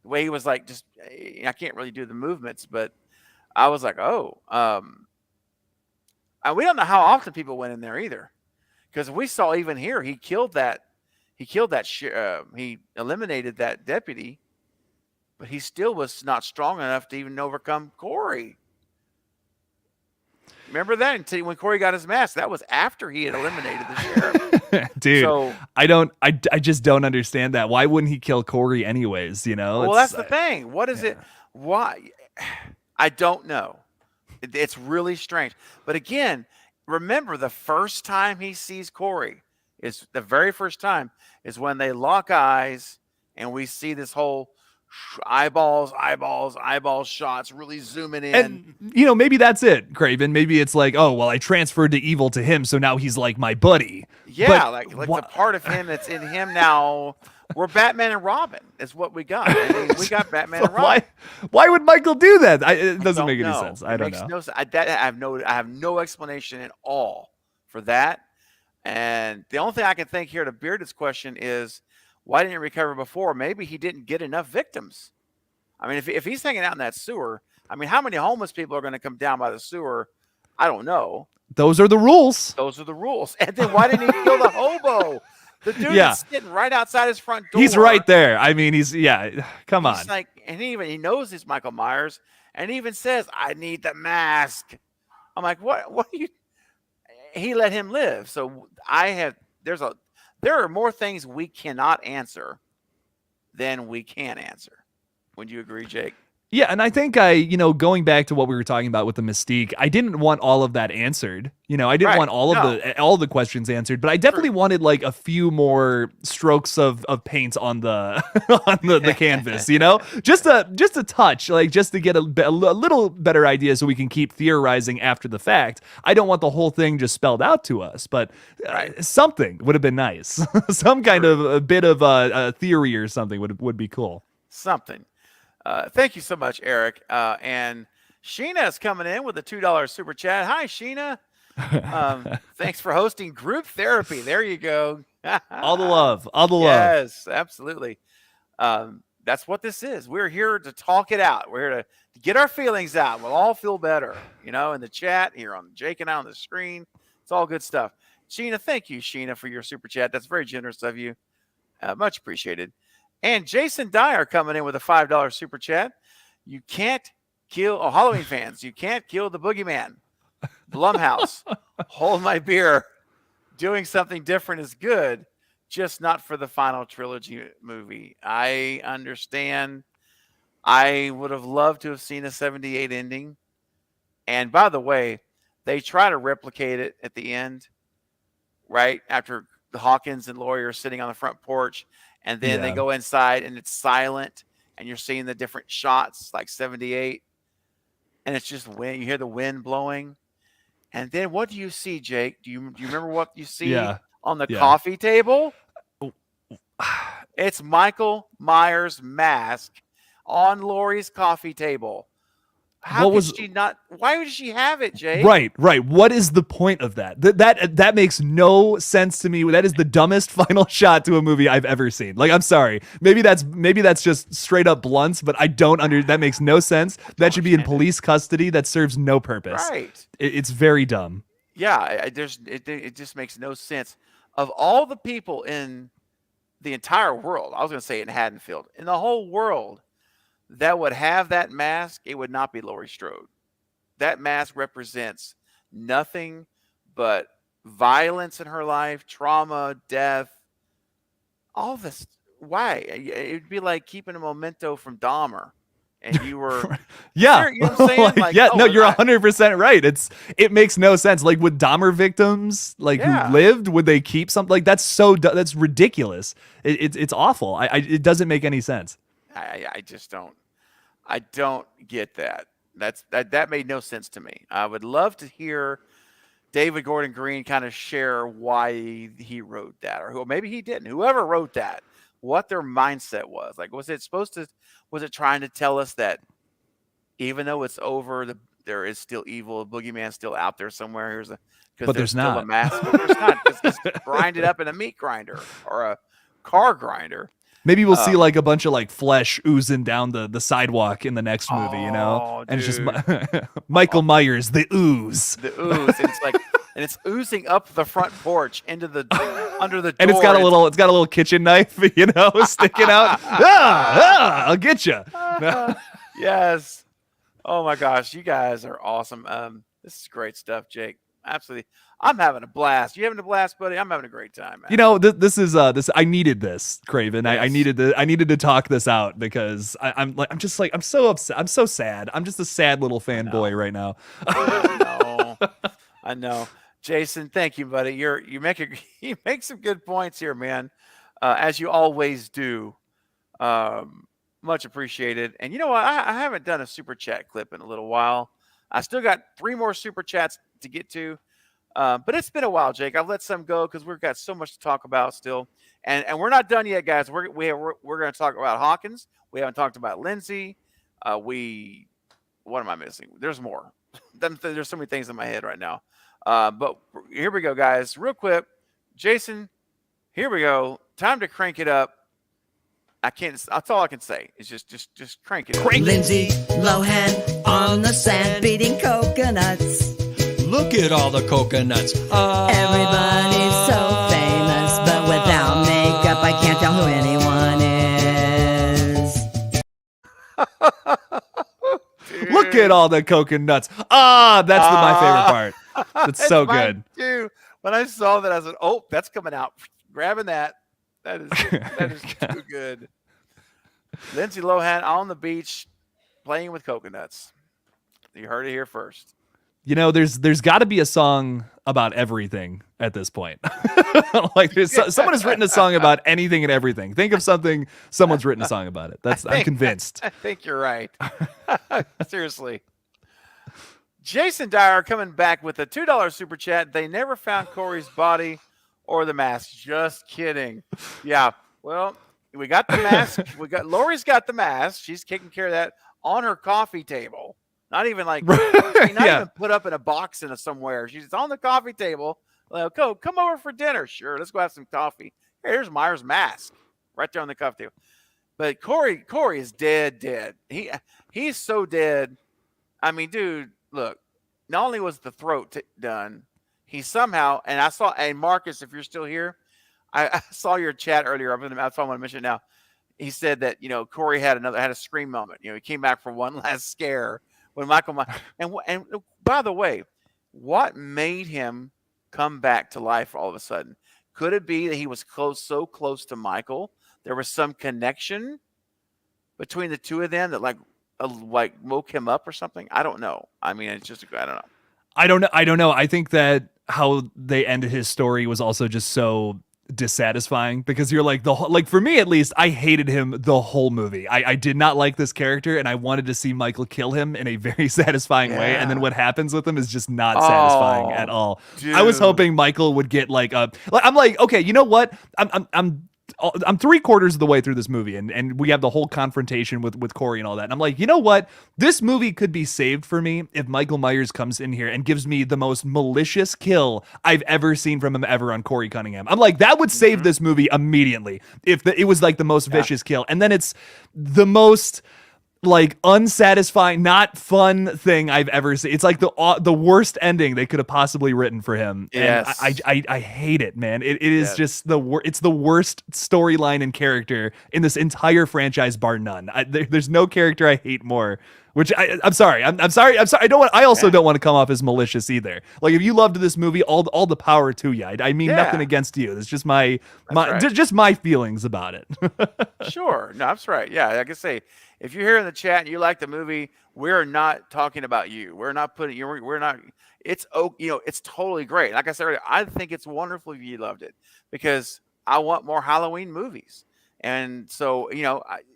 The way he was like, just I can't really do the movements, but I was like, oh. We don't know how often people went in there either, because we saw even here he killed that. He eliminated that deputy, but he still was not strong enough to even overcome Corey. Remember that until when Corey got his mask, that was after he had eliminated the sheriff. Dude, so, I just don't understand that. Why wouldn't he kill Corey anyways? You know? Well, that's the thing. What is it? Why? I don't know. It's really strange. But again, remember the first time he sees Corey is the very first time is when they lock eyes and we see this whole eyeballs shots really zooming in. And, you know, maybe that's it, Craven. Maybe it's like, oh, well, I transferred to evil to him, so now he's like my buddy. Yeah, like the part of him that's in him now. We're Batman and Robin is what we got. I mean, we got Batman and Robin. Why would Michael do that? It doesn't make any sense. I don't know. I have no explanation at all for that. And the only thing I can think here to Bearded's question is, why didn't he recover before? Maybe he didn't get enough victims. I mean, if he's hanging out in that sewer, I mean, how many homeless people are going to come down by the sewer? I don't know. Those are the rules. Those are the rules. And then why didn't he kill the hobo? The dude is sitting right outside his front door. He's right there. I mean, come on. Like, and he knows he's Michael Myers, and he even says, "I need the mask." I'm like, what? What do you? He let him live. So there are more things we cannot answer than we can answer. Would you agree, Jake? Yeah, and I think going back to what we were talking about with the Mystique, I didn't want all of that answered. You know, I didn't want all of the questions answered, but I definitely wanted like a few more strokes of paint on the the canvas. You know, just a touch, like just to get a little better idea, so we can keep theorizing after the fact. I don't want the whole thing just spelled out to us, but something would have been nice. Some kind of a bit of a theory or something would be cool. Something. Thank you so much, Eric. And Sheena is coming in with a $2 super chat. Hi, Sheena. Thanks for hosting group therapy. There you go. All the love. Yes, absolutely. That's what this is. We're here to talk it out. We're here to get our feelings out. We'll all feel better, in the chat, here on Jake and I on the screen. It's all good stuff. Sheena, thank you, Sheena, for your super chat. That's very generous of you. Much appreciated. And Jason Dyer coming in with a $5 super chat. You can't kill Halloween fans. You can't kill the boogeyman. Blumhouse, hold my beer. Doing something different is good, just not for the final trilogy movie. I understand. I would have loved to have seen a 78 ending. And by the way, they try to replicate it at the end, right? After the Hawkins and Laurie are sitting on the front porch. And then they go inside and it's silent and you're seeing the different shots like 78. And it's just wind. You hear the wind blowing. And then what do you see, Jake? Do you remember what you see on the coffee table? It's Michael Myers' mask on Laurie's coffee table. Why would she have it, Jake? Right. What is the point of that? That makes no sense to me. That is the dumbest final shot to a movie I've ever seen. Like, I'm sorry. Maybe that's just straight up blunts, but that makes no sense. That should be in police custody. That serves no purpose. Right. It's very dumb. Yeah, it just makes no sense. Of all the people in the entire world, I was going to say in Haddonfield, in the whole world, that would have that mask, it would not be Laurie Strode. That mask represents nothing but violence in her life, trauma, death, all this. Why? It'd be like keeping a memento from Dahmer. And you were, you know what I'm saying? Like, you're 100% right. It makes no sense. Like, would Dahmer victims who lived, would they keep something like that's that's ridiculous. It's awful. It doesn't make any sense. I just don't. I don't get that. That made no sense to me. I would love to hear David Gordon Green kind of share why he wrote that, or maybe he didn't. Whoever wrote that, what their mindset was. Like, was it trying to tell us that even though it's over, there is still evil, the boogeyman's still out there somewhere? But there's there's still not. a mask. But there's not. It's grinded up in a meat grinder or a car grinder. Maybe we'll see like a bunch of like flesh oozing down the sidewalk in the next movie, you know? Oh, And it's just dude. Michael Myers, the ooze. The ooze. And it's like, and it's oozing up the front porch into the under the door. And it's got a little kitchen knife, you know, sticking out. I'll get you. Yes. Oh my gosh, you guys are awesome. This is great stuff, Jake. Absolutely. I'm having a blast. You having a blast, buddy? I'm having a great time, man. You know, this is I needed this, Craven. Yes. I needed to talk this out because I'm so upset. I'm so sad. I'm just a sad little fanboy right now. I know. Jason, thank you, buddy. You make some good points here, man. As you always do. Much appreciated. And you know what? I haven't done a super chat clip in a little while. I still got 3 more super chats to get to. But it's been a while, Jake. I've let some go because we've got so much to talk about still. And we're not done yet, guys. We're going to talk about Hawkins. We haven't talked about Lindsay. What am I missing? There's more. There's so many things in my head right now. But here we go, guys. Real quick. Jason, here we go. Time to crank it up. That's all I can say. Is just crank it up. Lindsay Lohan on the sand beating coconuts. Look at all the coconuts. Everybody's so famous, but without makeup, I can't tell who anyone is. Look at all the coconuts. That's my favorite part. That's so good. Dude, when I saw that, I said, "Oh, that's coming out." Grabbing that. That is too good. Lindsay Lohan on the beach playing with coconuts. You heard it here first. You know, there's got to be a song about everything at this point. Like someone has written a song about anything and everything. Think of something someone's written a song about it. I'm convinced. I think you're right. Seriously. Jason Dyer coming back with a $2 super chat. They never found Corey's body or the mask. Just kidding. Yeah. Well, we got the mask. Lori's got the mask. She's taking care of that on her coffee table. Not even like even put up in a box somewhere. She's on the coffee table. Like, come over for dinner. Sure, let's go have some coffee. Here's Myers' mask right there on the coffee table. But Corey is dead. He's so dead. I mean, dude, look. Not only was the throat done, he somehow, and I saw, and Marcus, if you're still here, I saw your chat earlier. That's why I want to mention it now. He said that, you know, Corey had a scream moment. You know, he came back for one last scare when Michael, and by the way, what made him come back to life all of a sudden? Could it be that he was so close to Michael? There was some connection between the two of them that like woke him up or something. I don't know. I mean, it's just, I don't know. I don't know. I think that how they ended his story was also just so dissatisfying because you're like for me at least, I hated him the whole movie. I did not like this character and I wanted to see Michael kill him in a very satisfying way. And then what happens with him is just not satisfying at all. Dude. I was hoping Michael would get I'm like, okay, you know what? I'm 3/4 of the way through this movie and we have the whole confrontation with Corey and all that. And I'm like, you know what? This movie could be saved for me if Michael Myers comes in here and gives me the most malicious kill I've ever seen from him ever on Corey Cunningham. I'm like, that would save this movie immediately if it was like the most vicious kill. And then it's the most like unsatisfying, not fun thing I've ever seen. It's like the worst ending they could have possibly written for him. Yes. And I hate it, man. It is just it's the worst storyline and character in this entire franchise, bar none. There's no character I hate more. Which I'm sorry. I'm sorry. I also don't want to come off as malicious either. Like if you loved this movie, all the power to you. I mean nothing against you. It's just my just my feelings about it. Sure. No, that's right. Yeah, like I say, if you're here in the chat and you like the movie, we're not talking about you. We're not putting you. We're not. It's it's totally great. Like I said earlier, I think it's wonderful if you loved it because I want more Halloween movies, and so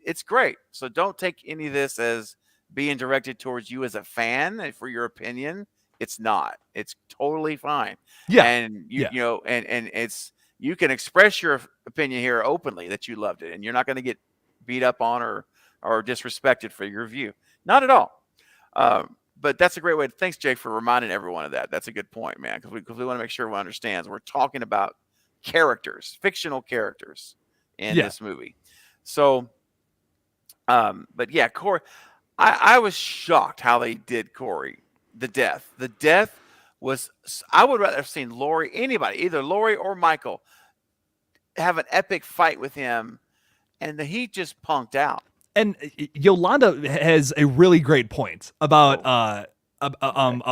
it's great. So don't take any of this as being directed towards you as a fan and for your opinion. It's not. It's totally fine. Yeah. And you Yeah. you know, and it's you can express your opinion here openly that you loved it, and you're not going to get beat up on or disrespected for your view. Not at all. But that's a great way. Thanks, Jake, for reminding everyone of that. That's a good point, man, because we want to make sure everyone understands. We're talking about characters, fictional characters in Yeah. this movie. So, but yeah, Corey, I was shocked how they did Corey. The death was. I would rather have seen Laurie, anybody, either Laurie or Michael, have an epic fight with him, and he just punked out. And Yolanda has a really great point about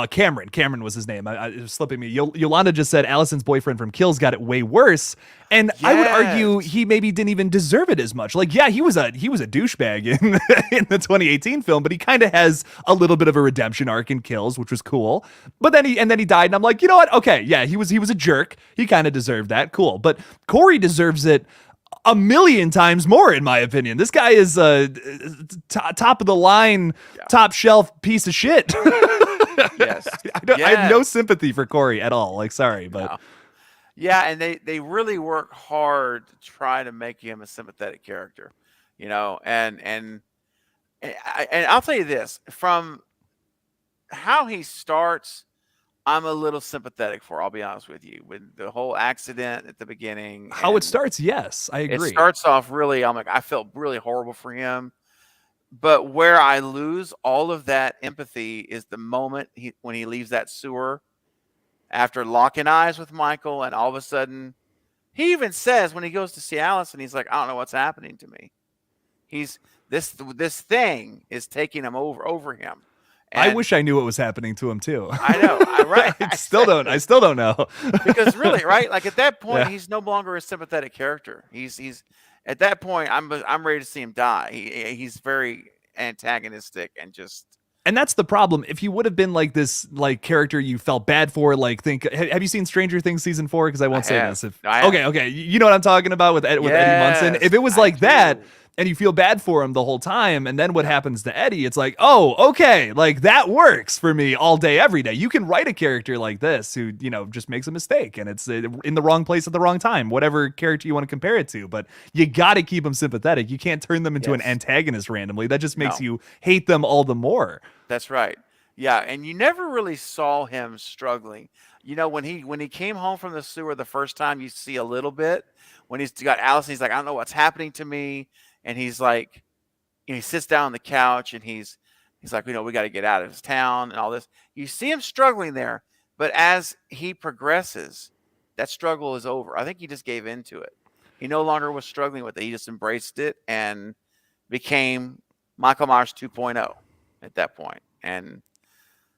Cameron. Cameron was his name. It was slipping me. Yolanda just said Allison's boyfriend from Kills got it way worse, and I would argue he maybe didn't even deserve it as much. Like, yeah, he was a douchebag in the 2018 film, but he kind of has a little bit of a redemption arc in Kills, which was cool. But then he died, and I'm like, you know what? Okay, yeah, he was a jerk. He kind of deserved that. Cool, but Corey deserves it a million times more, in my opinion. This guy is a top of the line, top shelf piece of shit. Yes. I have no sympathy for Corey at all. Like, sorry, but No. Yeah, and they really work hard to try to make him a sympathetic character, you know. And I'll tell you this, from how he starts, I'm a little sympathetic for. I'll be honest with you, with the whole accident at the beginning. how it and starts, yes, I agree. It starts off really. I'm like, I felt really horrible for him. But where I lose all of that empathy is the moment when he leaves that sewer after locking eyes with Michael, and all of a sudden, he even says when he goes to see Allison, he's like, I don't know what's happening to me. He's this thing is taking him over him. I And wish I knew what was happening to him too. I know, right? I still don't know. Because really, right? Like at that point, Yeah. he's no longer a sympathetic character. He's at that point, I'm ready to see him die. He's very antagonistic and just. And that's the problem. If you would have been like this, like character you felt bad for, like have you seen Stranger Things season 4? Because I won't say have. this. I have. Okay, you know what I'm talking about with Eddie Munson. If it was I like that, do. and you feel bad for him the whole time, and then what happens to Eddie? It's like, oh, okay, like that works for me all day, every day. You can write a character like this who, you know, just makes a mistake and it's in the wrong place at the wrong time, whatever character you want to compare it to. But you got to keep them sympathetic. You can't turn them into an antagonist randomly. That just makes you hate them all the more. That's right. Yeah, and you never really saw him struggling. You know, when he came home from the sewer the first time, you see a little bit. When he's got Allison, he's like, I don't know what's happening to me. And he's like, you know, he sits down on the couch and he's like, you know, we got to get out of this town and all this. You see him struggling there, but as he progresses, that struggle is over. I think he just gave into it. He no longer was struggling with it. He just embraced it and became Michael Myers 2.0 at that point. And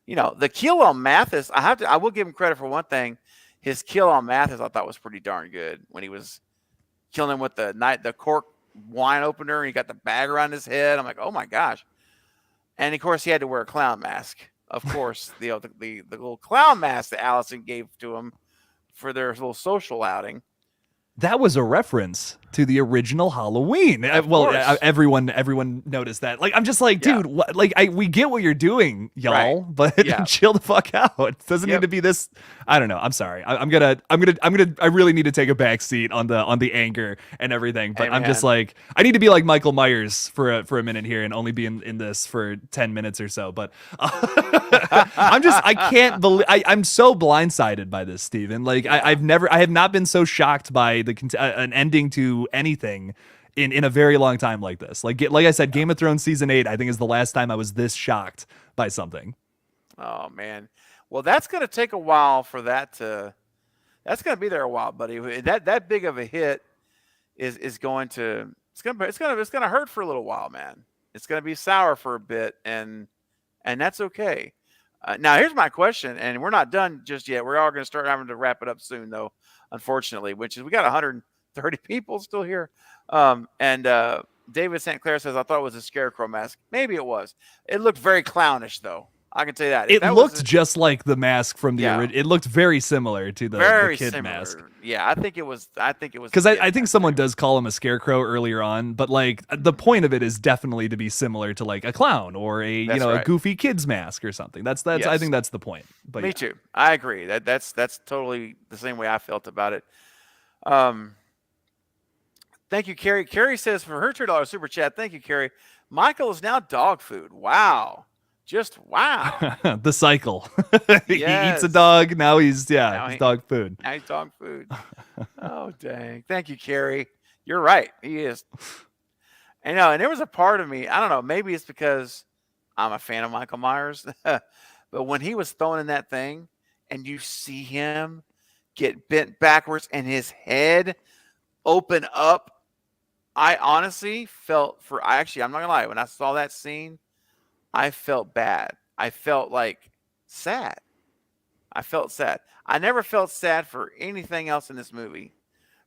you know, the kill on Mathis, I will give him credit for one thing. His kill on Mathis I thought was pretty darn good when he was killing him with the cork wine opener and he got the bag around his head. I'm like, oh my gosh. And of course he had to wear a clown mask. Of course, the little clown mask that Allison gave to him for their little social outing. That was a reference to the original Halloween. Everyone noticed that. Like, I'm just like, dude, we get what you're doing, y'all, but chill the fuck out. It doesn't need to be this. I don't know. I'm sorry. I really need to take a back seat on the anger and everything. But I'm just like, I need to be like Michael Myers for a minute here and only be in this for 10 minutes or so. But I can't believe I'm so blindsided by this, Steven. Like, I have not been so shocked by an ending to anything in a very long time like this. Like I said, Game of Thrones season 8, I think is the last time I was this shocked by something. Oh man. Well, that's going to take a while for that to, that's going to be there a while, buddy. That big of a hit is going to, it's going to hurt for a little while, man. It's going to be sour for a bit and that's okay. Now here's my question, and we're not done just yet. We're all going to start having to wrap it up soon though, unfortunately, which is we got 130 people still here. David St. Clair says, I thought it was a scarecrow mask. Maybe it was. It looked very clownish though. I can tell you that. It That looked was just like the mask from the Yeah. It looked very similar to the very kid similar. mask. Yeah, I think it was. Because I think someone does call him a scarecrow earlier on, but like the point of it is definitely to be similar to like a clown or a That's a right. goofy kid's mask or something. That's I Yes. think that's the point. But Me yeah. too. I agree. That's totally the same way I felt about it. Thank you, Carrie. Carrie says for her $2 super chat. Thank you, Carrie. Michael is now dog food. Wow. Just wow. The cycle. He eats Yes. a dog. Now he's Now he's he- dog food. Now he's dog food. Oh dang. Thank you, Carrie. You're right. He is. I know, and there was a part of me, I don't know, maybe it's because I'm a fan of Michael Myers, but when he was thrown in that thing and you see him get bent backwards and his head open up, I honestly felt I'm not gonna lie, when I saw that scene, I felt bad. I felt like sad. I felt sad. I never felt sad for anything else in this movie,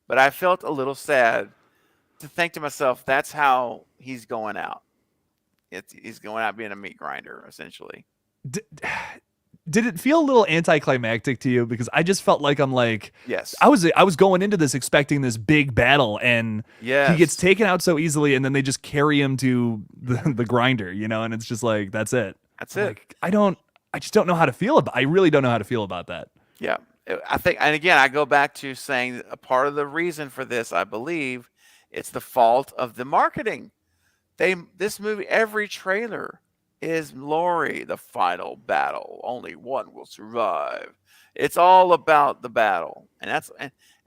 but I felt a little sad to think to myself, that's how he's going out. He's going out being a meat grinder, essentially. Did it feel a little anticlimactic to you? Because I just felt like Yes. I was going into this expecting this big battle, and he Yes. gets taken out so easily, and then they just carry him to the grinder, and it's just like that's it. That's it. Like, I just don't know how to feel about. I really don't know how to feel about that. Yeah. I think, and again, I go back to saying a part of the reason for this, I believe, it's the fault of the marketing. This movie, every trailer is Laurie, the final battle. Only one will survive. It's all about the battle. And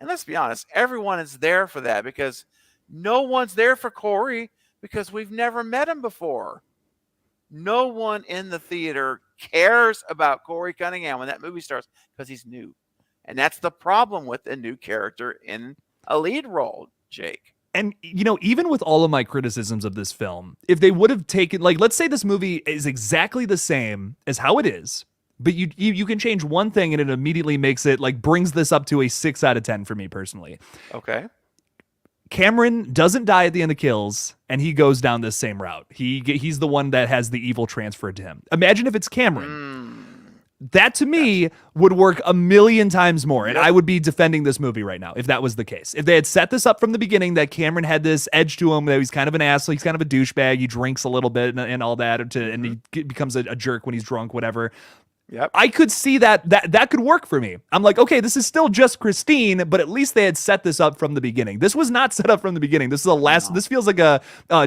let's be honest, everyone is there for that because no one's there for Corey because we've never met him before. No one in the theater cares about Corey Cunningham when that movie starts because he's new. And that's the problem with a new character in a lead role, Jake. And even with all of my criticisms of this film, if they would have taken, like, let's say this movie is exactly the same as how it is, but you can change one thing and it immediately makes it, like, brings this up to a 6 out of 10 for me personally. Okay. Cameron doesn't die at the end of Kills, and he goes down this same route. He's the one that has the evil transferred to him. Imagine if it's Cameron. That to me would work a million times more, and I would be defending this movie right now if that was the case. If they had set this up from the beginning that Cameron had this edge to him, that he's kind of an asshole, he's kind of a douchebag, he drinks a little bit and all that, and he becomes a jerk when he's drunk, whatever. Yep. I could see that could work for me. I'm like, okay, this is still just Christine, but at least they had set this up from the beginning. This was not set up from the beginning. This is the last. This feels like a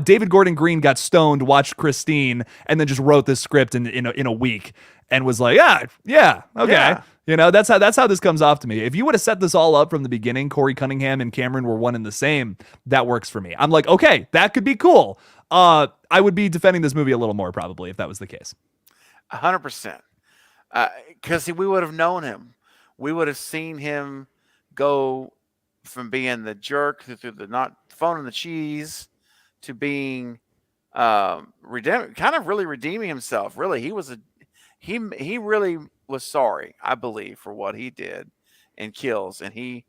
David Gordon Green got stoned, watched Christine, and then just wrote this script in a week and was like, yeah, okay. Yeah. That's how this comes off to me. If you would have set this all up from the beginning, Corey Cunningham and Cameron were one and the same, that works for me. I'm like, okay, that could be cool. I would be defending this movie a little more probably if that was the case. 100%. Because we would have known him. We would have seen him go from being the jerk through the not phoning the cheese to being kind of really redeeming himself. Really, he really was sorry, I believe, for what he did in Kills, and he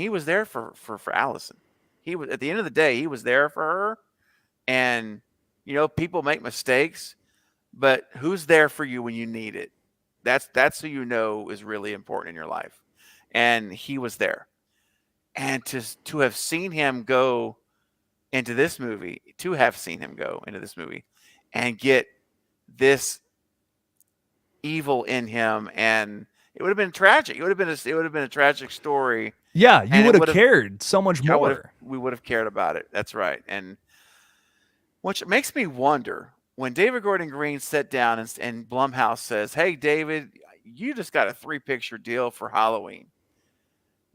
was there for Allison. He was, at the end of the day, he was there for her, and people make mistakes. But who's there for you when you need it? That's who is really important in your life. And he was there. And to have seen him go into this movie, and get this evil in him, and it would have been tragic. It would have been a tragic story. Yeah, you And would it have cared so much more. We would have cared about it. That's right. And which makes me wonder, when David Gordon Green sat down and Blumhouse says, "Hey, David, you just got a 3-picture deal for Halloween.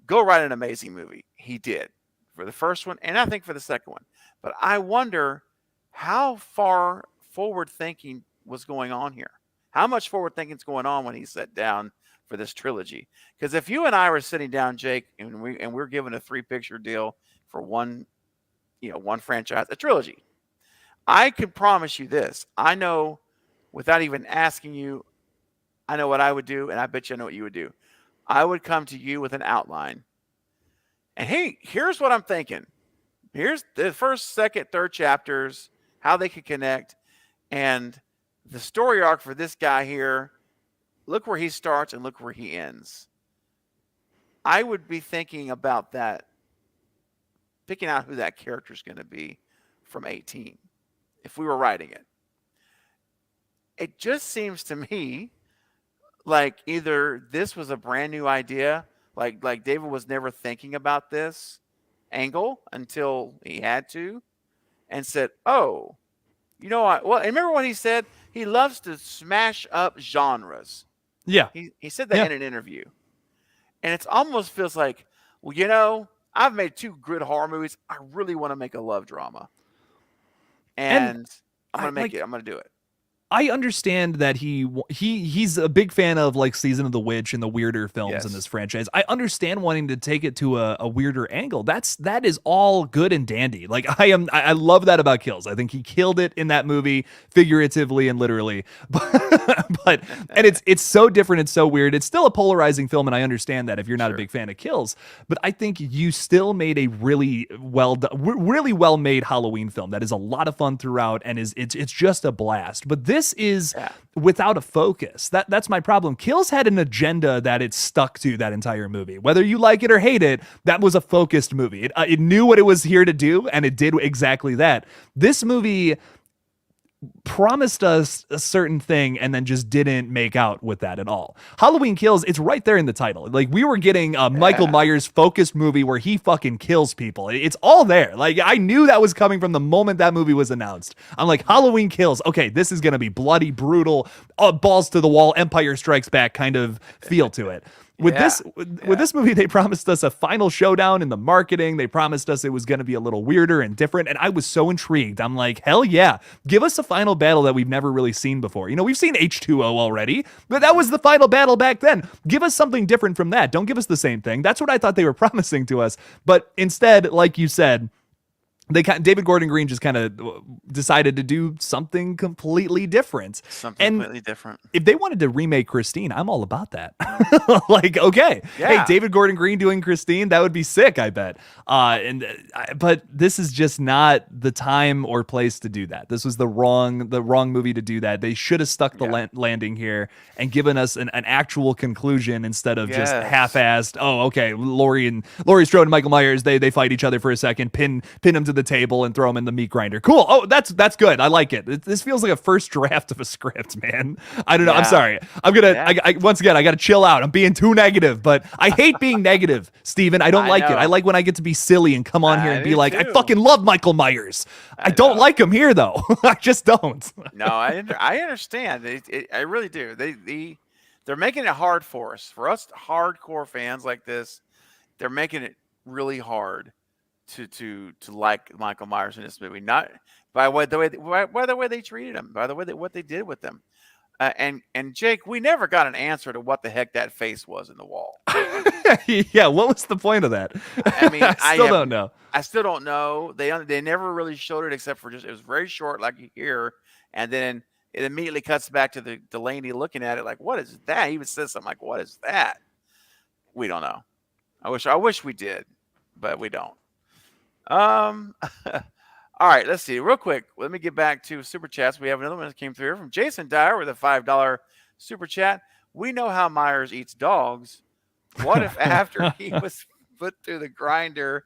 Go write an amazing movie." He did for the first one, and I think for the second one. But I wonder how far forward thinking was going on here. How much forward thinking is going on when he sat down for this trilogy? Because if you and I were sitting down, Jake, and we're given a 3-picture deal for one franchise, a trilogy, I can promise you this. I know, without even asking you, I know what I would do, and I bet you I know what you would do. I would come to you with an outline. And hey, here's what I'm thinking. Here's the first, second, third chapters, how they could connect. And the story arc for this guy here, look where he starts and look where he ends. I would be thinking about that, picking out who that character is going to be from 18 if we were writing it. It just seems to me like either this was a brand new idea, like David was never thinking about this angle until he had to, and said, "Oh, you know what? Well, remember what he said? He loves to smash up genres." Yeah. He said that in an interview, and it almost feels like, well, you know, I've made 2 good horror movies. I really want to make a love drama, and I'm gonna make it. I'm gonna do it. I understand that he's a big fan of like Season of the Witch and the weirder films in this franchise. I understand wanting to take it to a weirder angle. That is all good and dandy. Like I love that about Kills. I think he killed it in that movie, figuratively and literally. But and it's so different and so weird. It's still a polarizing film, and I understand that if you're not a big fan of Kills. But I think you still made a really well made Halloween film that is a lot of fun throughout, and it's just a blast. But this is without a focus. That's my problem. Kills had an agenda that it stuck to that entire movie. Whether you like it or hate it, that was a focused movie. It knew what it was here to do, and it did exactly that. This movie promised us a certain thing and then just didn't make out with that at all. Halloween Kills, it's right there in the title. Like, we were getting a Michael Myers focused movie where he fucking kills people. It's all there. Like, I knew that was coming from the moment that movie was announced. I'm like, Halloween Kills. Okay, this is going to be bloody, brutal, balls to the wall, Empire Strikes Back kind of feel to it. With this movie, they promised us a final showdown in the marketing. They promised us it was going to be a little weirder and different, and I was so intrigued. I'm like, hell yeah, give us a final battle that we've never really seen before. You know, we've seen H2O already, but that was the final battle back then. Give us something different from that. Don't give us the same thing. That's what I thought they were promising to us, but instead, like you said, David Gordon Green just kind of decided to do something completely different. Completely different. If they wanted to remake Christine, I'm all about that. Like, okay, hey, David Gordon Green doing Christine, that would be sick, I bet. But this is just not the time or place to do that. This was the wrong movie to do that. They should have stuck the landing here and given us an actual conclusion instead of just half-assed. Oh, okay, Laurie Strode and Michael Myers, they fight each other for a second, pin him to the table and throw him in the meat grinder. Cool. Oh, that's good. I like it. This feels like a first draft of a script, man. I don't know. I'm sorry. I'm gonna. I once again, I gotta chill out. I'm being too negative, but I hate being negative, Steven. I don't like it. I like when I get to be silly and come on here and be like, I fucking love Michael Myers. I don't like him here though. I just don't. No, I understand. I really do. They're making it hard for us hardcore fans like this. They're making it really hard to like Michael Myers in this movie, not by the way they treated him, by the way what they did with them. And Jake, we never got an answer to what the heck that face was in the wall. Yeah, what was the point of that? I mean, I don't know. I still don't know. They never really showed it except for it was very short, like you hear, and then it immediately cuts back to the Delaney looking at it like, what is that? He even says something like, what is that? We don't know. I wish we did, but we don't. All right, let's see real quick. Let me get back to super chats. We have another one that came through here from Jason Dyer with a $5 super chat. We know how Myers eats dogs. What if after he was put through the grinder,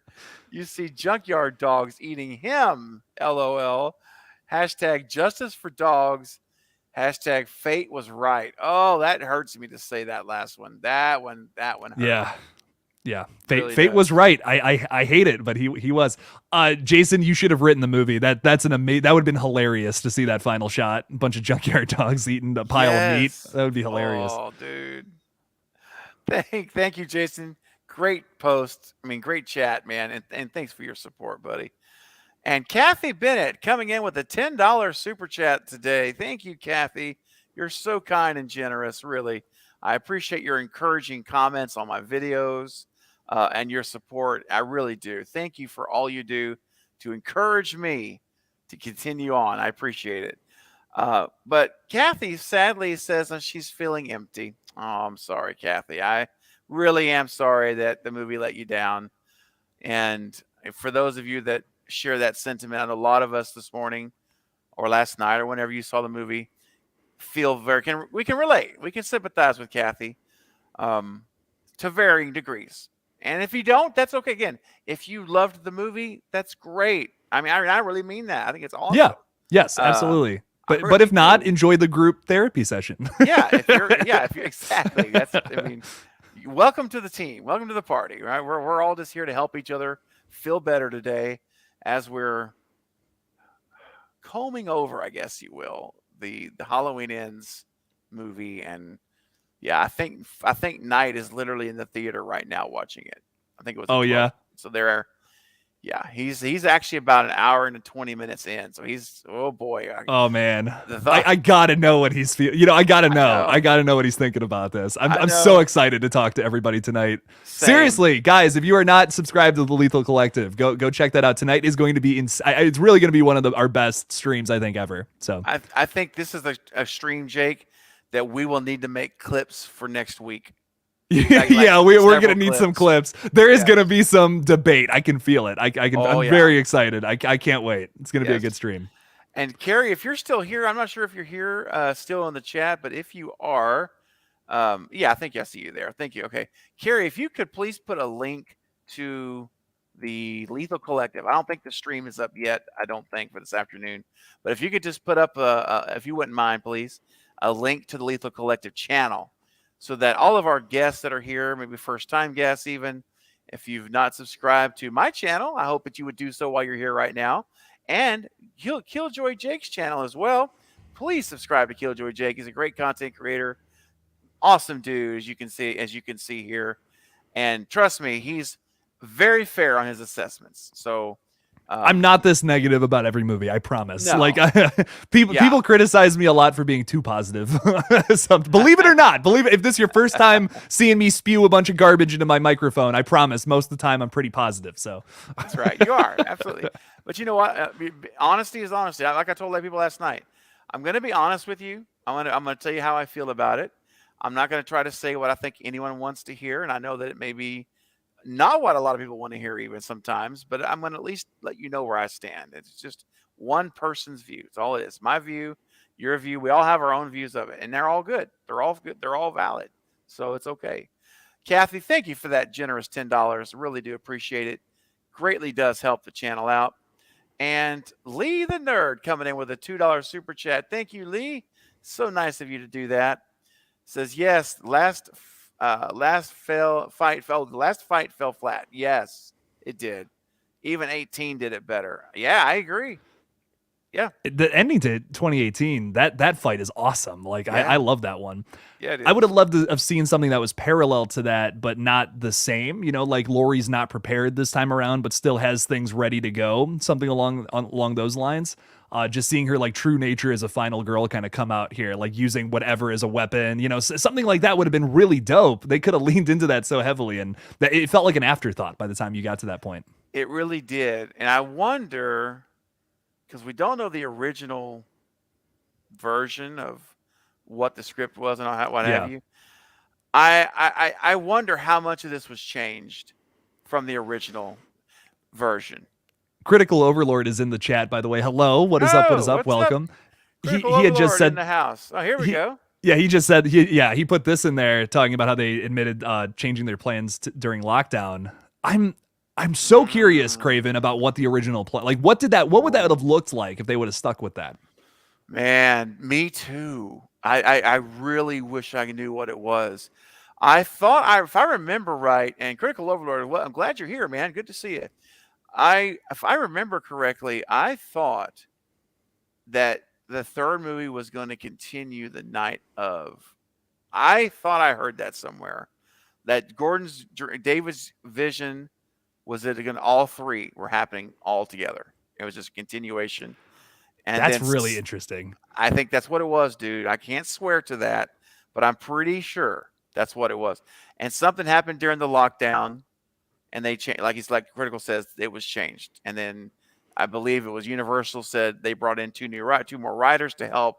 you see junkyard dogs eating him? LOL. Hashtag justice for dogs. Hashtag fate was right. Oh, that hurts me to say that last one. That one hurt. Yeah, fate was right. I hate it, but he was. Jason, you should have written the movie. That's an amazing. That would have been hilarious to see that final shot. A bunch of junkyard dogs eating a pile of meat. That would be hilarious. Oh, dude. Thank you, Jason. Great post. I mean, great chat, man, and thanks for your support, buddy. And Kathy Bennett coming in with a $10 super chat today. Thank you, Kathy. You're so kind and generous, really. I appreciate your encouraging comments on my videos. And your support. I really do. Thank you for all you do to encourage me to continue on. I appreciate it. But Kathy sadly says that she's feeling empty. Oh, I'm sorry, Kathy. I really am sorry that the movie let you down. And for those of you that share that sentiment, a lot of us this morning or last night or whenever you saw the movie, feel we can relate. We can sympathize with Kathy to varying degrees. And if you don't, that's okay. Again, if you loved the movie, that's great. I really mean that. I think it's awesome. Yeah. Yes, Uh, absolutely. I But if really not, do. enjoy the group therapy session. If you're exactly. Welcome to the team. Welcome to the party, right? We're all just here to help each other feel better today as we're combing over, I guess you will, the Halloween Ends movie. And yeah, I think Knight is literally in the theater right now watching it. I think it was Oh, yeah. so there. Yeah, he's actually about an hour and 20 minutes in. So he's, oh boy. Oh man, The thought- I gotta know what he's feeling. You know, I gotta know. know. I gotta know what he's thinking about this. I I'm know. so excited to talk to everybody tonight. Same. Seriously, guys, if you are not subscribed to the Lethal Collective, go check that out. Tonight is going to be it's really going to be one of our best streams I think ever. So I think this is a stream, Jake, that we will need to make clips for next week. yeah, we're several gonna need some clips. There is gonna be some debate. I can feel it. I'm very excited. I can't wait. It's gonna be a good stream. And Carrie, if you're still here, I'm not sure if you're here still in the chat, but if you are, I think I see you there. Thank you. Okay, Carrie, if you could please put a link to the Lethal Collective. I don't think the stream is up yet. I don't think for this afternoon, but if you could just put up if you wouldn't mind, please, a link to the Lethal Collective channel, so that all of our guests that are here, maybe first-time guests even, if you've not subscribed to my channel, I hope that you would do so while you're here right now. And Killjoy Jake's channel as well. Please subscribe to Killjoy Jake. He's a great content creator. Awesome dude, as you can see here. And trust me, he's very fair on his assessments. So I'm not this negative about every movie, I promise. No. Like people criticize me a lot for being too positive. Believe it or not, if this is your first time seeing me spew a bunch of garbage into my microphone, I promise most of the time I'm pretty positive. So that's right, you are absolutely. But you know what? Honesty is honesty. Like I told people last night, I'm going to be honest with you. I'm going to tell you how I feel about it. I'm not going to try to say what I think anyone wants to hear, and I know that it may be not what a lot of people want to hear even sometimes, but I'm going to at least let you know where I stand. It's just one person's view. It's all it is. My view, your view. We all have our own views of it, and they're all good. They're all good. They're all valid. So it's okay. Kathy, thank you for that generous $10. Really do appreciate it. Greatly does help the channel out. And Lee the Nerd coming in with a $2 super chat. Thank you, Lee. So nice of you to do that. Says, yes, last fight fell flat. Yes, it did. Even 18 did it better. Yeah, I agree. Yeah. The ending to 2018, that fight is awesome. Like I love that one. Yeah, it is. I would have loved to have seen something that was parallel to that, but not the same. You know, like Laurie's not prepared this time around, but still has things ready to go. Something along those lines. Just seeing her like true nature as a final girl kind of come out here, like using whatever as a weapon, you know, something like that would have been really dope. They could have leaned into that so heavily, and that it felt like an afterthought by the time you got to that point. It really did. And I wonder, because we don't know the original version of what the script was and what have you. I wonder how much of this was changed from the original version. Critical Overlord is in the chat, by the way. Hello, what is up? What is up? What's Welcome. Up? He had just said in the house. Oh, here we go. Yeah, he just said he put this in there talking about how they admitted changing their plans during lockdown. I'm so curious, Craven, about what the original plan, like what would that have looked like if they would have stuck with that? Man, me too. I really wish I knew what it was. I thought if I remember right, and Critical Overlord, well, I'm glad you're here, man. Good to see you. If I remember correctly, I thought that the third movie was going to continue the night of. I thought I heard that somewhere. That David's vision was that all three were happening all together. It was just a continuation. And that's really interesting. I think that's what it was, dude. I can't swear to that, but I'm pretty sure that's what it was. And something happened during the lockdown. And they changed, like Critical says, it was changed. And then I believe it was Universal said they brought in two more writers to help.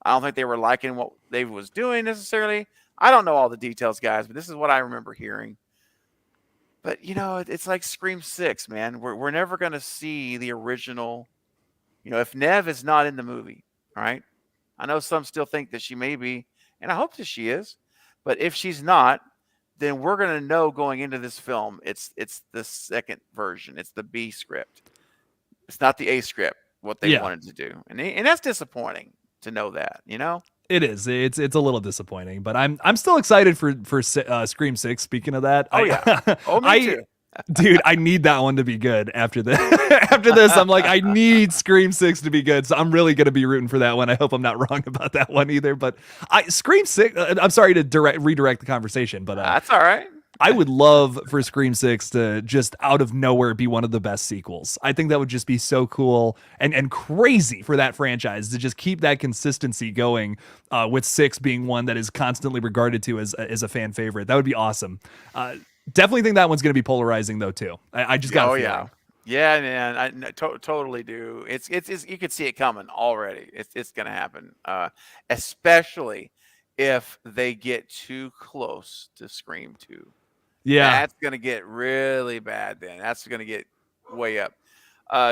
I don't think they were liking what David was doing necessarily. I don't know all the details, guys, but this is what I remember hearing. But you know, it's like Scream 6, man. We're never gonna see the original. You know, if Nev is not in the movie, right? I know some still think that she may be, and I hope that she is. But if she's not, then we're going to know going into this film it's the second version. It's the B script. It's not the A script, what they wanted to do. And that's disappointing to know that, you know? It is. It's a little disappointing, but I'm still excited for Scream 6. Speaking of that, Oh, yeah. Oh, me too. Dude, I need that one to be good after this. After this, I'm like, I need Scream 6 to be good. So I'm really going to be rooting for that one. I hope I'm not wrong about that one either. But Scream 6, I'm sorry to redirect the conversation, but that's all right. I would love for Scream 6 to just out of nowhere be one of the best sequels. I think that would just be so cool and crazy for that franchise to just keep that consistency going, with 6 being one that is constantly regarded to as a fan favorite. That would be awesome. Definitely think that one's going to be polarizing though too. I just got. Oh yeah, yeah, man. I totally do. It's you can see it coming already. It's going to happen, especially if they get too close to Scream 2. Yeah, that's going to get really bad. Then that's going to get way up.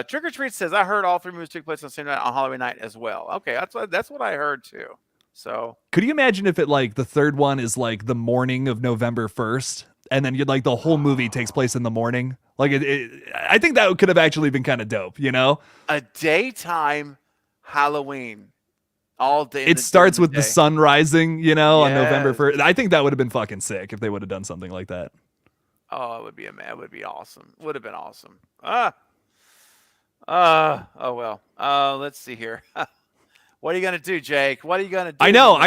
Trick or Treat says I heard all 3 movies took place on the same night on Halloween night as well. Okay, that's what I heard too. So could you imagine if it like the third one is like the morning of November 1st? And then you'd like the whole movie takes place in the morning. Like I think that could have actually been kind of dope, you know? A daytime Halloween all day. It starts with the sun rising, you know, on November 1st. I think that would have been fucking sick if they would have done something like that. Oh, it would be awesome. Would have been awesome. Oh well. Let's see here. What are you gonna do, Jake? What are you gonna do? I know.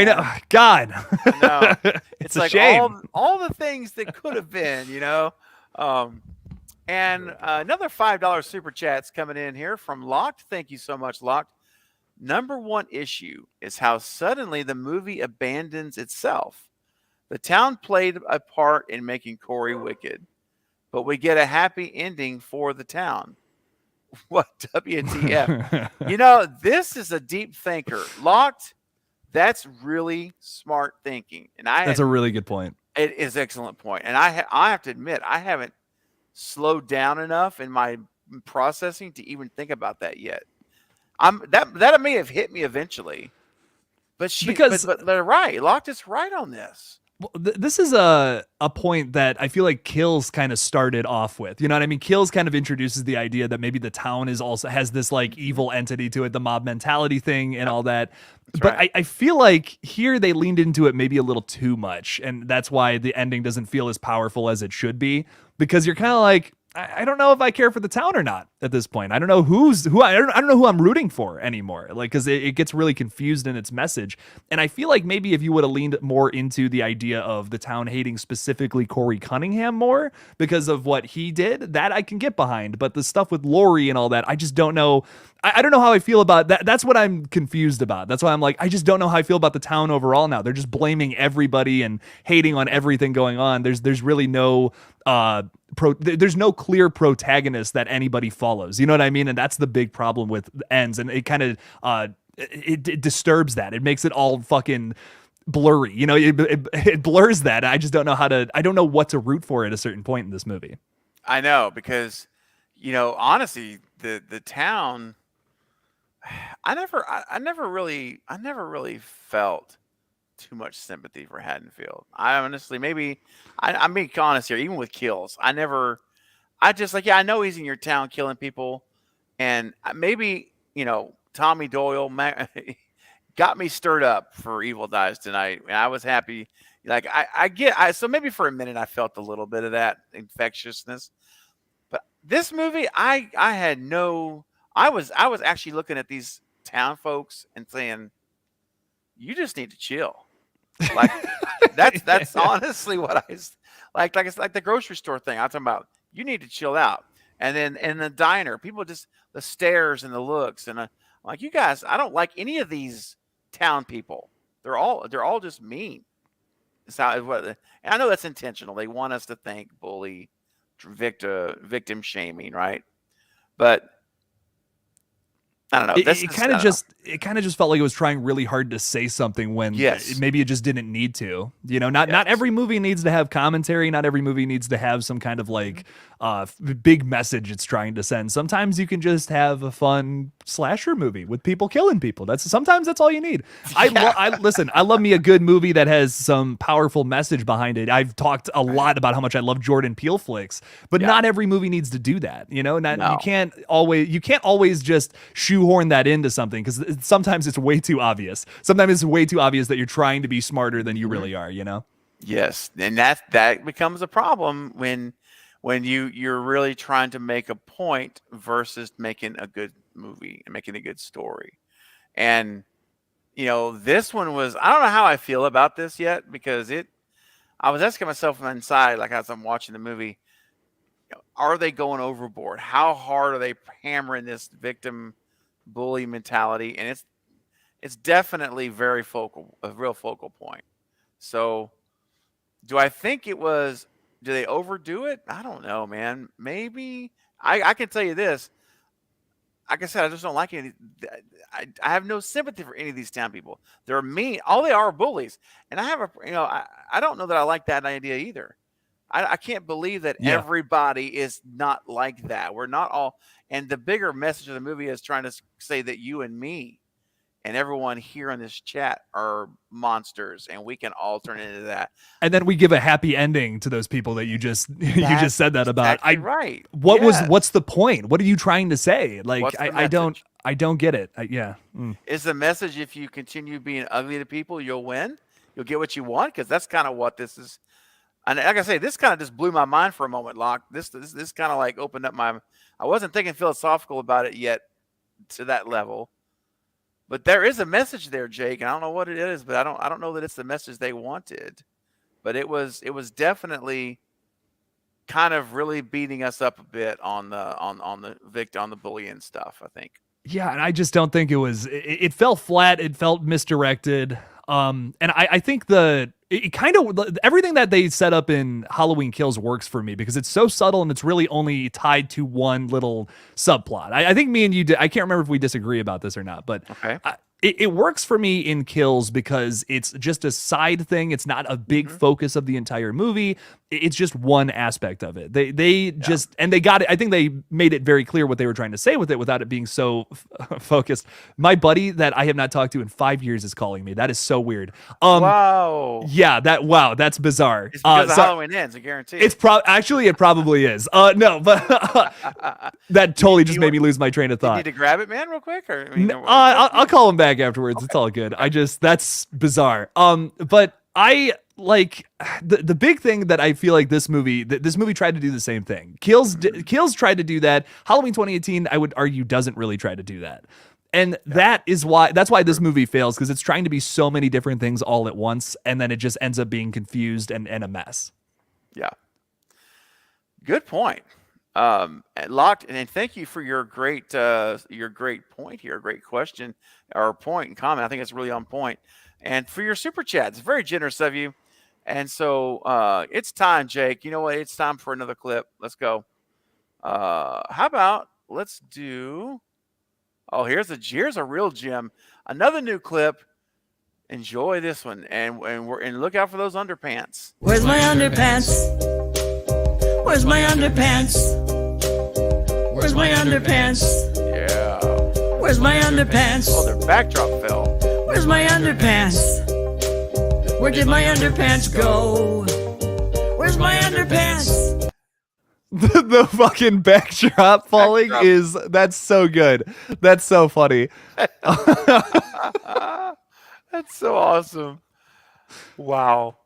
God, no, it's a like shame. all the things that could have been, you know. And another $5 super chat's coming in here from Locked. Thank you so much, Locked. Number one issue is how suddenly the movie abandons itself. The town played a part in making Corey wicked, but we get a happy ending for the town. What WTF? You know, this is a deep thinker. Locked, that's really smart thinking. And that's a really good point. It is an excellent point. And I have to admit, I haven't slowed down enough in my processing to even think about that yet. That may have hit me eventually. But they're right. Locked is right on this. Well, this is a point that I feel like Kills kind of started off with. You know what I mean? Kills kind of introduces the idea that maybe the town is also has this like evil entity to it, the mob mentality thing and all that. But right. I feel like here they leaned into it maybe a little too much, and that's why the ending doesn't feel as powerful as it should be, because you're kind of like, I don't know if I care for the town or not at this point. I don't know I don't know who I'm rooting for anymore. Like, because it gets really confused in its message. And I feel like maybe if you would have leaned more into the idea of the town hating specifically Corey Cunningham more because of what he did, that I can get behind. But the stuff with Laurie and all that, I just don't know. I don't know how I feel about that. That's what I'm confused about. That's why I'm like, I just don't know how I feel about the town overall now. They're just blaming everybody and hating on everything going on. There's really no there's no clear protagonist that anybody follows. You know what I mean? And that's the big problem with ends. And it kind of it disturbs that. It makes it all fucking blurry. You know, it blurs that. I just don't know I don't know what to root for at a certain point in this movie. I know, because, you know, honestly, the town, I never really felt too much sympathy for Haddonfield. I honestly, maybe I'm being honest here, even with Kills, I just like, yeah, I know he's in your town killing people, and maybe, you know, Tommy Doyle got me stirred up for Evil Dies Tonight, and I was happy. Like, so maybe for a minute I felt a little bit of that infectiousness, but this movie, I was actually looking at these town folks and saying, you just need to chill. Like, that's honestly what I like. It's like the grocery store thing I'm talking about. You need to chill out. And then in the diner, people just, the stares and the looks, and I'm like, you guys, I don't like any of these town people. They're all just mean. And I know that's intentional. They want us to think bully, victim shaming, right? But I don't know. It kind of just felt like it was trying really hard to say something when Yes. maybe it just didn't need to. Not every movie needs to have commentary. Not every movie needs to have some kind of like big message it's trying to send. Sometimes you can just have a fun slasher movie with people killing people. Sometimes that's all you need. Listen, I love me a good movie that has some powerful message behind it. I've talked a lot about how much I love Jordan Peele flicks, but not every movie needs to do that. You can't always just shoehorn that into something, because sometimes it's way too obvious. Sometimes it's way too obvious that you're trying to be smarter than you really are. Yes, and that becomes a problem when you're really trying to make a point versus making a good movie and making a good story. And this one was, I don't know how I feel about this yet, because I was asking myself from inside, like as I'm watching the movie, are they going overboard? How hard are they hammering this victim bully mentality? And it's definitely a real focal point. So do I think do they overdo it? I don't know, man. Maybe. I can tell you this. Like I said, I just don't like any. I have no sympathy for any of these town people. They're mean. All they are bullies. And I don't know that I like that idea either. I can't believe that everybody is not like that. We're not all. And the bigger message of the movie is trying to say that you and me and everyone here in this chat are monsters, and we can all turn into that. And then we give a happy ending to those people that you just said that about. Exactly right. What's the point? What are you trying to say? Like, I don't get it. Is the message, if you continue being ugly to people, you'll win? You'll get what you want? Because that's kind of what this is. And like I say, this kind of just blew my mind for a moment, Locke. This kind of like opened up I wasn't thinking philosophical about it yet to that level. But there is a message there, Jake, and I don't know what it is, but I don't know that it's the message they wanted. But it was definitely kind of really beating us up a bit on the bullying stuff, I think. Yeah, and I just don't think it was. It felt flat. It felt misdirected. And I think it kind of everything that they set up in Halloween Kills works for me, because it's so subtle and it's really only tied to one little subplot. I think me and you I can't remember if we disagree about this or not, but okay. It works for me in Kills because it's just a side thing. It's not a big focus of the entire movie. It's just one aspect of it. They got it. I think they made it very clear what they were trying to say with it without it being so focused. My buddy that I have not talked to in 5 years is calling me. That is so weird. Wow. Yeah, that's bizarre. It's because Halloween ends, I guarantee it. Actually, it probably is. No, but that totally just made me lose my train of thought. You need to grab it, man, real quick? Or, I'll call him back afterwards. Okay. It's all good. That's bizarre. But I like the big thing that I feel like this movie tried to do the same thing. Kills tried to do that. Halloween 2018, I would argue, doesn't really try to do that. And that's why this movie fails, because it's trying to be so many different things all at once, and then it just ends up being confused and a mess. Yeah. Good point. Locked, and thank you for your great point here, great question or point and comment. I think it's really on point. And for your super chat, it's very generous of you. And so it's time, Jake. You know what? It's time for another clip. Let's go. How about let's do? Oh, here's a real gem. Another new clip. Enjoy this one, and look out for those underpants. Where's my underpants? Where's my underpants? Where's my underpants? Yeah. Where's my underpants? Oh, their backdrop fell. Where's my underpants? Where did my underpants go? Where's my underpants? The fucking backdrop falling that's so good. That's so funny. That's so awesome. Wow.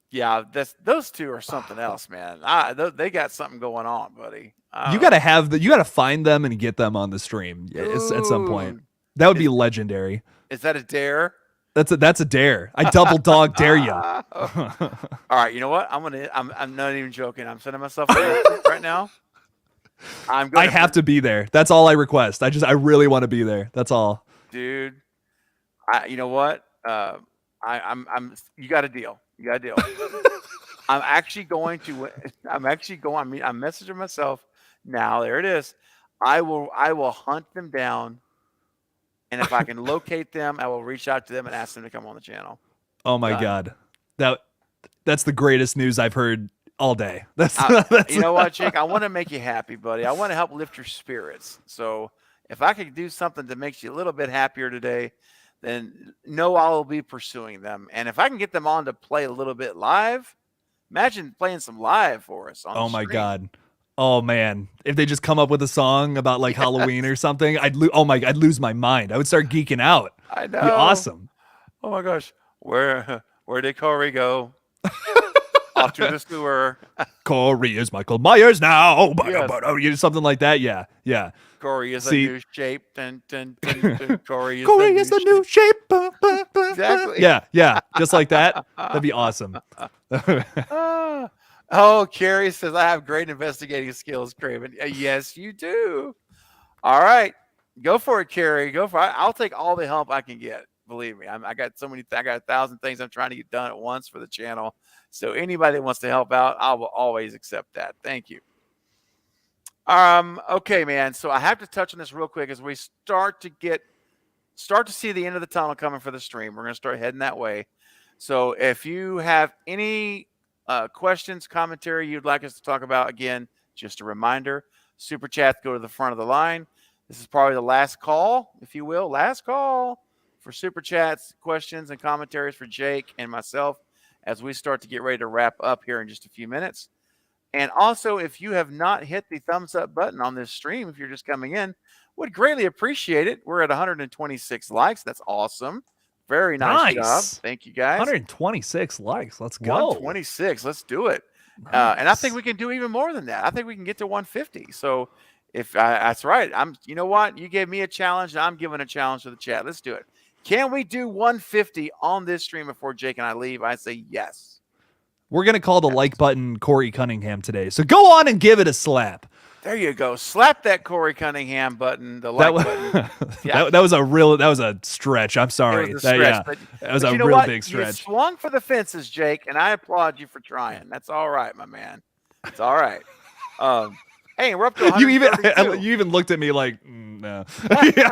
Yeah, those two are something else, man. They got something going on, buddy. You gotta find them and get them on the stream at some point. That would be legendary. Is that a dare? That's a dare. I double dog dare you. All right, you know what? I'm not even joking. I'm sending myself a right now. I have to be there. That's all I request. I really want to be there. That's all. Dude. You know what? You got a deal. You got a deal. I'm messaging myself now. There it is. I will hunt them down And if I can locate them, I will reach out to them and ask them to come on the channel. Oh my Done. God. That's the greatest news I've heard all day. That's You know what, Jake? I want to make you happy, buddy. I want to help lift your spirits. So if I could do something that makes you a little bit happier today, then know I will be pursuing them. And if I can get them on to play a little bit live, imagine playing some live for us on Oh the my stream. God. Oh man. If they just come up with a song about like Halloween or something, I'd lose my mind. I would start geeking out. I know. It'd be awesome. Oh my gosh. Where did Corey go? Off to the sewer. Corey is Michael Myers now. Yes. Something like that. Yeah. Yeah. Corey is See- a new shape. Dun, dun, dun, dun. Corey is the new shape. Exactly. Yeah. Just like that. That'd be awesome. Oh, Carrie says, I have great investigating skills, Craven. Yes, you do. All right. Go for it, Carrie. Go for it. I'll take all the help I can get. Believe me. I got 1,000 things I'm trying to get done at once for the channel. So anybody that wants to help out, I will always accept that. Thank you. Okay, man. So I have to touch on this real quick as we start to see the end of the tunnel coming for the stream. We're going to start heading that way. So if you have any questions, commentary you'd like us to talk about, again, just a reminder, super chats go to the front of the line. This is probably the last call, if you will, last call for super chats, questions, and commentaries for Jake and myself as we start to get ready to wrap up here in just a few minutes. And also, if you have not hit the thumbs up button on this stream, if you're just coming in, would greatly appreciate it. We're at 126 likes. That's awesome. Very nice job. Thank you, guys. 126 likes. Let's go. 126. Let's do it. Nice. And I think we can do even more than that. I think we can get to 150. So if that's right, you know what? You gave me a challenge, and I'm giving a challenge to the chat. Let's do it. Can we do 150 on this stream before Jake and I leave? I say yes. We're going to call the like button Corey Cunningham today. So go on and give it a slap. There you go. Slap that Corey Cunningham button, the like button. Yeah. that was a stretch. I'm sorry. It was a stretch, that was a you know real what? big stretch. You swung for the fences, Jake, and I applaud you for trying. That's all right, my man. It's all right. Hey, we're up to 132. You even looked at me like, no.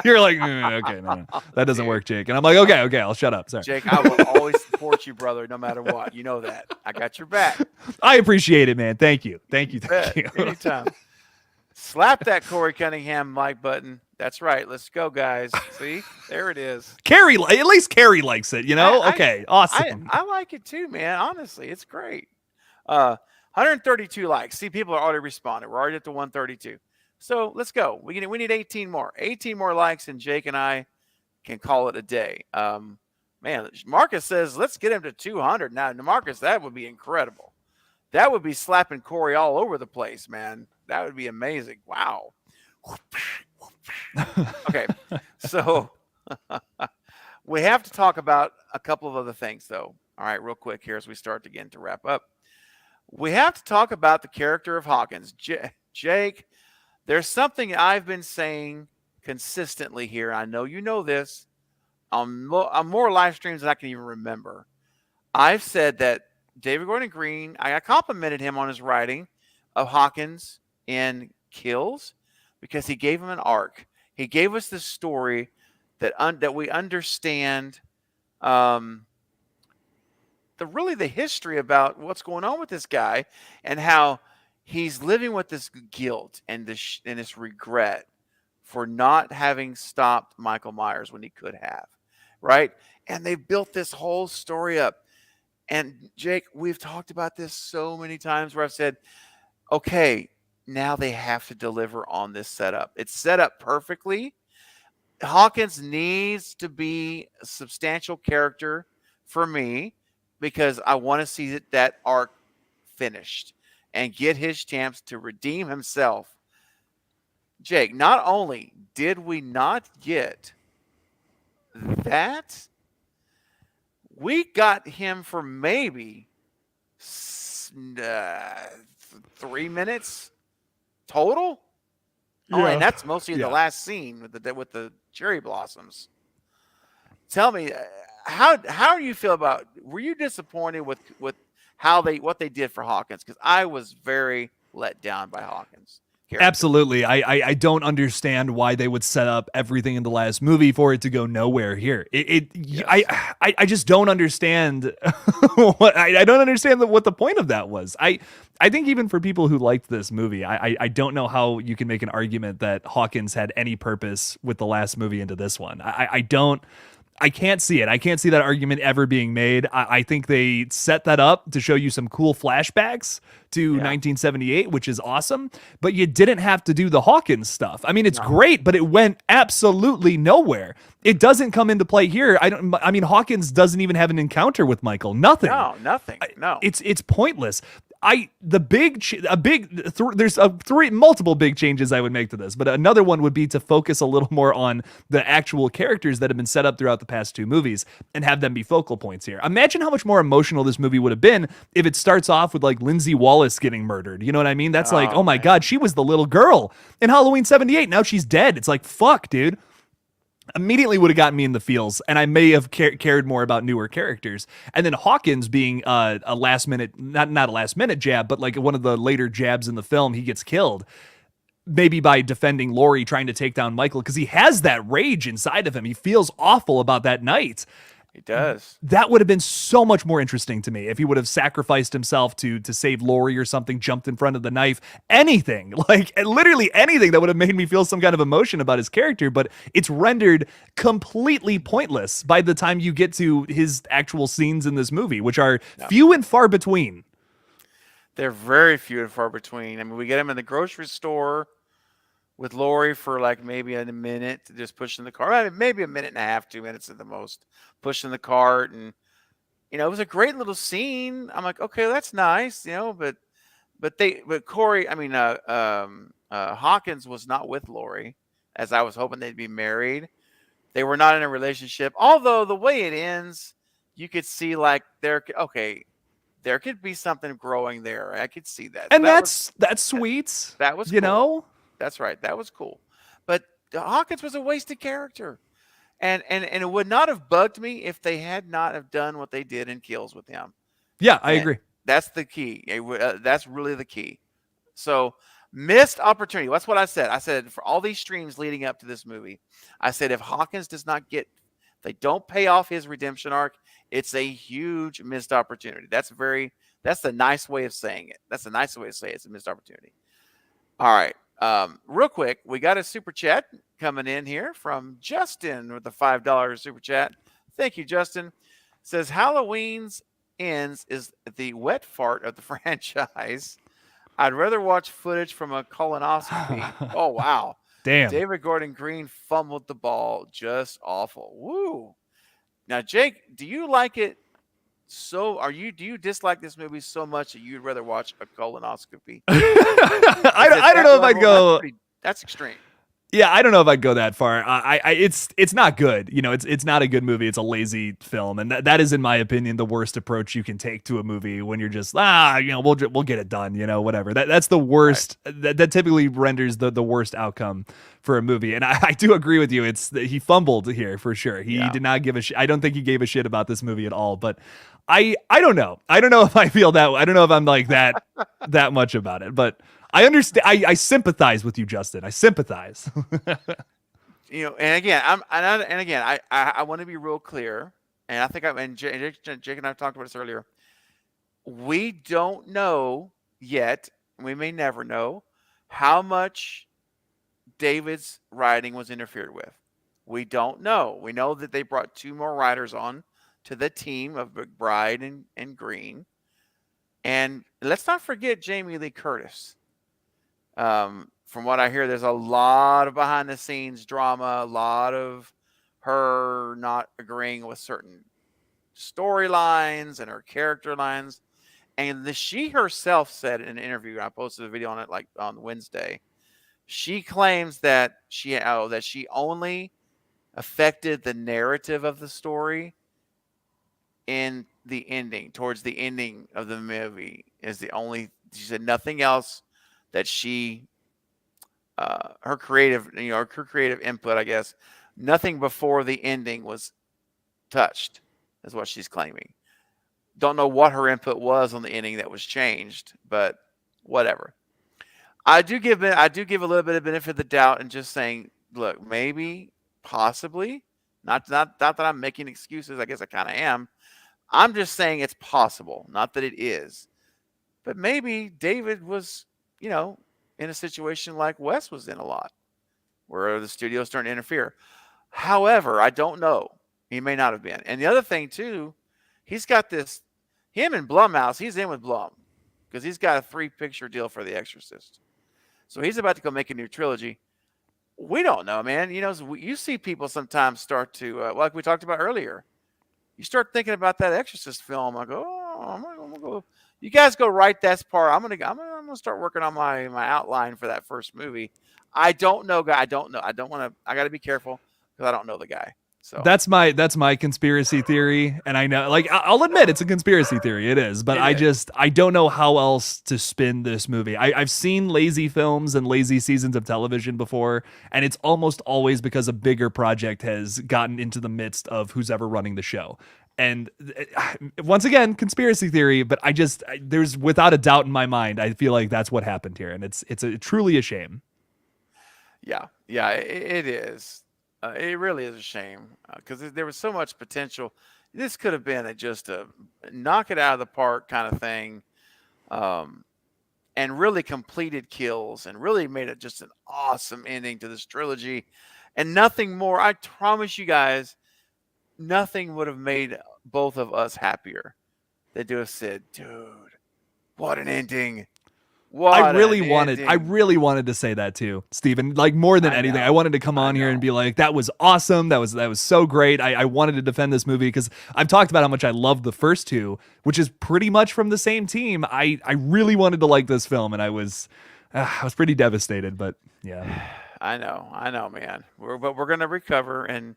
You're like, okay, no, that doesn't work, Jake. And I'm like, okay, I'll shut up. Sorry, Jake. I will always support you, brother, no matter what. You know that. I got your back. I appreciate it, man. Thank you. Anytime. Slap that Corey Cunningham like button. That's right. Let's go, guys. See, there it is. Carrie, at least Carrie likes it. You know? Okay, awesome. I like it too, man. Honestly, it's great. 132 likes. See, people are already responding. We're already at the 132. So let's go. We need 18 more. 18 more likes, and Jake and I can call it a day. Man, Marcus says, let's get him to 200. Now, Marcus, that would be incredible. That would be slapping Corey all over the place, man. That would be amazing. Wow. Okay, so we have to talk about a couple of other things, though. All right, real quick here as we start again to wrap up. We have to talk about the character of Hawkins. Jake, there's something I've been saying consistently here. I know you know this. On more live streams than I can even remember. I've said that David Gordon Green, I complimented him on his writing of Hawkins in Kills because he gave him an arc. He gave us this story that we understand the history about what's going on with this guy and how he's living with this guilt and this regret for not having stopped Michael Myers when he could have, right? And they built this whole story up. And Jake, we've talked about this so many times where I've said, okay, now they have to deliver on this setup. It's set up perfectly. Hawkins needs to be a substantial character for me because I want to see that arc finished and get his chance to redeem himself. Jake, not only did we not get that, we got him for maybe 3 minutes total. Yeah. Oh, and that's mostly the last scene with the cherry blossoms. Tell me, how do you feel about? Were you disappointed with what they did for Hawkins? Because I was very let down by Hawkins. character. Absolutely. I don't understand why they would set up everything in the last movie for it to go nowhere here. I just don't understand what I don't understand what the point of that was. I think even for people who liked this movie, I don't know how you can make an argument that Hawkins had any purpose with the last movie into this one. I can't see it. I can't see that argument ever being made. I think they set that up to show you some cool flashbacks to 1978, which is awesome, but you didn't have to do the Hawkins stuff. I mean, it's great, but it went absolutely nowhere. It doesn't come into play here. I mean, Hawkins doesn't even have an encounter with Michael. Nothing. No, nothing. No. It's pointless. There's multiple big changes I would make to this, but another one would be to focus a little more on the actual characters that have been set up throughout the past two movies and have them be focal points here. Imagine how much more emotional this movie would have been if it starts off with like Lindsay Wallace getting murdered. You know what I mean? That's like, oh my God, she was the little girl in Halloween 78. Now she's dead. It's like, fuck, dude. Immediately would have gotten me in the feels, and I may have cared more about newer characters. And then Hawkins being a last minute, not a last minute jab, but like one of the later jabs in the film, he gets killed. Maybe by defending Laurie, trying to take down Michael, because he has that rage inside of him. He feels awful about that night. He does. That would have been so much more interesting to me if he would have sacrificed himself to save Laurie or something, jumped in front of the knife, anything, like literally anything that would have made me feel some kind of emotion about his character. But it's rendered completely pointless by the time you get to his actual scenes in this movie, which are few and far between. They're very few and far between. I mean, we get him in the grocery store with Laurie for like maybe a minute, just pushing the cart, maybe a minute and a half, 2 minutes at the most, pushing the cart. And, you know, it was a great little scene. I'm like, okay, that's nice, you know, but Corey, Hawkins was not with Laurie, as I was hoping they'd be married. They were not in a relationship. Although the way it ends, you could see like there could be something growing there. I could see that. And that's sweet. That was you cool. know? That's right. That was cool. But Hawkins was a wasted character. And it would not have bugged me if they had not have done what they did in Kills with him. Yeah, I agree. That's the key. That's really the key. So missed opportunity. That's what I said. I said for all these streams leading up to this movie, I said if Hawkins they don't pay off his redemption arc, it's a huge missed opportunity. That's the nice way of saying it. That's the nice way to say it. It's a missed opportunity. All right. Real quick, we got a super chat coming in here from Justin with the $5 super chat. Thank you, Justin. Says Halloween's Ends is the wet fart of the franchise. I'd rather watch footage from a colonoscopy. Oh, wow. Damn. David Gordon Green fumbled the ball. Just awful. Woo. Now, Jake, do you like it? Do you dislike this movie so much that you'd rather watch a colonoscopy? I don't know if I'd go. That's extreme. Yeah, I don't know if I'd go that far. It's not good. You know, it's not a good movie. It's a lazy film, and that is, in my opinion, the worst approach you can take to a movie when you're just we'll get it done. You know, whatever. That's the worst. Right. That typically renders the worst outcome for a movie. And I do agree with you. He fumbled here for sure. He did not give a shit. I don't think he gave a shit about this movie at all. But I don't know. I don't know if I feel that. I don't know if I'm like that much about it. But I understand. I sympathize with you, Justin. I sympathize. You know, and again, I want to be real clear, and I think Jake and I talked about this earlier. We don't know yet. We may never know how much David's writing was interfered with. We don't know. We know that they brought 2 more writers on to the team of McBride and Green, and let's not forget Jamie Lee Curtis. From what I hear, there's a lot of behind the scenes drama, a lot of her not agreeing with certain storylines and her character lines. And she herself said in an interview, I posted a video on it like on Wednesday, she claims that she only affected the narrative of the story in the ending, towards the ending of the movie she said nothing else that she her creative input, I guess, nothing before the ending was touched, is what she's claiming. Don't know what her input was on the ending that was changed, but whatever. I do give a little bit of benefit of the doubt and just saying, look, maybe, possibly, not that I'm making excuses. I guess I kind of am. I'm just saying it's possible, not that it is. But maybe David was, in a situation like Wes was in a lot, where the studio's starting to interfere. However, I don't know. He may not have been. And the other thing too, he's got him and Blumhouse. He's in with Blum because he's got a 3-picture deal for The Exorcist. So he's about to go make a new trilogy. We don't know, man. You see people sometimes start to, like we talked about earlier. You start thinking about that Exorcist film. I go, I'm gonna go. You guys go write that part. I'm gonna start working on my outline for that first movie. I don't know, guy. I don't know. I got to be careful because I don't know the guy. So that's my conspiracy theory, and I know, like, I'll admit it's a conspiracy theory. It is, but I don't know how else to spin this movie. I've seen lazy films and lazy seasons of television before, and it's almost always because a bigger project has gotten into the midst of who's ever running the show. And once again, conspiracy theory, but there's without a doubt in my mind, I feel like that's what happened here, and it's truly a shame. Yeah, it is. It really is a shame because there was so much potential. This could have been just a knock it out of the park kind of thing, and really completed kills and really made it just an awesome ending to this trilogy, and nothing more. I promise you guys, nothing would have made both of us happier than to have said, "Dude, what an ending." I really wanted to say that too, Steven. Like, more than anything, I wanted to come on here and be like, that was awesome. That was so great. I wanted to defend this movie because I've talked about how much I love the first two, which is pretty much from the same team. I really wanted to like this film, and I was pretty devastated, but yeah. I know, man. But we're gonna recover, and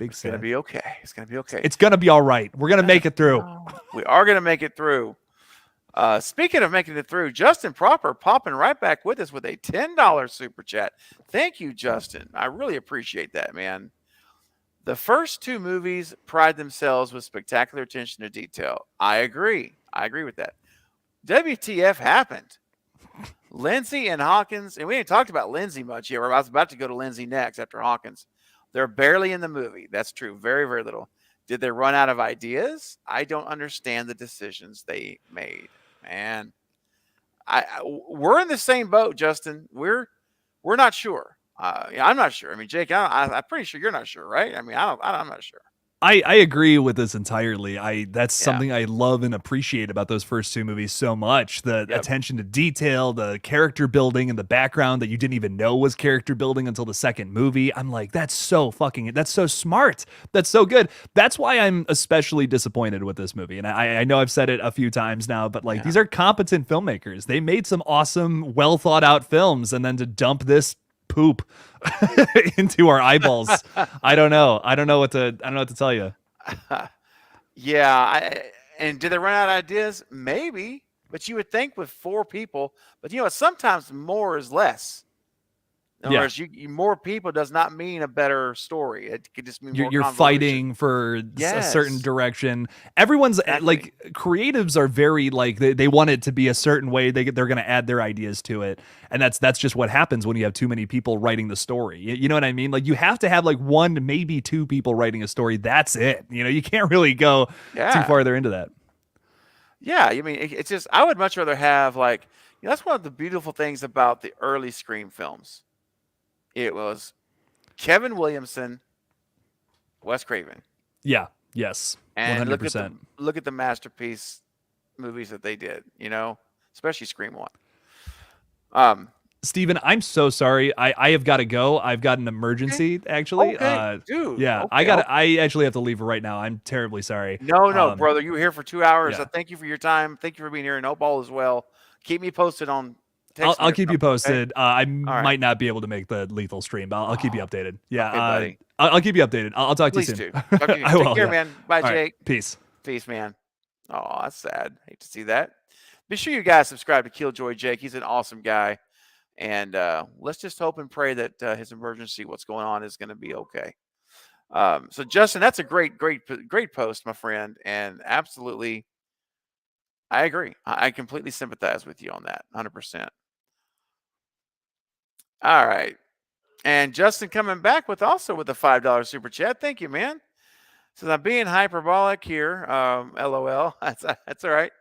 it's gonna be okay. It's gonna be okay. It's gonna be all right. We're gonna make it through. We are gonna make it through. Speaking of making it through, Justin Proper popping right back with us with a $10 super chat. Thank you, Justin. I really appreciate that, man. The first 2 movies pride themselves with spectacular attention to detail. I agree with that. WTF happened? Lindsay and Hawkins, and we ain't talked about Lindsay much yet. I was about to go to Lindsay next after Hawkins. They're barely in the movie. That's true. Very, very little. Did they run out of ideas? I don't understand the decisions they made. Man, we're in the same boat, Justin. We're not sure. I'm not sure. I mean, Jake, I'm pretty sure you're not sure, right? I mean, I'm not sure. I agree with this entirely. That's something I love and appreciate about those first 2 movies so much. The attention to detail, the character building, and the background that you didn't even know was character building until the second movie. I'm like, that's so smart. That's so good. That's why I'm especially disappointed with this movie. And I know I've said it a few times now, but these are competent filmmakers. They made some awesome, well thought out films, and then to dump this poop into our eyeballs. I don't know what to tell you. And did they run out of ideas? Maybe, but you would think with 4 people, but sometimes more is less. In other words, more people does not mean a better story. It could just mean more you're fighting for a certain direction. Everyone's like, creatives are very like, they want it to be a certain way. They're going to add their ideas to it, and that's just what happens when you have too many people writing the story. You know what I mean? Like, you have to have like 1, maybe 2 people writing a story. That's it. You can't really go too farther into that. Yeah, I mean, it's just, I would much rather have that's one of the beautiful things about the early Scream films. It was Kevin Williamson, Wes Craven. Yeah. Yes. 100%. And look at the masterpiece movies that they did. Especially Scream 1. Steven, I'm so sorry. I have got to go. I've got an emergency, actually. Okay, dude. Yeah, okay. I actually have to leave right now. I'm terribly sorry. No, brother. You were here for 2 hours. So thank you for your time. Thank you for being here, and hope all is well. Keep me posted on. I'll keep you posted. Okay? I might not be able to make the lethal stream, but I'll keep you updated. Yeah, okay, buddy. I'll keep you updated. I'll talk to you soon. Please do. Take care, man. Bye, Jake. Right. Peace. Peace, man. Oh, that's sad. Hate to see that. Be sure you guys subscribe to Killjoy Jake. He's an awesome guy. And let's just hope and pray that his emergency, what's going on, is going to be okay. So, Justin, that's a great post, my friend. And absolutely, I agree. I completely sympathize with you on that, 100%. All right. And Justin coming back with a $5 super chat. Thank you, man. Says I'm being hyperbolic here. LOL. That's all right.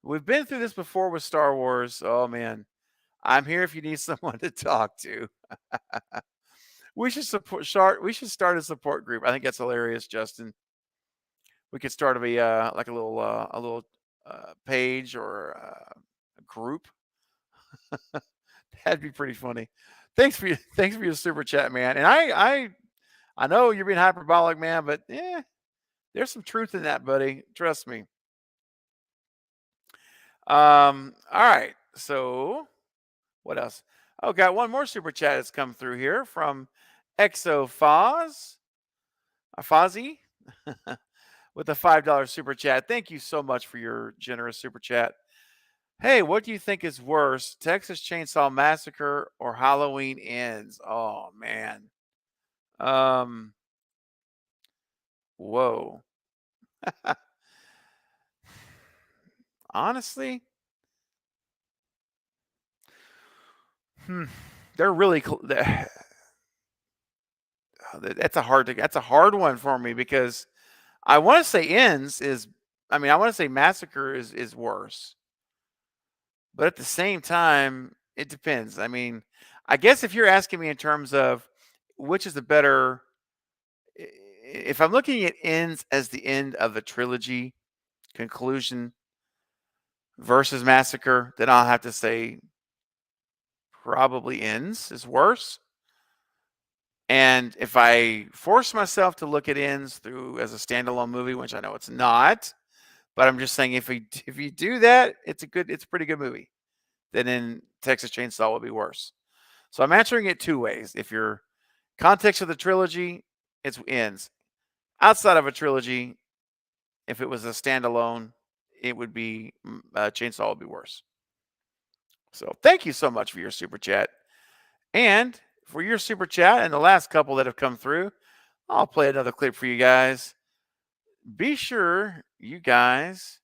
We've been through this before with Star Wars. Oh man, I'm here if you need someone to talk to. We should start a support group. I think that's hilarious, Justin. We could start a little page or a group. That'd be pretty funny. Thanks for your super chat, man. And I know you're being hyperbolic, man, but there's some truth in that, buddy. Trust me. All right. So what else? Oh, got one more super chat that's come through here from Fozzy with a $5 super chat. Thank you so much for your generous super chat. Hey, what do you think is worse, Texas Chainsaw Massacre or Halloween Ends? Oh man. Whoa. Honestly, they're really that's a hard one for me because I want to say I want to say Massacre is worse. But at the same time, it depends. I mean, I guess if you're asking me in terms of which is the better, if I'm looking at Ends as the end of the trilogy conclusion versus Massacre, then I'll have to say probably Ends is worse. And if I force myself to look at Ends as a standalone movie, which I know it's not, but I'm just saying if you do that, it's a pretty good movie. Then in Texas Chainsaw will be worse. So I'm answering it two ways. If you're context of the trilogy, it's Ends. Outside of a trilogy, if it was a standalone, it would be Chainsaw would be worse. So thank you so much for your super chat. And for your super chat and the last couple that have come through, I'll play another clip for you guys. Be sure you guys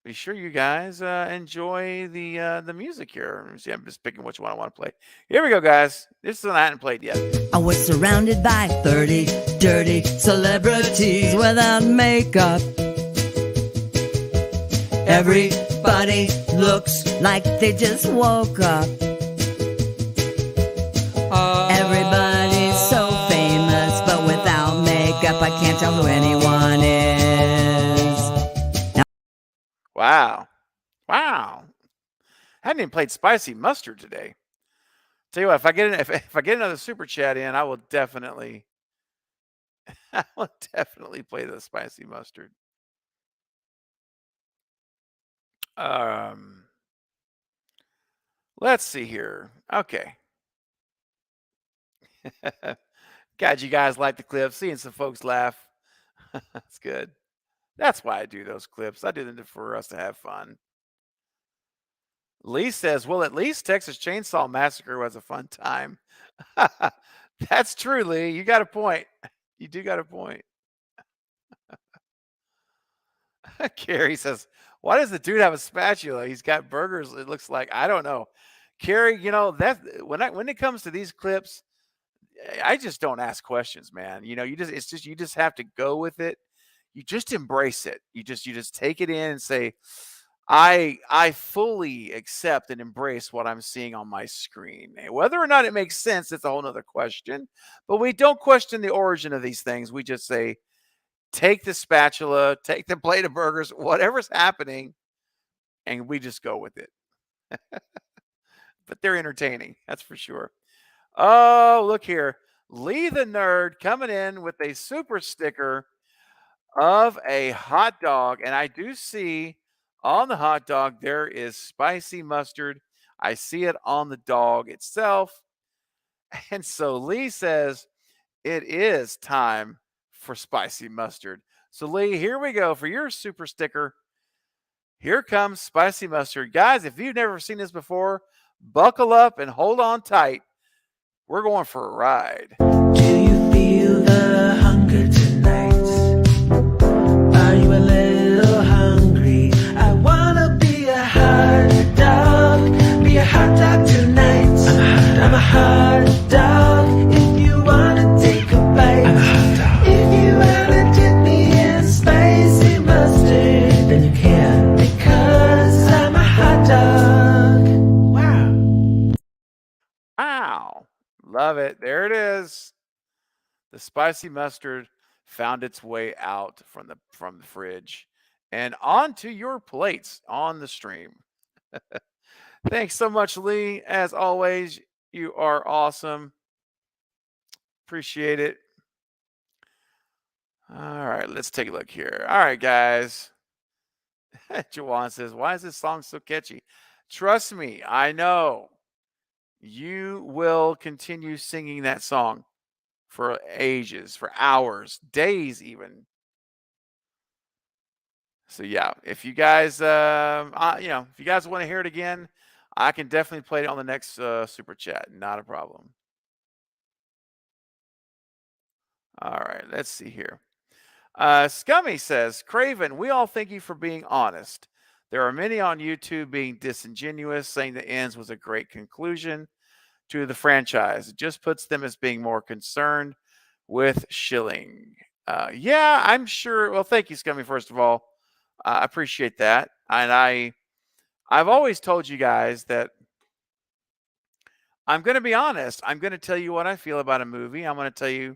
enjoy the music here. Let me see, I'm just picking which one I want to play. Here we go, guys. This is one I hadn't played yet. I was surrounded by 30 dirty celebrities without makeup. Everybody looks like they just woke up. Everybody's so famous, but without makeup, I can't tell who anyone is. Wow. Hadn't even played Spicy Mustard today. Tell you what, if I get another super chat in, I will definitely play the Spicy Mustard. Let's see here. Okay. God, you guys like the clips. Seeing some folks laugh. That's good. That's why I do those clips. I do them for us to have fun. Lee says, well, at least Texas Chainsaw Massacre was a fun time. That's true, Lee. You got a point. You do got a point. Carrie says, why does the dude have a spatula? He's got burgers. It looks like, I don't know. Carrie, that when it comes to these clips, I just don't ask questions, man. You just have to go with it. You just embrace it. You just take it in and say, I fully accept and embrace what I'm seeing on my screen. Whether or not it makes sense, it's a whole nother question. But we don't question the origin of these things. We just say, take the spatula, take the plate of burgers, whatever's happening, and we just go with it. But they're entertaining, that's for sure. Oh, look here. Lee the Nerd coming in with a super sticker of a hot dog. And I do see on the hot dog, there is spicy mustard. I see it on the dog itself. And so Lee says, it is time for spicy mustard. So Lee, here we go for your super sticker. Here comes spicy mustard. Guys, if you've never seen this before, buckle up and hold on tight. We're going for a ride. Do you feel the hunger tonight? Are you a little hungry? I wanna be a hot dog tonight. love it. There it is. The spicy mustard found its way out from the fridge and onto your plates on the stream. Thanks so much, Lee. As always, you are awesome. Appreciate it. All right, let's take a look here. All right, guys. Jawan says, why is this song so catchy? Trust me, I know. You will continue singing that song for ages, for hours, days even. So yeah, if you guys, if you guys want to hear it again, I can definitely play it on the next super chat. Not a problem. All right, let's see here. Scummy says, Craven, we all thank you for being honest. There are many on YouTube being disingenuous, saying the ends was a great conclusion to the franchise. It just puts them as being more concerned with shilling. Yeah, I'm sure. Well, thank you, Scummy, first of all. I appreciate that. And I've always told you guys that I'm going to be honest. I'm going to tell you what I feel about a movie. I'm going to tell you,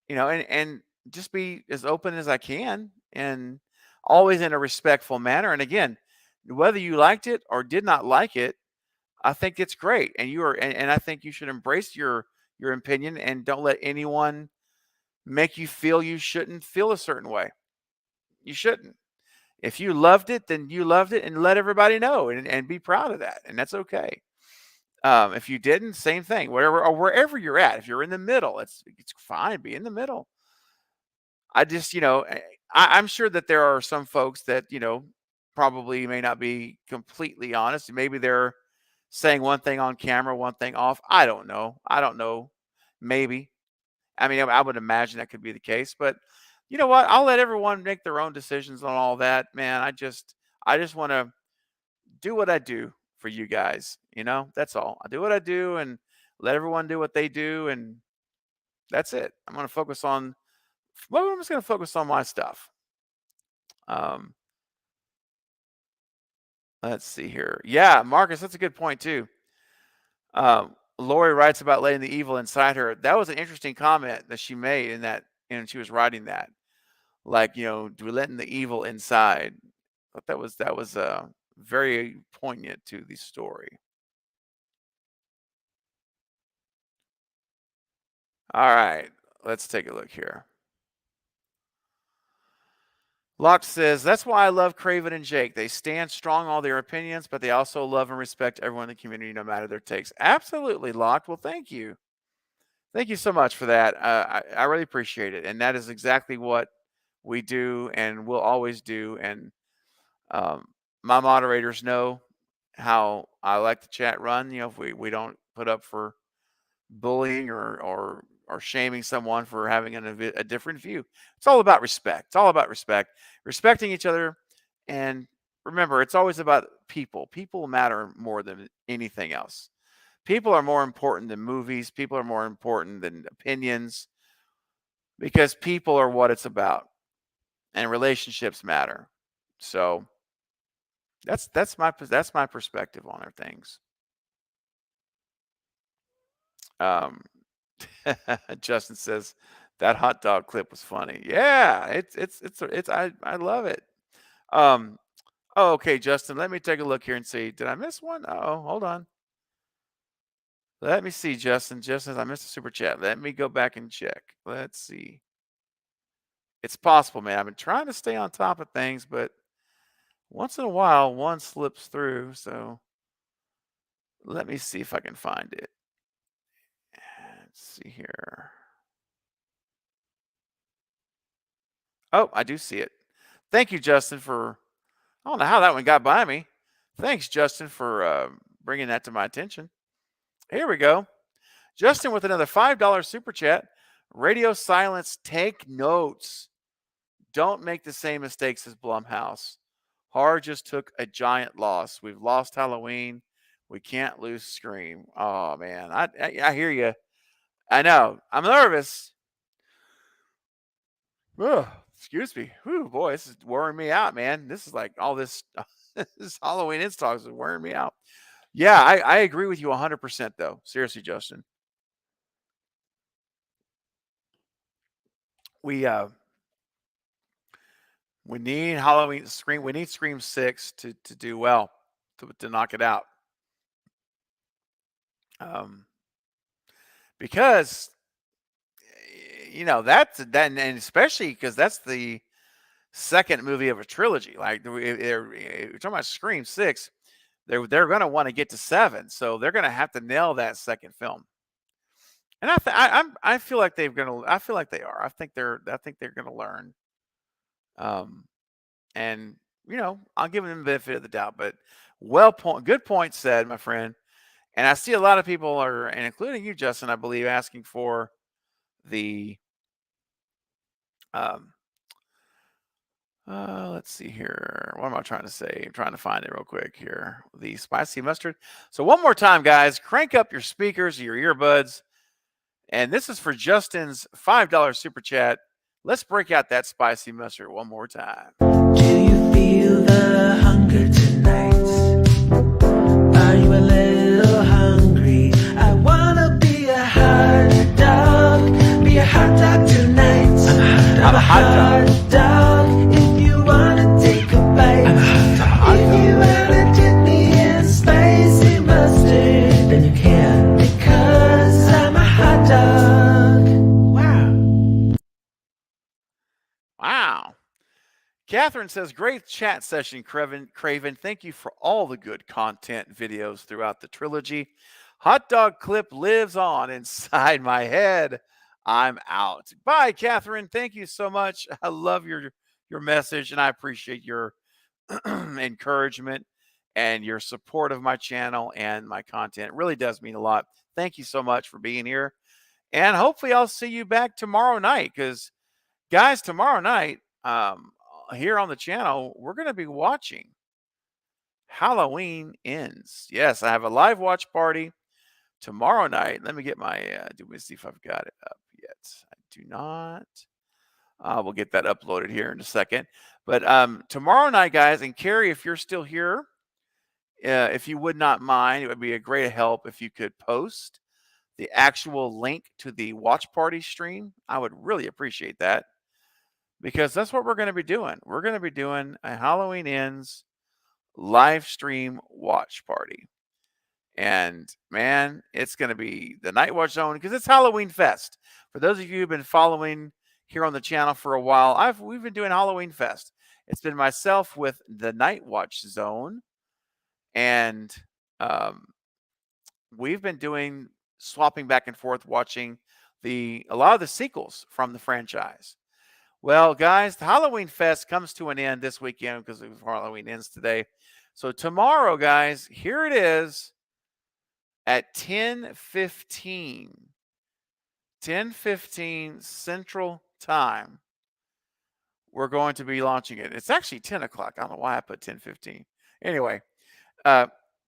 and just be as open as I can and always in a respectful manner. And again, whether you liked it or did not like it, I think it's great. And and I think you should embrace your opinion and don't let anyone make you feel you shouldn't feel a certain way. You shouldn't. If you loved it, then you loved it, and let everybody know and be proud of that. And that's okay. If you didn't, same thing. Wherever you're at, if you're in the middle, it's fine. Be in the middle. I just, I'm sure that there are some folks that, probably may not be completely honest. Maybe they're saying one thing on camera, one thing off. I don't know. Maybe. I mean, I would imagine that could be the case, but you know what? I'll let everyone make their own decisions on all that, man. I just want to do what I do for you guys. That's all. I do what I do and let everyone do what they do. And that's it. I'm just going to focus on my stuff. Let's see here. Yeah, Marcus, that's a good point too. Lori writes about letting the evil inside her. That was an interesting comment that she made in that, and she was writing that, like, letting the evil inside. I thought that was very poignant to the story. All right, let's take a look here. Locke says, that's why I love Craven and Jake. They stand strong on all their opinions, but they also love and respect everyone in the community, no matter their takes. Absolutely, Locke. Well, thank you. Thank you so much for that. I really appreciate it. And that is exactly what we do and will always do. And my moderators know how I like the chat run. If we don't put up for bullying or shaming someone for having a different view. It's all about respect. It's all about respecting each other. And remember, it's always about people. People matter more than anything else. People are more important than movies. People are more important than opinions, because people are what it's about, and relationships matter. So that's my perspective on our things. Justin says that hot dog clip was funny. Yeah, I love it. Okay, Justin, let me take a look here and see. Did I miss one? Oh, hold on. Let me see, Justin. Justin, I missed a super chat. Let me go back and check. Let's see. It's possible, man. I've been trying to stay on top of things, but once in a while, one slips through. So let me see if I can find it. Let's see here. Oh, I do see it. Thank you, Justin, for... I don't know how that one got by me. Thanks, Justin, for bringing that to my attention. Here we go. Justin with another $5 super chat. Radio silence, take notes. Don't make the same mistakes as Blumhouse. Horror just took a giant loss. We've lost Halloween. We can't lose Scream. Oh, man. I hear you. I know. I'm nervous. Ugh, excuse me. Whew, boy, this is wearing me out, man. This is like all this, this Halloween installs is wearing me out. Yeah, I agree with you 100%, though. Seriously, Justin. we need Halloween Scream. We need Scream 6 to do well, to knock it out. Because that's that, and especially because that's the second movie of a trilogy. Like you're talking about Scream 6, they're going to want to get to 7, so they're going to have to nail that second film. And I feel like they're going to. I feel like they are. I think they're going to learn. And I'll give them the benefit of the doubt. But good point said, my friend. And I see a lot of people are, and including you, Justin, I believe, asking for the let's see here. What am I trying to say? I'm trying to find it real quick here. The spicy mustard. So one more time, guys, crank up your speakers, your earbuds. And this is for Justin's $5 super chat. Let's break out that spicy mustard one more time. Do you feel the hunger tonight? Are you a little hungry? I wanna be a hot dog. Be a hot dog tonight. I'm a hot dog. If you wanna take a bite. I'm a hot dog. If you wanna dip me in spicy mustard, then you can. Because I'm a hot dog. Wow. Catherine says, great chat session, Craven. Thank you for all the good content videos throughout the trilogy. Hot dog clip lives on inside my head. I'm out. Bye, Catherine. Thank you so much. I love your message, and I appreciate your encouragement and your support of my channel and my content. It really does mean a lot. Thank you so much for being here. And hopefully I'll see you back tomorrow night, because, guys, tomorrow night, here on the channel, we're going to be watching Halloween Ends. Yes, I have a live watch party tomorrow night. Let me get my, let me see if I've got it up yet. I do not. We'll get that uploaded here in a second. But tomorrow night, guys, and Carrie, if you're still here, if you would not mind, it would be a great help if you could post the actual link to the watch party stream. I would really appreciate that, because that's what we're going to be doing. We're going to be doing a Halloween Ends live stream watch party. And man, it's going to be the Night Watch Zone, because it's Halloween Fest. For those of you who've been following here on the channel for a while, we've been doing Halloween Fest. It's been myself with the Night Watch Zone, and we've been swapping back and forth, watching a lot of the sequels from the franchise. Well, guys, the Halloween Fest comes to an end this weekend, because Halloween ends today. So tomorrow, guys, here it is at 10:15 Central Time. We're going to be launching it. It's actually 10 o'clock. I don't know why I put 10:15. Anyway,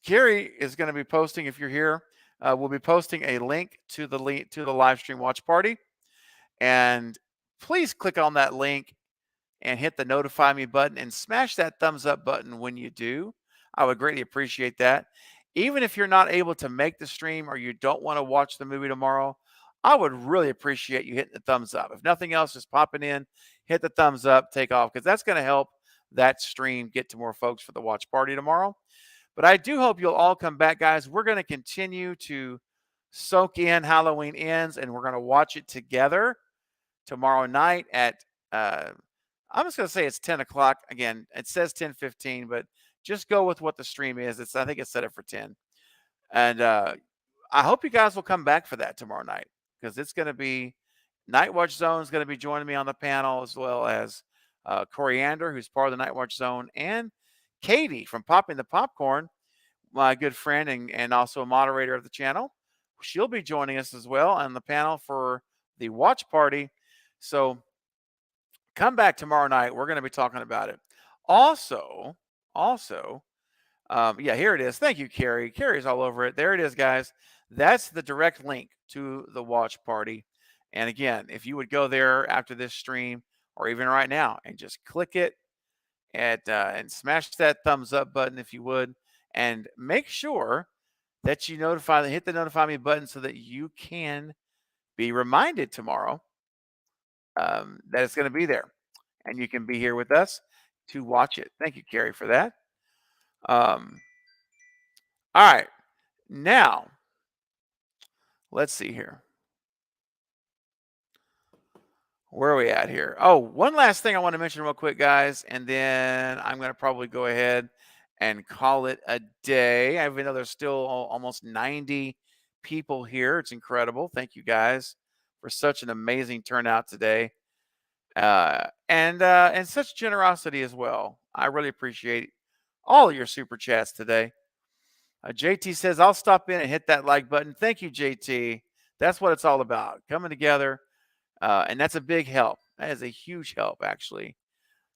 Carrie is going to be posting, if you're here, we'll be posting a link to the live stream watch party. And please click on that link and hit the notify me button and smash that thumbs up button when you do. I would greatly appreciate that. Even if you're not able to make the stream, or you don't want to watch the movie tomorrow, I would really appreciate you hitting the thumbs up. If nothing else, just popping in, hit the thumbs up, take off, because that's going to help that stream get to more folks for the watch party tomorrow. But I do hope you'll all come back, guys. We're going to continue to soak in Halloween Ends, and we're going to watch it together tomorrow night at, I'm just going to say it's 10 o'clock. Again, it says 10:15, but just go with what the stream is. I think it's set up for 10. And I hope you guys will come back for that tomorrow night, because it's going to be Night Watch Zone is going to be joining me on the panel, as well as Coriander, who's part of the Night Watch Zone, and Katie from Popping the Popcorn, my good friend and also a moderator of the channel. She'll be joining us as well on the panel for the watch party. So come back tomorrow night. We're going to be talking about it. Also, yeah, here it is. Thank you, Carrie. Carrie's all over it. There it is, guys. That's the direct link to the watch party. And again, if you would go there after this stream, or even right now, and just click it and smash that thumbs up button, if you would, and make sure that you hit the notify me button, so that you can be reminded tomorrow that it's going to be there, and you can be here with us to watch it. Thank you, Carrie, for that. All right, now let's see here. Where are we at here? Oh, one last thing I want to mention real quick, guys, and then I'm going to probably go ahead and call it a day. Even though there's still almost 90 people here, it's incredible. Thank you guys for such an amazing turnout today, and such generosity as well. I really appreciate all of your super chats today. JT says, I'll stop in and hit that like button. Thank you, JT. That's what it's all about, coming together. And that's a big help. That is a huge help, actually,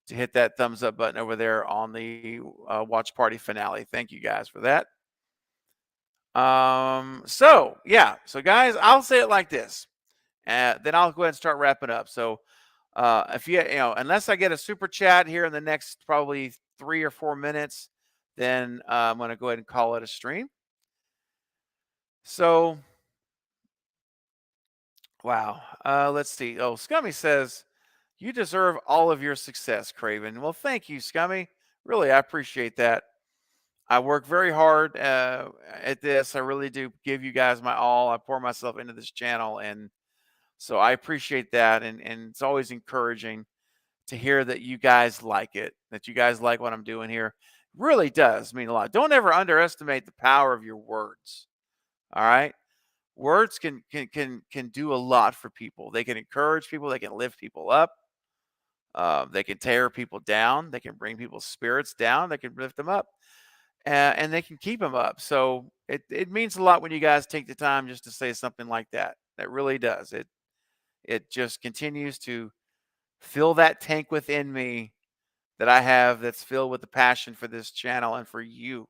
to hit that thumbs up button over there on the watch party finale. Thank you guys for that. So guys, I'll say it like this. Then I'll go ahead and start wrapping up. So if you unless I get a super chat here in the next probably 3 or 4 minutes, then I'm going to go ahead and call it a stream. So, wow. Let's see. Oh, Scummy says, you deserve all of your success, Craven. Well, thank you, Scummy. Really, I appreciate that. I work very hard at this. I really do give you guys my all. I pour myself into this channel, and so I appreciate that. And it's always encouraging to hear that you guys like it, that you guys like what I'm doing here. Really does mean a lot. Don't ever underestimate the power of your words. All right? Words can do a lot for people. They can encourage people, they can lift people up. They can tear people down, they can bring people's spirits down, they can lift them up. And they can keep them up. So it means a lot when you guys take the time just to say something like that. That really does. It just continues to fill that tank within me that I have, that's filled with the passion for this channel and for you,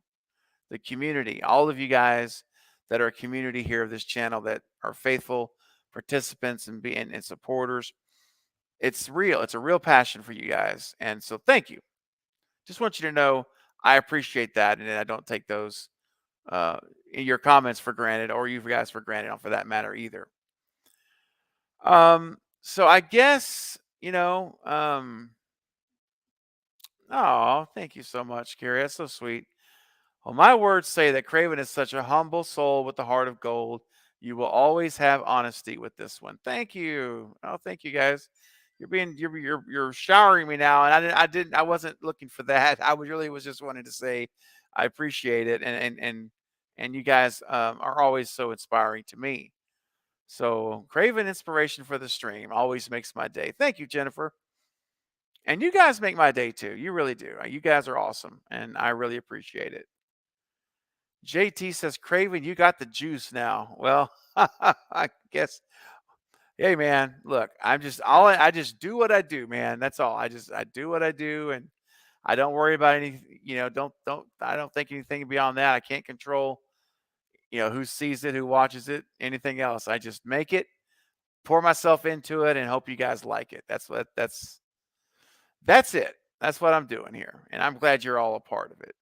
the community, all of you guys that are a community here of this channel, that are faithful participants and supporters. It's real. It's a real passion for you guys. And so thank you. Just want you to know I appreciate that, and I don't take those your comments for granted, or you guys for granted, for that matter either. So I guess, oh, thank you so much, Carrie. That's so sweet. Well, my words say that Craven is such a humble soul with the heart of gold. You will always have honesty with this one. Thank you. Oh, thank you, guys. You're showering me now, and I wasn't looking for that. I was just wanting to say I appreciate it, and you guys are always so inspiring to me. So Craven inspiration for the stream always makes my day. Thank you, Jennifer. And you guys make my day too. You really do. You guys are awesome, and I really appreciate it. JT says, Craven, you got the juice now. Well, I guess. Hey man, look, I just do what I do, man. That's all. I do what I do, and I don't worry about anything. I don't think anything beyond that. I can't control, who sees it, who watches it, anything else. I just make it, pour myself into it, and hope you guys like it. That's it. That's what I'm doing here, and I'm glad you're all a part of it.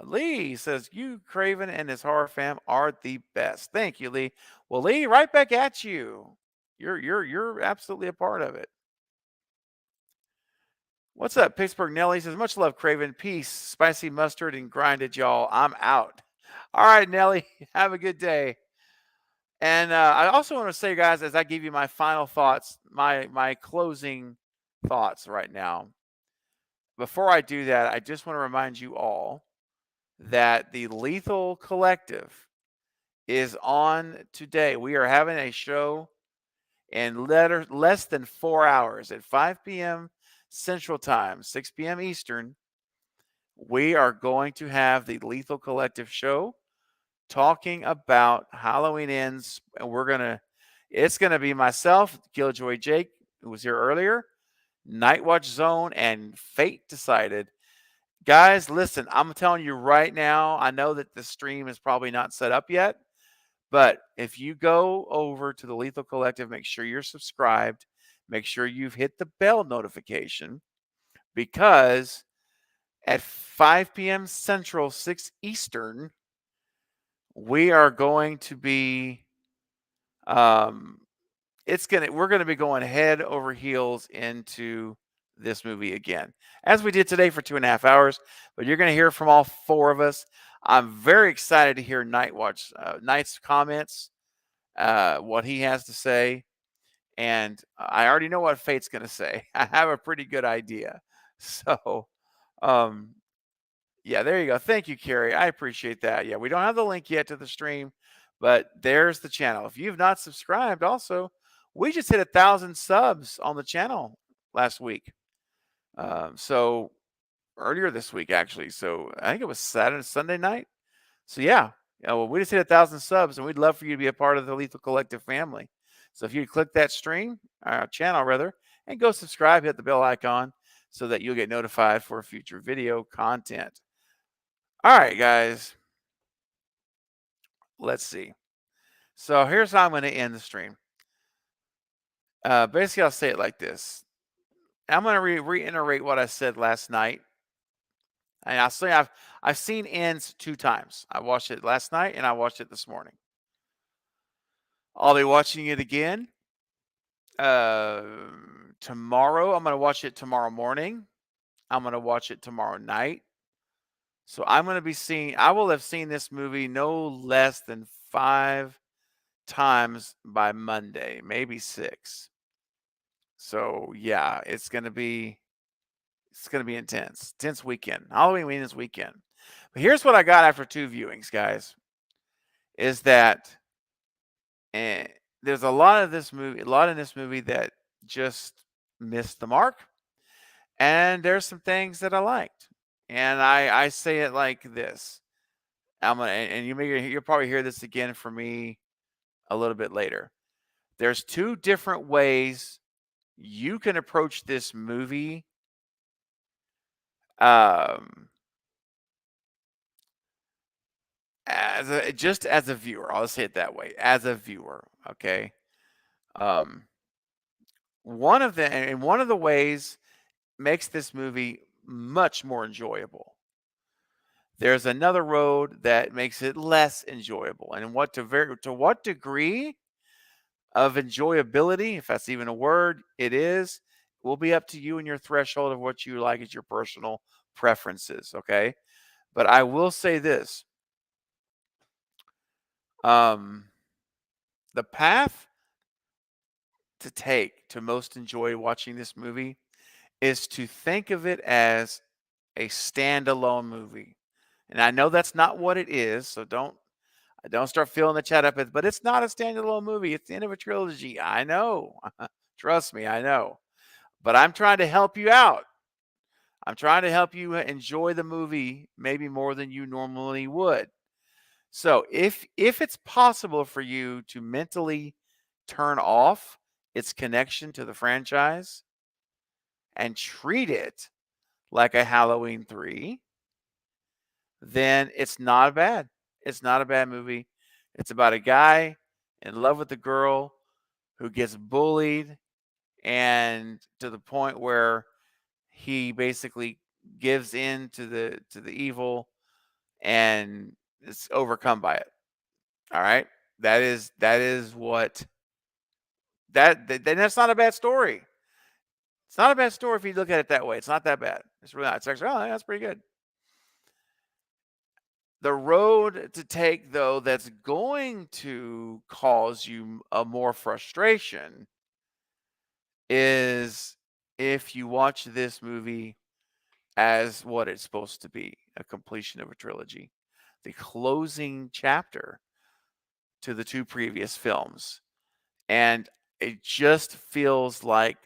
Lee says, you, Craven, and his horror fam are the best. Thank you, Lee. Well, Lee, right back at you. You're absolutely a part of it. What's up, Pittsburgh Nelly says, much love, Craven. Peace, spicy mustard, and grinded, y'all. I'm out. All right, Nelly, have a good day. And I also want to say, guys, as I give you my final thoughts, my closing thoughts right now, before I do that, I just want to remind you all that the Lethal Collective is on today. We are having a show in less than 4 hours at 5 p.m. Central Time, 6 p.m. Eastern. We are going to have the Lethal Collective show talking about Halloween Ends, and it's going to be myself, Killjoy Jake, who was here earlier, Nightwatch Zone, and Fate Decided. Guys, listen, I'm telling you right now, I know that the stream is probably not set up yet, but if you go over to the Lethal Collective, make sure you're subscribed, make sure you've hit the bell notification, because at 5 p.m. Central, 6 Eastern, we are going to be we're gonna be going head over heels into this movie again, as we did today for 2.5 hours. But you're gonna hear from all four of us. I'm very excited to hear Knight's comments, what he has to say, and I already know what Fate's gonna say. I have a pretty good idea. So, um, yeah, there you go. Thank you, Carrie. I appreciate that. Yeah, we don't have the link yet to the stream, but there's the channel. If you've not subscribed, also, we just hit 1,000 subs on the channel last week. So earlier this week, actually. So I think it was Sunday night. So yeah, well, we just hit 1,000 subs, and we'd love for you to be a part of the Lethal Collective family. So if you click that channel rather, and go subscribe, hit the bell icon so that you'll get notified for future video content. All right, guys. Let's see. So here's how I'm going to end the stream. Basically, I'll say it like this. I'm going to reiterate what I said last night. And I'll say I've seen Ends 2 times. I watched it last night and I watched it this morning. I'll be watching it again tomorrow. I'm going to watch it tomorrow morning. I'm going to watch it tomorrow night. So I will have seen this movie no less than 5 times by Monday, maybe 6. So yeah, it's gonna be intense. Intense weekend. Halloween weekend this weekend. But here's what I got after 2 viewings, guys. Is that there's a lot in this movie that just missed the mark. And there's some things that I liked. And I say it like this. You'll probably hear this again from me a little bit later. There's 2 different ways you can approach this movie as a viewer. I'll say it that way, as a viewer. Okay. One of the ways makes this movie much more enjoyable. There's another road that makes it less enjoyable. And to what degree of enjoyability, if that's even a word, will be up to you and your threshold of what you like as your personal preferences. Okay. But I will say this. The path to take to most enjoy watching this movie is to think of it as a standalone movie. And I know that's not what it is, so don't start filling the chat up. But it's not a standalone movie. It's the end of a trilogy. I know. Trust me, I know. But I'm trying to help you out. I'm trying to help you enjoy the movie maybe more than you normally would. So if it's possible for you to mentally turn off its connection to the franchise and treat it like a Halloween 3, then it's not bad. It's not a bad movie. It's about a guy in love with a girl who gets bullied, and to the point where he basically gives in to the evil and is overcome by it. All right. That's not a bad story. It's not a bad story if you look at it that way. It's not that bad. It's really not. It's actually, that's pretty good. The road to take, though, that's going to cause you more frustration is if you watch this movie as what it's supposed to be, a completion of a trilogy, the closing chapter to the 2 previous films. And it just feels like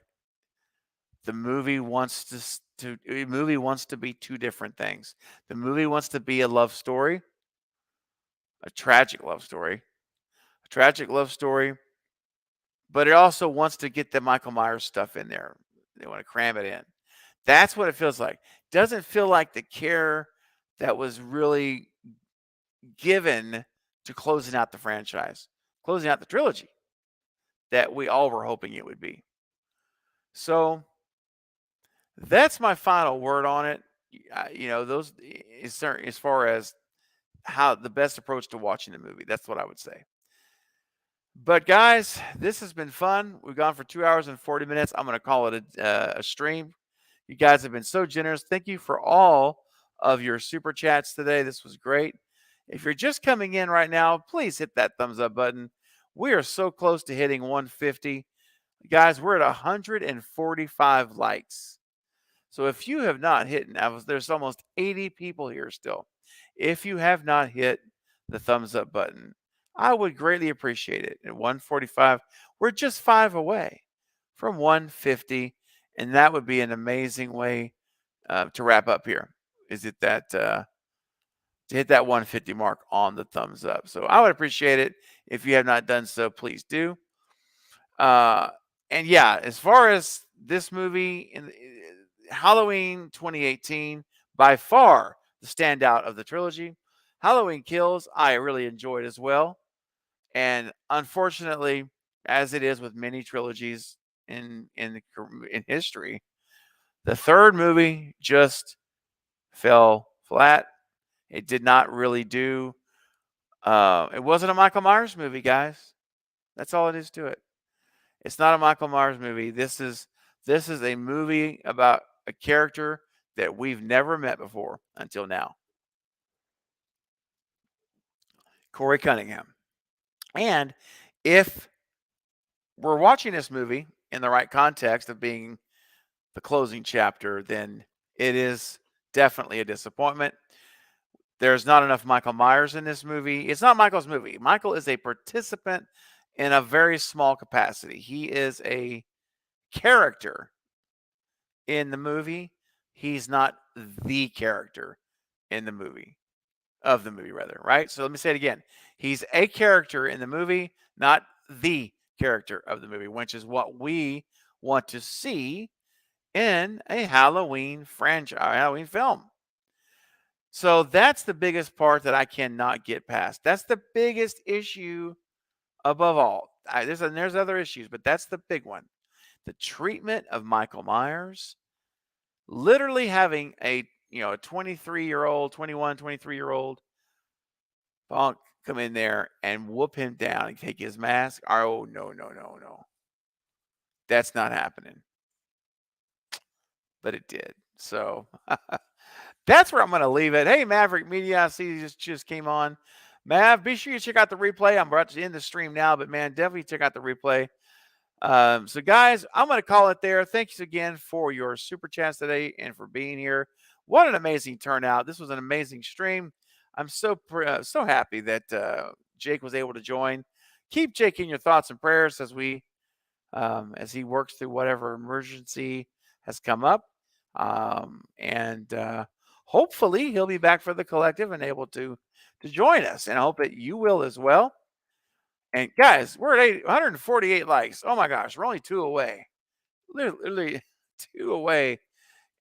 the movie wants to be 2 different things. The movie wants to be a love story, a tragic love story, but it also wants to get the Michael Myers stuff in there. They want to cram it in. That's what it feels like. Doesn't feel like the care that was really given to closing out the franchise, closing out the trilogy that we all were hoping it would be. So that's my final word on it. Those as far as how the best approach to watching the movie. That's what I would say. But guys, this has been fun. We've gone for 2 hours and 40 minutes. I'm going to call it a stream. You guys have been so generous. Thank you for all of your super chats today. This was great. If you're just coming in right now, please hit that thumbs up button. We are so close to hitting 150. Guys, we're at 145 likes. So if you have not hit, there's almost 80 people here still. If you have not hit the thumbs up button, I would greatly appreciate it. At 145, we're just 5 away from 150, and that would be an amazing way to wrap up here. Is it that to hit that 150 mark on the thumbs up? So I would appreciate it. If you have not done so, please do. And yeah, as far as this movie in Halloween 2018, by far the standout of the trilogy. Halloween Kills, I really enjoyed as well. And unfortunately, as it is with many trilogies in history, the third movie just fell flat. It did not really do. It wasn't a Michael Myers movie, guys. That's all it is to it. It's not a Michael Myers movie. This is a movie about a character that we've never met before until now. Corey Cunningham. And if we're watching this movie in the right context of being the closing chapter, then it is definitely a disappointment. There's not enough Michael Myers in this movie. It's not Michael's movie. Michael is a participant in a very small capacity. He is a character in the movie. He's not the character in the movie, rather, right? So let me say it again. He's a character in the movie, not the character of the movie, which is what we want to see in a Halloween franchise, Halloween film. So that's the biggest part that I cannot get past. That's the biggest issue above all. There's other issues, but that's the big one. The treatment of Michael Myers, literally having a 23-year-old, 21, 23-year-old punk come in there and whoop him down and take his mask. Oh, no. That's not happening. But it did. So that's where I'm going to leave it. Hey, Maverick Media, I see you just came on. Mav, be sure you check out the replay. I'm about to end the stream now, but man, definitely check out the replay. So guys, I'm going to call it there. Thanks again for your super chats today and for being here. What an amazing turnout. This was an amazing stream. I'm so happy that Jake was able to join. Keep Jake in your thoughts and prayers as he works through whatever emergency has come up. And hopefully he'll be back for the collective and able to join us. And I hope that you will as well. And guys, we're at 148 likes. Oh my gosh, we're only 2 away. Literally 2 away.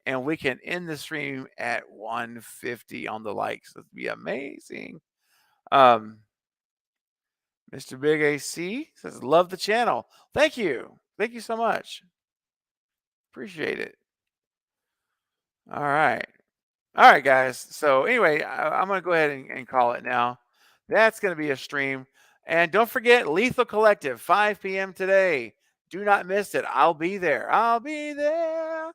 And we can end the stream at 150 on the likes. That'd be amazing. Mr. Big AC says, love the channel. Thank you. Thank you so much. Appreciate it. All right. All right, guys. So anyway, I'm going to go ahead and call it now. That's going to be a stream. And don't forget, Lethal Collective, 5 p.m. today. Do not miss it. I'll be there. I'll be there. All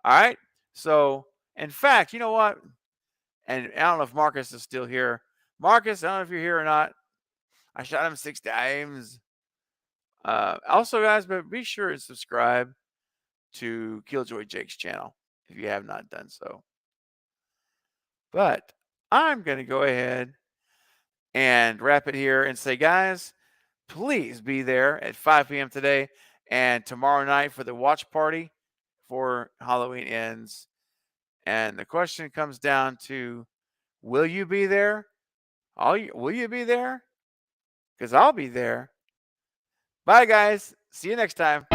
right. So, in fact, you know what? And I don't know if Marcus is still here. Marcus, I don't know if you're here or not. I shot him 6 times. Also, guys, but be sure to subscribe to Killjoy Jake's channel if you have not done so. But I'm going to go ahead and wrap it here and say, guys, please be there at 5 p.m. today and tomorrow night for the watch party for Halloween Ends. And the question comes down to, will you be there? Will you be there? Because I'll be there. Bye, guys. See you next time.